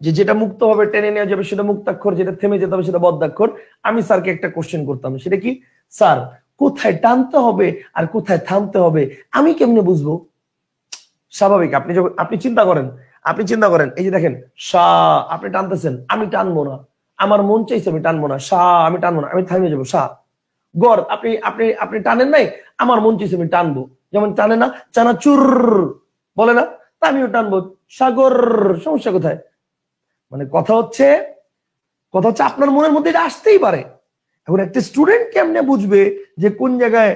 যে যেটা মুক্ত ভাবে টেনে নেওয়া যাবে সেটা মুক্তাক্ষর, যেটা থেমে যেতে হবে সেটা বদ্ধাক্ষর, আমি স্যারকে একটা কোশ্চেন করতাম, সেটা কি? স্যার, কোথায় টানতে হবে আর কোথায় থামতে হবে আমি কেমনে বুঝবো? স্বাভাবিক, আপনি যখন আপনি চিন্তা করেন এই যে দেখেন, সা আপনি টানতেছেন, আমি টানবো না, আমার মন চাইছে আমি টানবো না, সা আমি টানবো না, আমি থামিয়ে যাবো, সা। গড় আপনি আপনি আপনি টানেন নাই, আমার মন চাইছে আমি টানবো, যেমন টানে না চানাচুর বলে না, তা আমিও টানবো সাগর। সমস্যা কোথায়? মানে কথা হচ্ছে আপনার মনের মধ্যে এটা আসতেই পারে। এখন একটা স্টুডেন্ট কেমনে বুঝবে যে কোন জায়গায়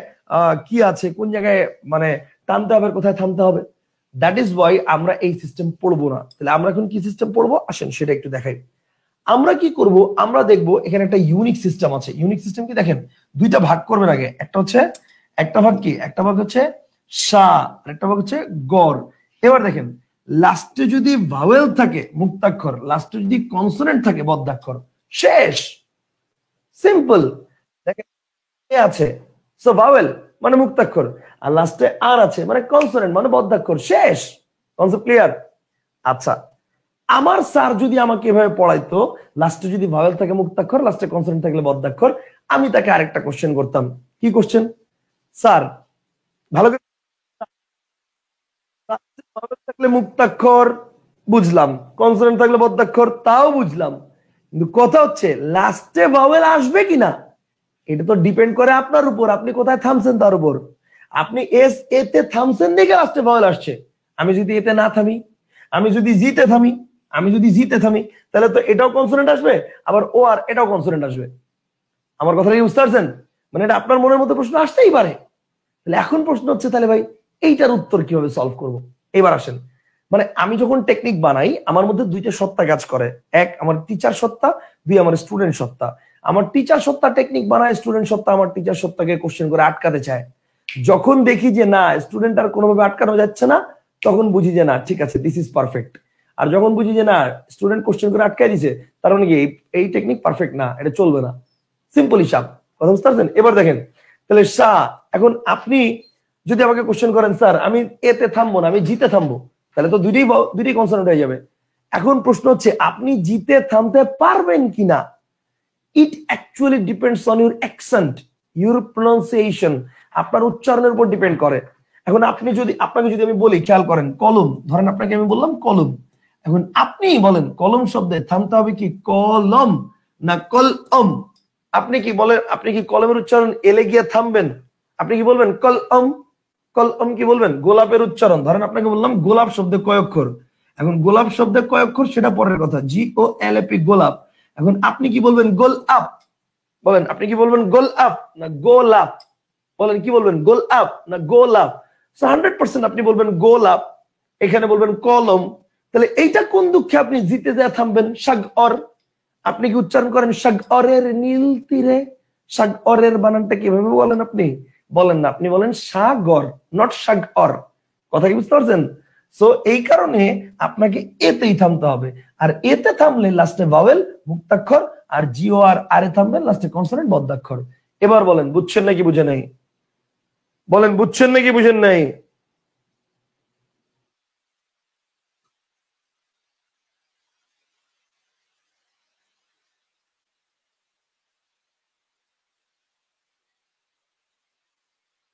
কি আছে, কোন জায়গায় মানে টানতে হবে, কোথায় থামতে হবে? দ্যাট ইজ ওয়াই আমরা এই সিস্টেম পড়বো না। তাহলে আমরা এখন কি সিস্টেম পড়বো আসেন সেটা একটু দেখাই। আমরা কি করব? আমরা দেখবো এখানে একটা ইউনিক সিস্টেম আছে। ইউনিক সিস্টেম কি দেখেন, দুইটা ভাগ করবেন আগে। একটা ভাগ কি? একটা ভাগ হচ্ছে সা, আর একটা ভাগ হচ্ছে গড়। এবার দেখেন, লাস্টে যদি ভাওয়েল থাকে মুক্তাক্ষর, লাস্টে যদি কনসোনেন্ট থাকে বদ্ধাক্ষর, শেষ। সিম্পল। দেখেন এ আছে, সো ভাওয়েল মানে মুক্তাক্ষর, আর লাস্টে আর আছে মানে কনসোনেন্ট মানে বদ্ধাক্ষর, শেষ। Concept clear? আচ্ছা, আমার স্যার যদি আমাকে এভাবে পড়াইতো, লাস্টে যদি ভাওয়েল থাকে মুক্তাক্ষর, লাস্টে কনসোনেন্ট থাকলে বদ্ধাক্ষর, আমি তাকে আরেকটা কোশ্চেন করতাম। কি কোশ্চেন? স্যার ভালো করে, ভাওয়েল থাকলে মুক্তাক্ষর বুঝলাম, কনসোনেন্ট থাকলে বদ্ধাক্ষর তাও বুঝলাম, কিন্তু কথা হচ্ছে লাস্টে ভাওয়েল আসবে কিনা এটা তো ডিপেন্ড করে আপনার উপর, আপনি কোথায় থামছেন তার উপর। আপনি এস এতে থামছেন দেখে লাস্টে ভাওয়েল আসছে। আমি যদি এতে না থামি, আমি যদি জিতে থামি, তাহলে তো এটাও কনসোনেন্ট আসবে, আবার ও আর এটাও কনসোনেন্ট আসবে। আমার কথা কি বুঝতে পারছেন? মানে এটা আপনার মনের মধ্যে প্রশ্ন আসতেই পারে। তাহলে এখন প্রশ্ন হচ্ছে, তাহলে ভাই এইটার উত্তর কিভাবে সলভ করব? এবার আসেন, মানে আমি যখন টেকনিক বানাই আমার মধ্যে দুইটা সত্তা কাজ করে। এক আমার টিচার সত্তা, দুই আমার স্টুডেন্ট সত্তা। আমার টিচার সত্তা টেকনিক বানায়, স্টুডেন্ট সত্তা আমার টিচার সত্তাকে কোশ্চেন করে আটকাতে চায়। যখন দেখি যে না স্টুডেন্ট আর কোনোভাবে আটকানো যাচ্ছে না, তখন বুঝি যে না ঠিক আছে, দিস ইজ পারফেক্ট। আর যখন বুঝি যে না স্টুডেন্ট কোশ্চেন করে আটকাই দিছে, তার মানে কি এই টেকনিক পারফেক্ট না, এটা চলবে না। সিম্পল হিসাব। কথা বুঝতে পারছেন? এবার দেখেন, তাহলে শাহ, এখন আপনি যদি আমাকে কোশ্চেন করেন স্যার আমি এতে থামবো না, আমি জিতে থামবো, তাহলে তো দুইটাই কনসার্ন হয়ে যাবে। এখন প্রশ্ন হচ্ছে আপনি জিতে থামতে পারবেন কিনা। It actually depends on your accent, your pronunciation, আপনার উচ্চারণের উপর ডিপেন্ড করে। এখন আপনাকে যদি আমি বলি, খেয়াল করেন, কলম, ধরেন আপনাকে আমি বললাম কলম, এখন আপনি বলেন কলম শব্দে থামতে হবে কি কলম না কলম? আপনি কি কলমের উচ্চারণ এলে গিয়ে থামবেন? আপনি কি বলবেন কলম? কলম কি বলবেন? গোলাপের উচ্চারণ, ধরেন আপনাকে বললাম গোলাপ শব্দে কয় অক্ষর, এখন গোলাপ শব্দে কয় অক্ষর সেটা পরের কথা, GOLAP গোলাপ। এখন আপনি কি বলবেন? গোল আপ। বলেন আপনি কি বলবেন? গোল আপ না গোলাপ? বলেন কি বলবেন? গোল আপ না গোলাপ? 100% আপনি বলবেন গোলাপ, এখানে বলবেন কলম। তাহলে এইটা কোন দুঃখে আপনি জিতে দেয়া থামবেন? সাগ অর। আপনি কি উচ্চারণ করেন সাগ অরের নীল তীরে? সাগ অরের বানানটা কিভাবে বলেন আপনি? বলেন না, আপনি বলেন সাগর, নট সাগ অর। কথা কি বুঝতে পারছেন? সো এই কারণে আপনাকে এতেই থামতে হবে। আর এতে থামলে লাস্টে ভাওয়েল মুক্তাক্ষর, আর GOR আর এ থামবেন লাস্টে কনসোনেন্ট বদ্ধাক্ষর। এবার বলেন বুঝছেন নাকি বুঝে নাই? বলেন বুঝছেন নাকি বুঝেন নাই?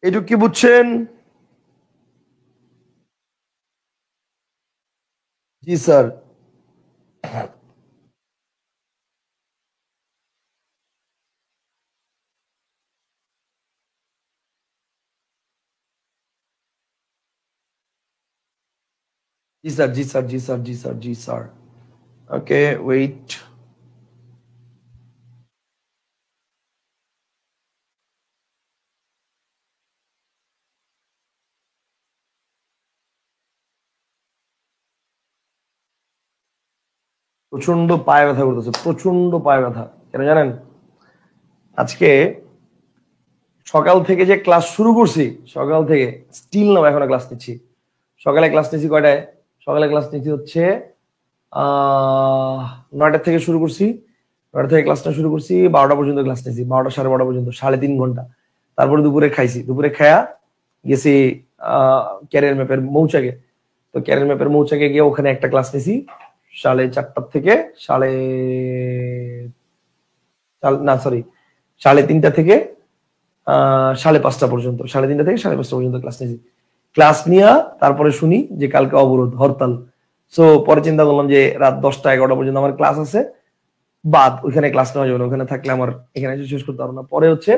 এটুক কি বুঝছেন? জি স্যার। জি স্যার, জি স্যার, জি স্যার, জি স্যার, জি স্যার। ওকে, ওয়েট। প্রচন্ড পায়ে ব্যথা করতেছে, প্রচন্ড পায়ে ব্যথা, কেন জানেন? আজকে সকাল থেকে যে ক্লাস শুরু করছি, সকাল থেকে স্টিল নাও এখনো ক্লাস নিচ্ছি। সকালে ক্লাস নিচ্ছি কয়টায়? সকালে ক্লাস নিচ্ছি হচ্ছে 9টা থেকে শুরু করছি। 9টা থেকে ক্লাসটা শুরু করছি, 12টা পর্যন্ত ক্লাস নিয়েছি। 12টা 12:30 পর্যন্ত 3.5 ঘন্টা। তারপরে দুপুরে খাইছি, দুপুরে খায়া গেছি ক্যারিয়ার ম্যাপের মৌচাকে। তো ক্যারিয়ার ম্যাপের মৌচাকে গিয়ে ওখানে একটা ক্লাস নিয়েছি 4:30 থেকে না সরি 3:30 থেকে 5:30 পর্যন্ত, 3:30 থেকে 5:30 পর্যন্ত ক্লাস নিয়েছি। ক্লাস নিয়ে তারপরে শুনি যে কালকে অবরোধ, হরতাল। সো পরে চিন্তা করলাম যে রাত 10টা 11টা পর্যন্ত আমার ক্লাস আছে, বাদ ওইখানে ক্লাস নেওয়া যাবে না, ওখানে থাকলে আমার এখানে এসে শেষ করতে পারবো না। পরে হচ্ছে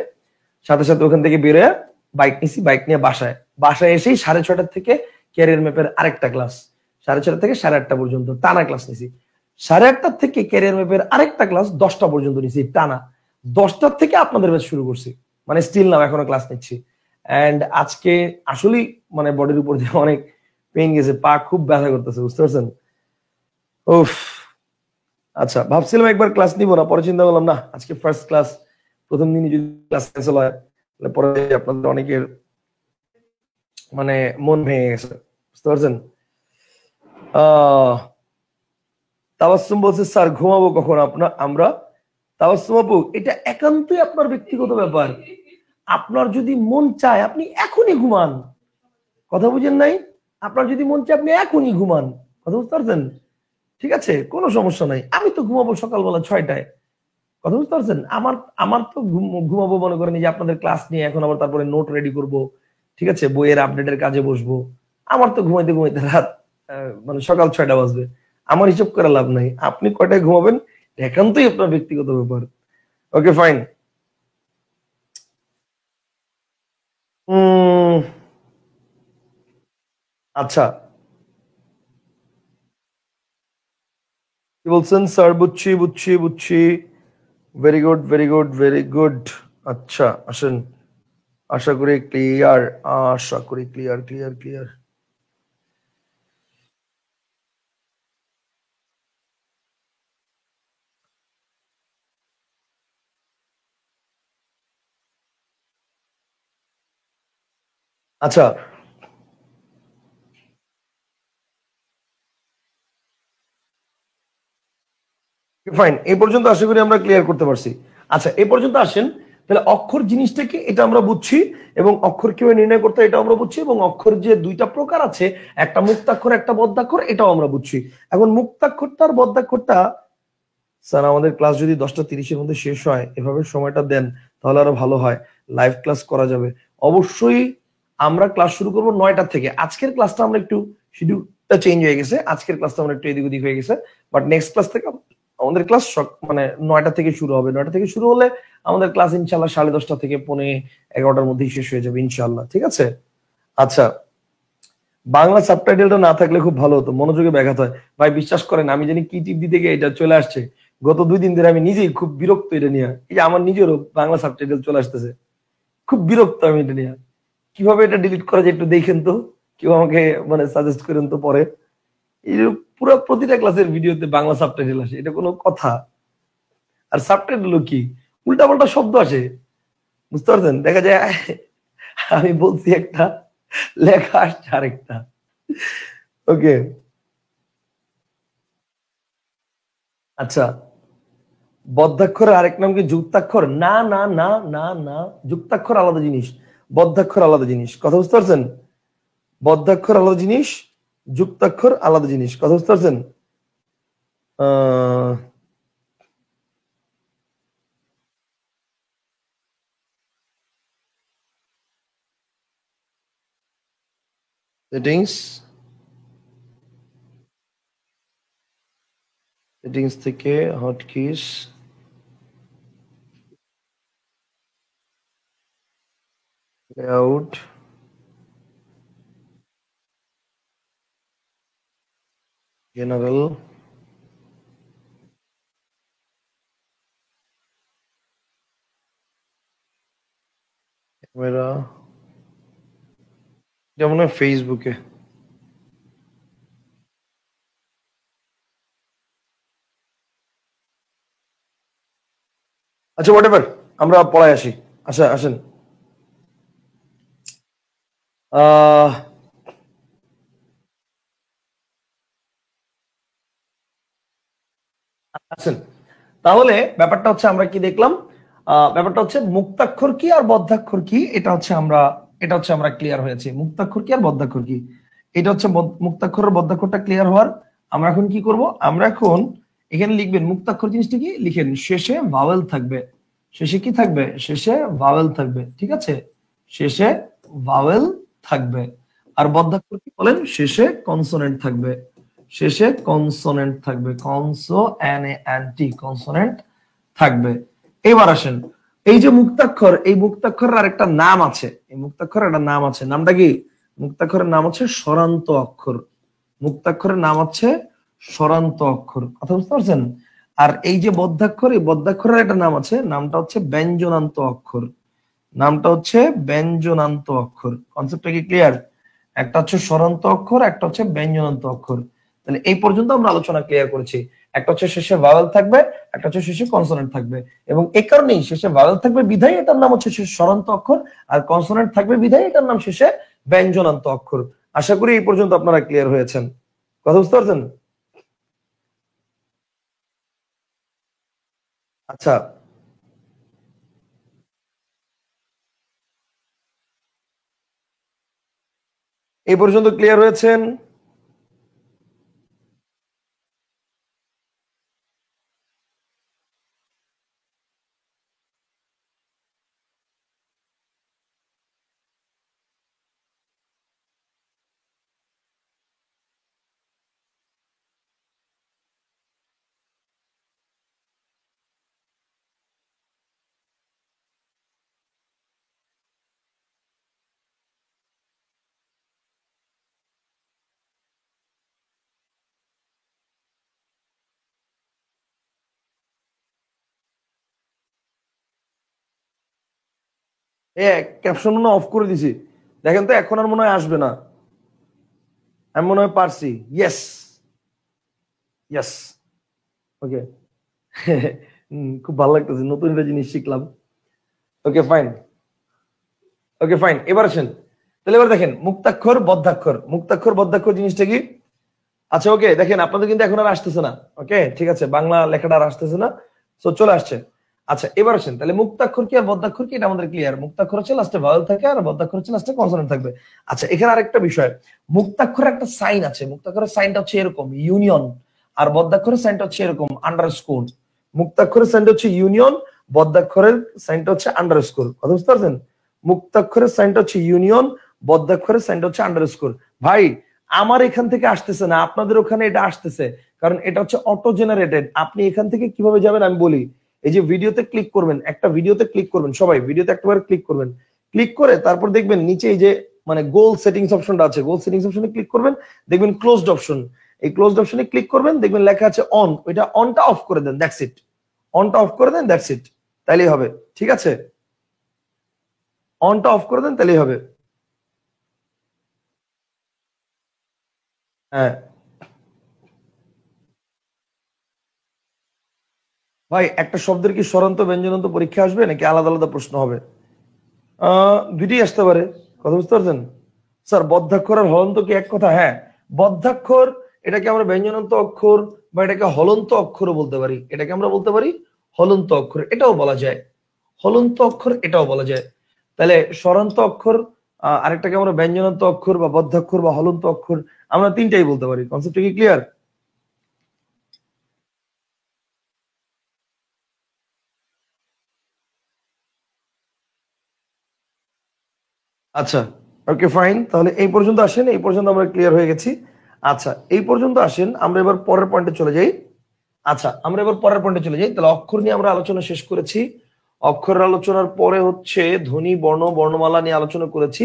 সাথে সাথে ওখান থেকে বেরোয় বাইক নিছি, বাইক নিয়ে বাসায় এসেই 6:30 থেকে ক্যারিয়ার ম্যাপের আরেকটা ক্লাস, 6:30 থেকে 8:30 পর্যন্ত টানা ক্লাস নিছি। 8:30 থেকে ক্যারিয়ার ম্যাপের আরেকটা ক্লাস 10টা পর্যন্ত নিছি টানা। 10টা থেকে আপনাদের ব্যাচ শুরু করছি, মানে স্টিল নাও এখনো ক্লাস নিচ্ছি। এন্ড আজকে আসলেই মানে বডির উপর দিয়ে অনেক পেইন গেছে, পা খুব ব্যথা করতেছে, বুঝতে পারছেন? উফ। আচ্ছা, ভাবছিলাম একবার ক্লাস নিব না, পরে চিন্তা করলাম না, আজকে ফার্স্ট ক্লাস, প্রথম দিনই যদি ক্লাস ক্যান্সেল হয় তাহলে পরে আপনাদের অনেকের মানে মন ভেঙে গেছে, বুঝতে পারছেন? তাবাসসুম বলছে স্যার ঘুমাবো কখন আমরা? তাবাসসুম আপু, এটা একান্তই আপনার ব্যক্তিগত ব্যাপার। আপনার যদি মন চায় আপনি এখনই ঘুমান, কথা বুঝেন নাই? আপনার যদি মন চায় আপনি এখনই ঘুমান, কথা বুঝতে পারছেন? ঠিক আছে, কোনো সমস্যা নাই। আমি তো ঘুমাবো সকালবেলা 6টায়, কথা বুঝতে পারছেন? আমার আমার তো ঘুমাবো মনে করেন যে আপনাদের ক্লাস নিয়ে এখন আবার তারপরে নোট রেডি করব, ঠিক আছে, বইয়ের আপডেটের কাজে বসবো। আমার তো ঘুমাইতে ঘুমাইতে রাত মানে সকাল 6টা বাজবে। আমার হিসাব করে লাভ নাই, আপনি কয়টায় ঘুমাবেন একান্তই আপনার ব্যক্তিগত ব্যাপার। Okay fine. আচ্ছা, কি বলছেন স্যার? বুঝছি বুঝছি বুঝছি। Very good very good very good. আচ্ছা আসেন, আশা করি ক্লিয়ার, আশা করি ক্লিয়ার ক্লিয়ার ক্লিয়ার। আচ্ছা ফাইন, এই পর্যন্ত আশা করি আমরা ক্লিয়ার করতে পারছি। আচ্ছা এই পর্যন্ত আসেন, তাহলে অক্ষর জিনিসটা কি এটা আমরা বুঝছি, এবং অক্ষর কিভাবে নির্ণয় করতে হয় এটা আমরা বুঝছি, এবং অক্ষর যে দুইটা প্রকার আছে, একটা মুক্তাক্ষর একটা বদ্ধাক্ষর, এটাও আমরা বুঝছি। এখন মুক্তাক্ষরটা আর বদ্ধাক্ষরটা, স্যার আমাদের ক্লাস যদি 10:30-এর মধ্যে শেষ হয়, এভাবে সময়টা দেন তাহলে আরো ভালো হয়, লাইভ ক্লাস করা যাবে। অবশ্যই আমরা ক্লাস শুরু করব 9টা থেকে। আজকের ক্লাসটা আমরা একটু শিডিউলটা চেঞ্জ হয়ে গেছে, আজকের ক্লাসটা আমরা একটু এদিক ওদিক হয়ে গেছে, বাট নেক্সট ক্লাস থেকে আমাদের ক্লাস মানে 9টা থেকে শুরু হবে। 9টা থেকে শুরু হলে আমাদের ক্লাস ইনশাল্লাহ 10:30 থেকে 11:30-র মধ্যেই শেষ হয়ে যাবে ইনশাল্লাহ, ঠিক আছে? আচ্ছা, বাংলা সাবটাইটেলটা না থাকলে খুব ভালো হতো, মনোযোগে ব্যাঘাত হয়। ভাই বিশ্বাস করেন আমি জানি কি টিপ দিতে গিয়ে এটা চলে আসছে। গত 2 দিন ধরে আমি নিজেই খুব বিরক্ত এটা নিয়ে, এই যে আমার নিজেরও বাংলা সাবটাইটেল চলে আসতেছে, খুব বিরক্ত আমি এটা নিয়ে। কিভাবে এটা ডিলিট করা যায় একটু দেখেন তো, কেউ আমাকে মানে সাজেস্ট করেন তো পরে। এই যে পুরো প্রতিটা ক্লাসের ভিডিওতে বাংলা সাবটাইটেল আসে, এটা কোনো কথা? আর সাবটাইটেল কি, উল্টাপাল্টা শব্দ আসে, বুঝতে পারছেন? দেখা যায় আমি বলছি একটা, লেখা আসছে আরেকটা। ওকে, আচ্ছা, বদ্ধাক্ষরের আরেক নাম কি যুক্তাক্ষর? না না না না না, যুক্তাক্ষর আলাদা জিনিস, বদ্ধাক্ষর আলাদা জিনিস, কথা বুঝতে পারছেন? বদ্ধাক্ষর আলাদা জিনিস, যুক্তাক্ষর আলাদা জিনিস, কথা বুঝতে পারছেন? সেটিংস, সেটিংস থেকে হটকিস, লেআউট, জেনারেল, ক্যামেরা, যেমন ফেসবুকে। আচ্ছা হোয়াট এভার, আমরা পড়ায় আসি। আচ্ছা আসেন। আহ আসেন, তাহলে ব্যাপারটা হচ্ছে আমরা কি দেখলাম, ব্যাপারটা হচ্ছে মুক্তাক্ষর কি আর বদ্ধাক্ষর কি, এটা হচ্ছে আমরা ক্লিয়ার হয়েছি। মুক্তাক্ষর কি আর বদ্ধাক্ষর কি, এটা হচ্ছে মুক্তাক্ষর আর বদ্ধাক্ষরটা ক্লিয়ার হওয়ার আমরা এখন কি করব, আমরা এখন এখানে লিখবেন মুক্তাক্ষর জিনিসটা কি, লিখেন শেষে ভাওয়েল থাকবে। শেষে কি থাকবে, শেষে ভাওয়েল থাকবে, ঠিক আছে, শেষে ভাওয়েল থাকবে। আর বদ্ধাক্ষর কি বলেন, শেষে কনসোনেন্ট থাকবে, শেষে কনসোনেন্ট থাকবে, কনসো N A N T, consonant থাকবে। এবার আসেন, এই যে মুক্তাক্ষর, এই মুক্তাক্ষরের আরেকটা নাম আছে, এই মুক্তাক্ষরের একটা নাম আছে, নামটা কি, মুক্তাক্ষরের নাম হচ্ছে স্বরান্ত অক্ষর। মুক্তাক্ষরের নাম হচ্ছে স্বরান্ত অক্ষর, কথা বুঝতে পারছেন। আর এই যে বদ্ধাক্ষর, এই বদ্ধাক্ষরের একটা নাম আছে, নামটা হচ্ছে ব্যঞ্জনান্ত অক্ষর, নামটা হচ্ছে ব্যঞ্জনান্ত অক্ষর। কনসেপ্টটা কি ক্লিয়ার? একটা হচ্ছে স্বরান্ত অক্ষর, একটা হচ্ছে ব্যঞ্জনান্ত অক্ষর। তাহলে এই পর্যন্ত আমরা আলোচনা ক্লিয়ার করেছি। একটা হচ্ছে শেষে ভাওয়েল থাকবে, একটা হচ্ছে শেষে কনসোনেন্ট থাকবে, এবং এই কারণেই শেষে ভাওয়েল থাকবে বিধায় এটার নাম হচ্ছে শেষে স্বরান্ত অক্ষর, আর কনসোনেন্ট থাকবে বিধায় এটার নাম শেষে ব্যঞ্জনান্ত অক্ষর। আশা করি এই পর্যন্ত আপনারা ক্লিয়ার হয়েছেন, কথা বুঝতে পারছেন? আচ্ছা, এই পর্যন্ত ক্লিয়ার হয়েছেন? ক্যাপশন মনে অফ করে দিছি, দেখেন তো এখন আর মনে হয় আসবে না। আমি মনে হয় পারছি, ইয়েস, ইয়েস, ওকে। খুব ভালো লাগতেছে, নতুন একটা জিনিস শিখলাম। ওকে ফাইন, ওকে ফাইন, এবার আসেন। তাহলে এবার দেখেন মুক্তাক্ষর বদ্ধাক্ষর, মুক্তাক্ষর বদ্ধাক্ষর জিনিসটা কি। আচ্ছা ওকে, দেখেন আপনাদের কিন্তু এখন আর আসতেছে না, ওকে ঠিক আছে, বাংলা লেখাটা আর আসতেছে না, তো চলে আসছে। আচ্ছা এবার আসেন, তাহলে মুক্তাক্ষর কি আর বদ্ধাক্ষর কি এটা আমাদের ক্লিয়ার। মুক্তাক্ষর হচ্ছে লাস্টে ভাওয়েল থাকে, আর বদ্ধাক্ষর হচ্ছে লাস্টে কনসোনেন্ট থাকবে। আচ্ছা এখানে আরেকটা বিষয়, মুক্তাক্ষরের একটা সাইন আছে, মুক্তাক্ষরের সাইনটা হচ্ছে এরকম ইউনিয়ন, আর বদ্ধাক্ষরের সাইনটা হচ্ছে এরকম আন্ডারস্কোর। মুক্তাক্ষরের সাইনটা হচ্ছে ইউনিয়ন, বদ্ধাক্ষরের সাইনটা হচ্ছে আন্ডারস্কোর, কথা বুঝতে পারছেন। মুক্তাক্ষরের সাইনটা হচ্ছে ইউনিয়ন, বদ্ধাক্ষরের সাইনটা হচ্ছে আন্ডারস্কোর। ভাই আমার এখান থেকে আসতেছে না, আপনাদের ওখানে এটা আসতেছে, কারণ এটা হচ্ছে অটো জেনারেটেড। আপনি এখান থেকে কিভাবে যাবেন আমি বলি, এই যে ভিডিওতে ক্লিক করবেন, একটা ভিডিওতে ক্লিক করবেন, সবাই ভিডিওতে একবার ক্লিক করবেন, ক্লিক করে তারপর দেখবেন নিচে এই যে মানে গোল সেটিংস অপশনটা আছে, গোল সেটিংস অপশনে ক্লিক করবেন, দেখবেন ক্লোজড অপশন, এই ক্লোজড অপশনে ক্লিক করবেন, দেখবেন লেখা আছে অন, ওইটা অনটা অফ করে দেন, দ্যাটস ইট, অনটা অফ করে দেন, দ্যাটস ইট, তাইলেই হবে, ঠিক আছে, অনটা অফ করে দেন তাইলেই হবে। হ্যাঁ ভাই, একটা শব্দের কি স্বরান্ত ব্যঞ্জনান্ত পরীক্ষা আসবে নাকি আলাদা আলাদা প্রশ্ন হবে? দুইটাই আসতে পারে, কথা বুঝতে পারছেন। স্যার বদ্ধাক্ষর আর হলন্ত কি এক কথা? হ্যাঁ, বদ্ধাক্ষর এটাকে আমরা ব্যঞ্জনান্ত অক্ষর বা এটাকে হলন্ত অক্ষরও বলতে পারি, এটাকে আমরা বলতে পারি হলন্ত অক্ষর, এটাও বলা যায়, হলন্ত অক্ষর এটাও বলা যায়। তাহলে স্বরান্ত অক্ষর, আরেকটাকে আমরা ব্যঞ্জনান্ত অক্ষর বা বদ্ধাক্ষর বা হলন্ত অক্ষর, আমরা তিনটাই বলতে পারি। কনসেপ্টটা কি ক্লিয়ার? আচ্ছা ওকে ফাইন, তাহলে এই পর্যন্ত আসেন, এই পর্যন্ত আমরা ক্লিয়ার হয়ে গেছি। আচ্ছা এই পর্যন্ত আসেন, আমরা এবার পরের পয়েন্টে চলে যাই। আচ্ছা আমরা এবার পরের পয়েন্টে চলে যাই। তাহলে অক্ষর নিয়ে আমরা আলোচনা শেষ করেছি, অক্ষরের আলোচনার পরে হচ্ছে ধ্বনি বর্ণ বর্ণমালা নিয়ে আলোচনা করেছি।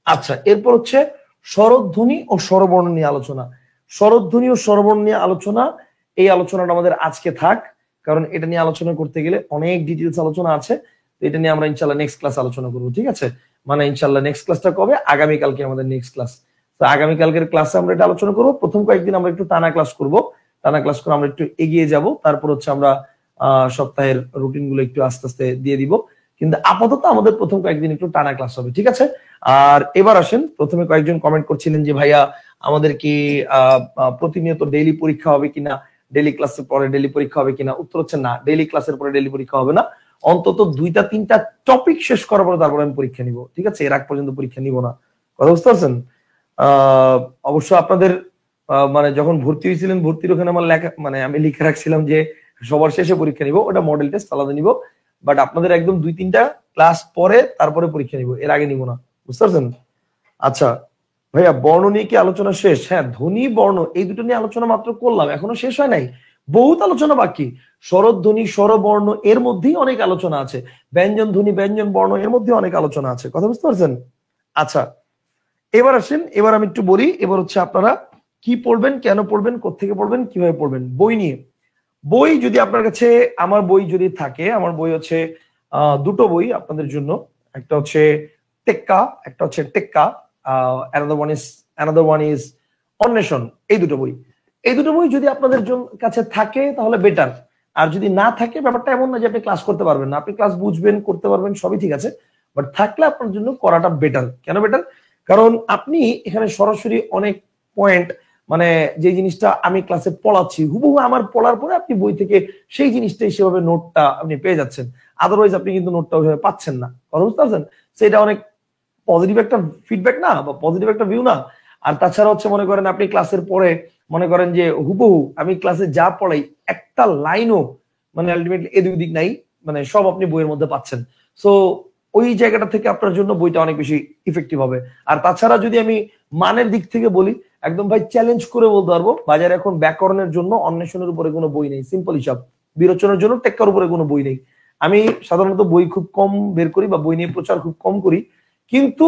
আচ্ছা এরপর হচ্ছে স্বরধ্বনি ও স্বরবর্ণ নিয়ে আলোচনা। স্বরধ্বনি ও স্বরবর্ণ নিয়ে আলোচনা, এই আলোচনাটা আমাদের আজকে থাক, কারণ এটা নিয়ে আলোচনা করতে গেলে অনেক ডিটেলস আলোচনা আছে। তো এটা নিয়ে আমরা ইনশাল্লাহ নেক্সট ক্লাস আলোচনা করবো, ঠিক আছে। মানে ইনশাল্লাহ নেক্সট ক্লাসটা কবে, আগামীকালকে আমাদের নেক্সট ক্লাস। তো আগামীকালকের ক্লাসে আমরা এটা আলোচনা করবো। প্রথম কয়েকদিন আমরা একটু টানা ক্লাস করব, টানা ক্লাস করে আমরা একটু এগিয়ে যাব, তারপর হচ্ছে আমরা সপ্তাহের রুটিন গুলো একটু আস্তে আস্তে দিয়ে দিব, কিন্তু আপাতত আমাদের প্রথম কয়েকদিন একটু টানা ক্লাস হবে, ঠিক আছে? আর এবার আসেন, প্রথমে কয়েকজন কমেন্ট করছিলেন যে ভাইয়া আমাদের কি প্রতিনিয়ত ডেইলি পরীক্ষা হবে কিনা, ডেইলি ক্লাসের পরে ডেইলি পরীক্ষা হবে কিনা। উত্তর হচ্ছে না, ডেইলি ক্লাসের পরে ডেইলি পরীক্ষা হবে না। অন্তত 2-3টা টপিক শেষ করার পরে তারপরে আমি পরীক্ষা নিব, ঠিক আছে? এর আগ পর্যন্ত পরীক্ষা নিব না। কথা বুঝতে পারছেন? অবশ্য আপনাদের মানে যখন ভর্তি হয়েছিলেন, ভর্তির ওখানে আমার লেখা, মানে আমি লিখে রাখছিলাম যে সবার শেষে পরীক্ষা নিব, ওটা মডেল টেস্ট আলাদা নিব। বাট আপনাদের একদম 2-3টা ক্লাস পরে তারপরে পরীক্ষা নিব, এর আগে নিব না। বুঝতে পারছেন? আচ্ছা ভাইয়া, বর্ণ নিয়ে কি আলোচনা শেষ? হ্যাঁ, ধ্বনি বর্ণ এই দুটো নিয়ে আলোচনা মাত্র করলাম, এখনো শেষ হয় নাই, বহুত আলোচনা বাকি। স্বরধ্বনি, স্বরবর্ণ এর মধ্যেই অনেক আলোচনা আছে, ব্যঞ্জন ধ্বনি, ব্যঞ্জন বর্ণ এর মধ্যে অনেক আলোচনা আছে। কথা বুঝতে পারছেন? আচ্ছা এবার আসেন, এবার আমি একটু বলি, এবার হচ্ছে আপনারা কি পড়বেন, কেন পড়বেন, কোত্থেকে পড়বেন, কিভাবে পড়বেন। বই নিয়ে, বই যদি আপনার কাছে, আমার বই যদি থাকে, আমার বই হচ্ছে দুটো বই আপনাদের জন্য, একটা হচ্ছে টেক্কা, একটা হচ্ছে টেক্কা, অ্যানাদার ওয়ান ইজ অন্বেষণ। এই দুটো বই, এই দুটো বই যদি আপনাদের কাছে থাকে তাহলে বেটার। আর যদি না থাকে, ব্যাপারটা এমন না যে আপনি ক্লাস করতে পারবেন না, আপনি ক্লাস বুঝবেন, করতে পারবেন, সবই ঠিক আছে, বাট থাকলে আপনার জন্য করাটা বেটার। কেন বেটার? কারণ আপনি এখানে সরাসরি অনেক পয়েন্ট, মানে যে জিনিসটা আমি ক্লাসে পড়াচ্ছি হুবহু আমার পড়ার পরে আপনি বই থেকে সেই জিনিসটাই সেভাবে নোটটা আপনি পেয়ে যাচ্ছেন। আদারওয়াইজ আপনি কিন্তু নোটটা ওইভাবে পাচ্ছেন না। কথা বুঝতে পারছেন? সেটা অনেক পজিটিভ একটা ফিডব্যাক না, বা পজিটিভ একটা ভিউ না। আর তাছাড়া হচ্ছে মনে করেন আপনি ক্লাসের পরে মনে করেন যে হুবহু আমি ক্লাসে যা পড়াই একটা লাইনও মানে আলটিমেটলি এদিক ওদিক নাই, মানে সব আপনি বইয়ের মধ্যে পাচ্ছেন। সো ওই জায়গাটা থেকে আপনার জন্য বইটা অনেক বেশি ইফেক্টিভ হবে। আর তাছাড়া যদি আমি মানের দিক থেকে বলি, একদম ভাই চ্যালেঞ্জ করে বলতে পারবো, বাজারে এখন ব্যাকরণের জন্য অন্বেষণের উপরে কোনো বই নেই, সিম্পল হিসাব। বিরোচনের জন্য টেক্কার উপরে কোনো বই নেই। আমি সাধারণত বই খুব কম বের করি, বা বই নিয়ে প্রচার খুব কম করি, কিন্তু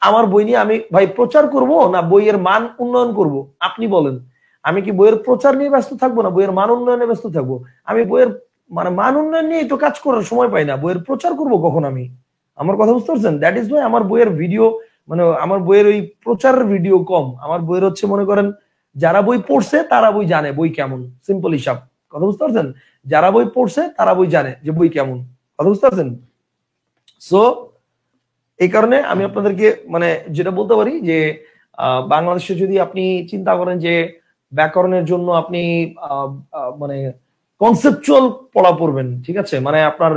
আমার বই নিয়ে আমি ভাই প্রচার করব না বইয়ের মান উন্নয়ন করব, আপনি বলেন। আমি কি বইয়ের প্রচার নিয়ে ব্যস্ত থাকবো না বইয়ের মান উন্নয়নে ব্যস্ত থাকবো? আমি বইয়ের মানে মান উন্নয়ন নিয়ে তো কাজ করার সময় পাই না, বইয়ের প্রচার করব কখন আমি? আমার কথা বুঝতে পারছেন? দ্যাট ইজ ওয়াই আমার বইয়ের ভিডিও, মানে আমার বইয়ের ওই প্রচারের ভিডিও কম। আমার বইয়ের হচ্ছে মনে করেন যারা বই পড়ছে তারা বই জানে বই কেমন, সিম্পল হিসাব। কথা বুঝতে পারছেন? যারা বই পড়ছে তারা বই জানে যে বই কেমন। কথা বুঝতে পারছেন? সো এই কারণে আমি আপনাদেরকে মানে যেটা বলতে পারি যে বাংলাদেশে যদি আপনি চিন্তা করেন যে ব্যাকরণের জন্য আপনি মানে কনসেপচুয়াল পড়া পড়বেন, ঠিক আছে, মানে আপনার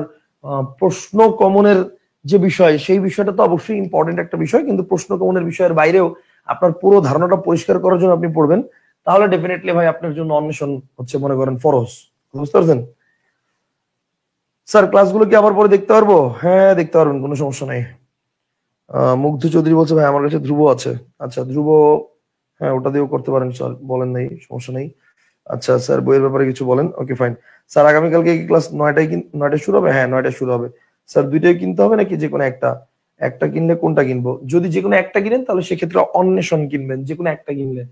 প্রশ্ন কমনের যে বিষয়, সেই বিষয়টা তো অবশ্যই ইম্পর্টেন্ট একটা বিষয়, কিন্তু প্রশ্ন কমনের বিষয়ের বাইরেও আপনার পুরো ধারণাটা পরিষ্কার করার জন্য আপনি পড়বেন, তাহলে ডেফিনেটলি ভাই আপনার জন্য অন্বেষণ হচ্ছে মনে করেন ফরজ। বুঝতে পারছেন? স্যার ক্লাসগুলো কি আবার পরে দেখতে পারবো? হ্যাঁ দেখতে পারবেন, কোনো সমস্যা নাই। মুগ্ধ চৌধুরী বলছে ভাই আমার কাছে ধ্রুব আছে। আচ্ছা ধ্রুব, হ্যাঁ ওটা দিয়েও করতে পারেন স্যার, বলেন নাই, সমস্যা নেই। আচ্ছা স্যার বইয়ের ব্যাপারে কিছু বলেন। ওকে ফাইন স্যার, আগামীকালকে কি ক্লাস 9টায় শুরু হবে? হ্যাঁ 9টায় শুরু হবে। স্যার দুইটাই কিনতে হবে নাকি যে কোনো একটা? একটা কিনলে কোনটা কিনবো? যদি যে কোনো একটা কিনেন তাহলে সেক্ষেত্রে অন্বেষণ কিনবেন, যে কোনো একটা কিনলে,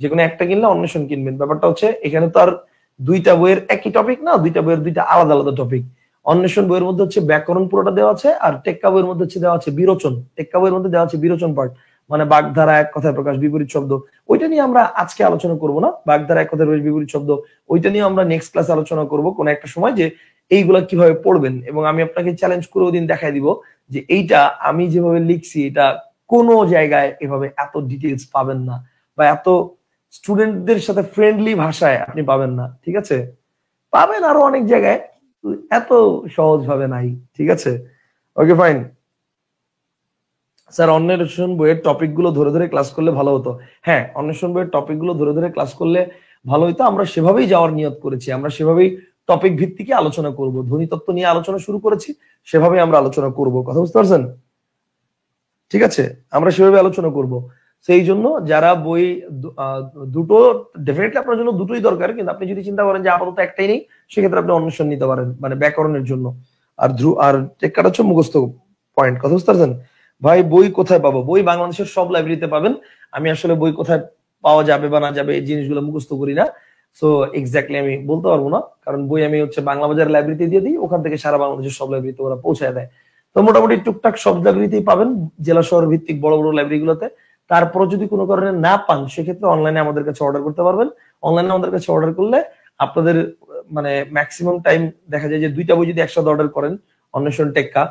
যে কোনো একটা কিনলে অন্বেষণ কিনবেন। ব্যাপারটা হচ্ছে এখানে তো আর দুইটা বইয়ের একই টপিক না, দুইটা বইয়ের দুইটা আলাদা আলাদা টপিক। অন্বেষণ বইয়ের মধ্যে হচ্ছে ব্যাকরণ পুরোটা দেওয়া আছে, আর টেক্কা বইয়ের মধ্যে হচ্ছে দেওয়া আছে বিরোচন। টেক্কা বইয়ের মধ্যে দেওয়া আছে বিরোচন পার্ট, মানে বাগধারা, এক কথায় প্রকাশ, বিপরীত শব্দ। ওইটা নিয়ে আমরা আজকে আলোচনা করব না, বাগধারা, এক কথায় প্রকাশ, বিপরীত শব্দ, ওইটা নিয়ে আমরা নেক্সট ক্লাসে আলোচনা করব কোন একটা সময়, যে এইগুলা কিভাবে পড়বেন। এবং আমি আপনাকে চ্যালেঞ্জ করে ওদিন দেখাই দিব যে এইটা আমি যেভাবে লিখছি এটা কোনো জায়গায় এভাবে এত ডিটেলস পাবেন না, বা এত স্টুডেন্টদের সাথে ফ্রেন্ডলি ভাষায় আপনি পাবেন না, ঠিক আছে? পাবেন আরো অনেক জায়গায়, এত সহজ ভাবে নাই, ঠিক আছে? ওকে ফাইন স্যার, অন্বেষণ বইয়ের টপিক গুলো ধরে ধরে ক্লাস করলে ভালো হতো। হ্যাঁ, অন্বেষণ বইয়ের টপিক গুলো ধরে ধরে ক্লাস করলে ভালো হতো, আমরা সেভাবেই যাওয়ার নিয়ত করেছি, আমরা সেভাবেই টপিক ভিত্তিকে আলোচনা করব, ধ্বনিতত্ত্ব নিয়ে আলোচনা শুরু করেছি, সেভাবেই আমরা আলোচনা করব। কথা বুঝতে পারছেন? ঠিক আছে, আমরা সেভাবে আলোচনা করব। সেই জন্য যারা বই দুটো, ডেফিনেটলি আপনার জন্য দুটোই দরকার, কিন্তু আপনি যদি চিন্তা করেন যে আপাতত একটাই নেই, সেক্ষেত্রে আপনি অন্বেষণ নিতে পারেন, মানে ব্যাকরণের জন্য। আর টেক্কাটা হচ্ছে মুখস্থ পয়েন্ট। কথা বুঝতে পারছেন? ভাই বই কোথায় পাবো? বই বাংলাদেশের সব লাইব্রেরিতে পাবেন। আমি আসলে বই কোথায় পাওয়া যাবে বা না যাবে এই জিনিসগুলো মুখস্থ করি না, সো এক্স্যাক্টলি আমি বলতে পারবো না, কারণ বই আমি হচ্ছে বাংলা বাজার লাইব্রেরিতে দিয়ে দিই, ওখান থেকে সারা বাংলাদেশের সব লাইব্রেরিতে ওরা পৌঁছায় দেয়। তো মোটামুটি টুকটাক সব লাইব্রেরিতেই পাবেন, জেলা শহর ভিত্তিক বড় বড় লাইব্রেরি গুলোতে। তারপর যদি কোনো কারণে না পান, সেক্ষেত্রে অনলাইনে আমাদের কাছে অর্ডার করতে পারবেন। অনলাইনে আমাদের কাছে অর্ডার করলে আপনাদের মানে ম্যাক্সিমাম টাইম দেখা যায় যে 2টা বই যদি একসাথে অর্ডার করেন অন্বেষণ টেক্কা,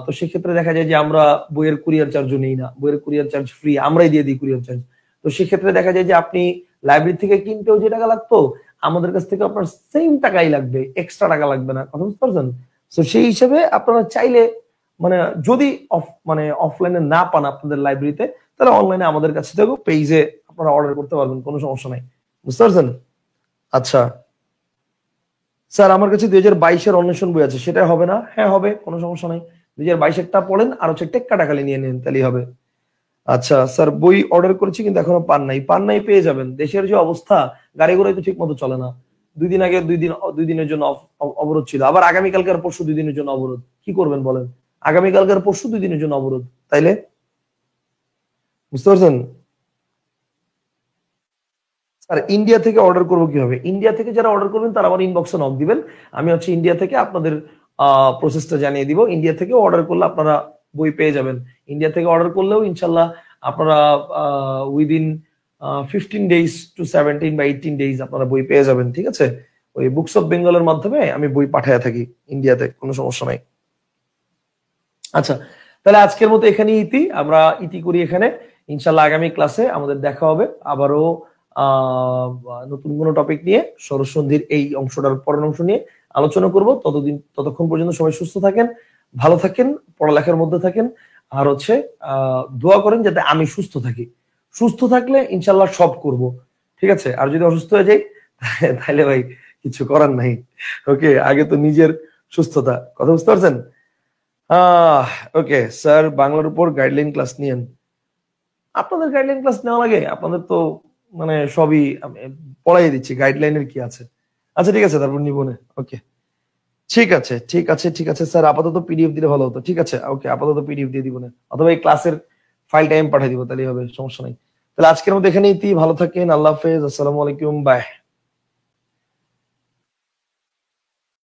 তো সেক্ষেত্রে দেখা যায় যে আমরা বইয়ের কুরিয়ার চার্জও নেই না, বইয়ের কুরিয়ার চার্জ ফ্রি, আমরাই দিয়ে দিই কুরিয়ার চার্জ। তো সেক্ষেত্রে দেখা যায় যে আপনি লাইব্রেরি থেকে কিনতেও যে টাকা লাগতো আমাদের কাছ থেকে আপনার সেম টাকাই লাগবে, এক্সট্রা টাকা লাগবে না, কথা বুঝতে পারছেন? তো সেই হিসেবে আপনারা চাইলে মানে যদি মানে অফলাইনে না পান আপনাদের লাইব্রেরিতে, তাহলে অনলাইনে আমাদের কাছে থেকেও পেজে আপনারা অর্ডার করতে পারবেন, কোনো সমস্যা নাই। বুঝতে পারছেন? আচ্ছা স্যার, আমার কাছে 2022-এর অন্বেষণ বই আছে, সেটা হবে না? হ্যাঁ হবে, কোনো সমস্যা নাই। 2022-এরটা পড়েন আর হচ্ছে টেক্কাটা খালি নিয়ে নেন, তাহলেই হবে। আচ্ছা স্যার, বই অর্ডার করেছি কিন্তু এখনো পান নাই। পান নাই, পেয়ে যাবেন। দেশের যে অবস্থা, গাড়ি ঘোড়াই তো ঠিক মতো চলে না। 2 দিন আগে 2 দিনের জন্য অবরোধ ছিল, আবার আগামীকালকার পরশু 2 দিনের জন্য অবরোধ। কি করবেন বলেন? আগামীকালকার পরশু 2 দিনের জন্য অবরোধ, তাইলে বুঝতে পারছেন? স্যার, ইন্ডিয়া থেকে অর্ডার করবো কিভাবে? ইন্ডিয়া থেকে যারা অর্ডার করবেন তারা আমার ইনবক্সে নক দিবেন, আমি হচ্ছে ইন্ডিয়া থেকে আপনাদের প্রসেসটা জানিয়ে দিব। ইন্ডিয়া থেকে অর্ডার করলে আপনারা বই পেয়ে যাবেন। ইন্ডিয়া থেকে অর্ডার করলেও ইনশাল্লাহ আপনারা উইদিন 15 days to 17 বা 18 days আপনারা বই পেয়ে যাবেন, ঠিক আছে? ওই বুকস অফ বেঙ্গলের মাধ্যমে আমি বই পাঠায় থাকি ইন্ডিয়াতে, কোনো সমস্যা নাই। আচ্ছা, তাহলে আজকের মতো এখানেই আমরা ইতি করি এখানে। ইনশাল্লাহ আগামী ক্লাসে আমাদের দেখা হবে আবারও আহ নতুন কোনো টপিক নিয়ে, ষোড়শ সন্ধির এই অংশটার পরের অংশ নিয়ে আলোচনা করব। ততক্ষণ পর্যন্ত সবাই সুস্থ থাকেন, ভালো থাকেন, পড়ালেখার মধ্যে থাকেন, আর হচ্ছে দোয়া করেন যাতে আমি সুস্থ থাকি। সুস্থ থাকলে ইনশাল্লাহ সব করব, ঠিক আছে? আর যদি অসুস্থ হয়ে যাই তাহলে ভাই কিছু করার নাই। ওকে, আগে তো নিজের সুস্থতা, কথা বুঝতে পারছেন? ওকে স্যার, বাংলার উপর গাইডলাইন ক্লাস নিয়েন। আপনাদের গাইডলাইন ক্লাস নেওয়া লাগে? আপনাদের তো মানে সবই আমি পড়াই দিচ্ছি, গাইডলাইনের কি আছে? আচ্ছা ঠিক আছে, তারপর নিব না। ওকে, ঠিক আছে ঠিক আছে ঠিক আছে স্যার, আপাতত পিডিএফ দিলে ভালো হতো। ঠিক আছে, ওকে, আপাতত পিডিএফ দিয়ে দিব না, অথবা এই ক্লাসের ফাইল টাইম পাঠিয়ে দিব, তাহলেই হবে, সমস্যা নাই। তাহলে আজকের মধ্যে এখানেই ভালো থাকেন, আল্লাহ হাফেজ, আসসালামু আলাইকুম, বাই।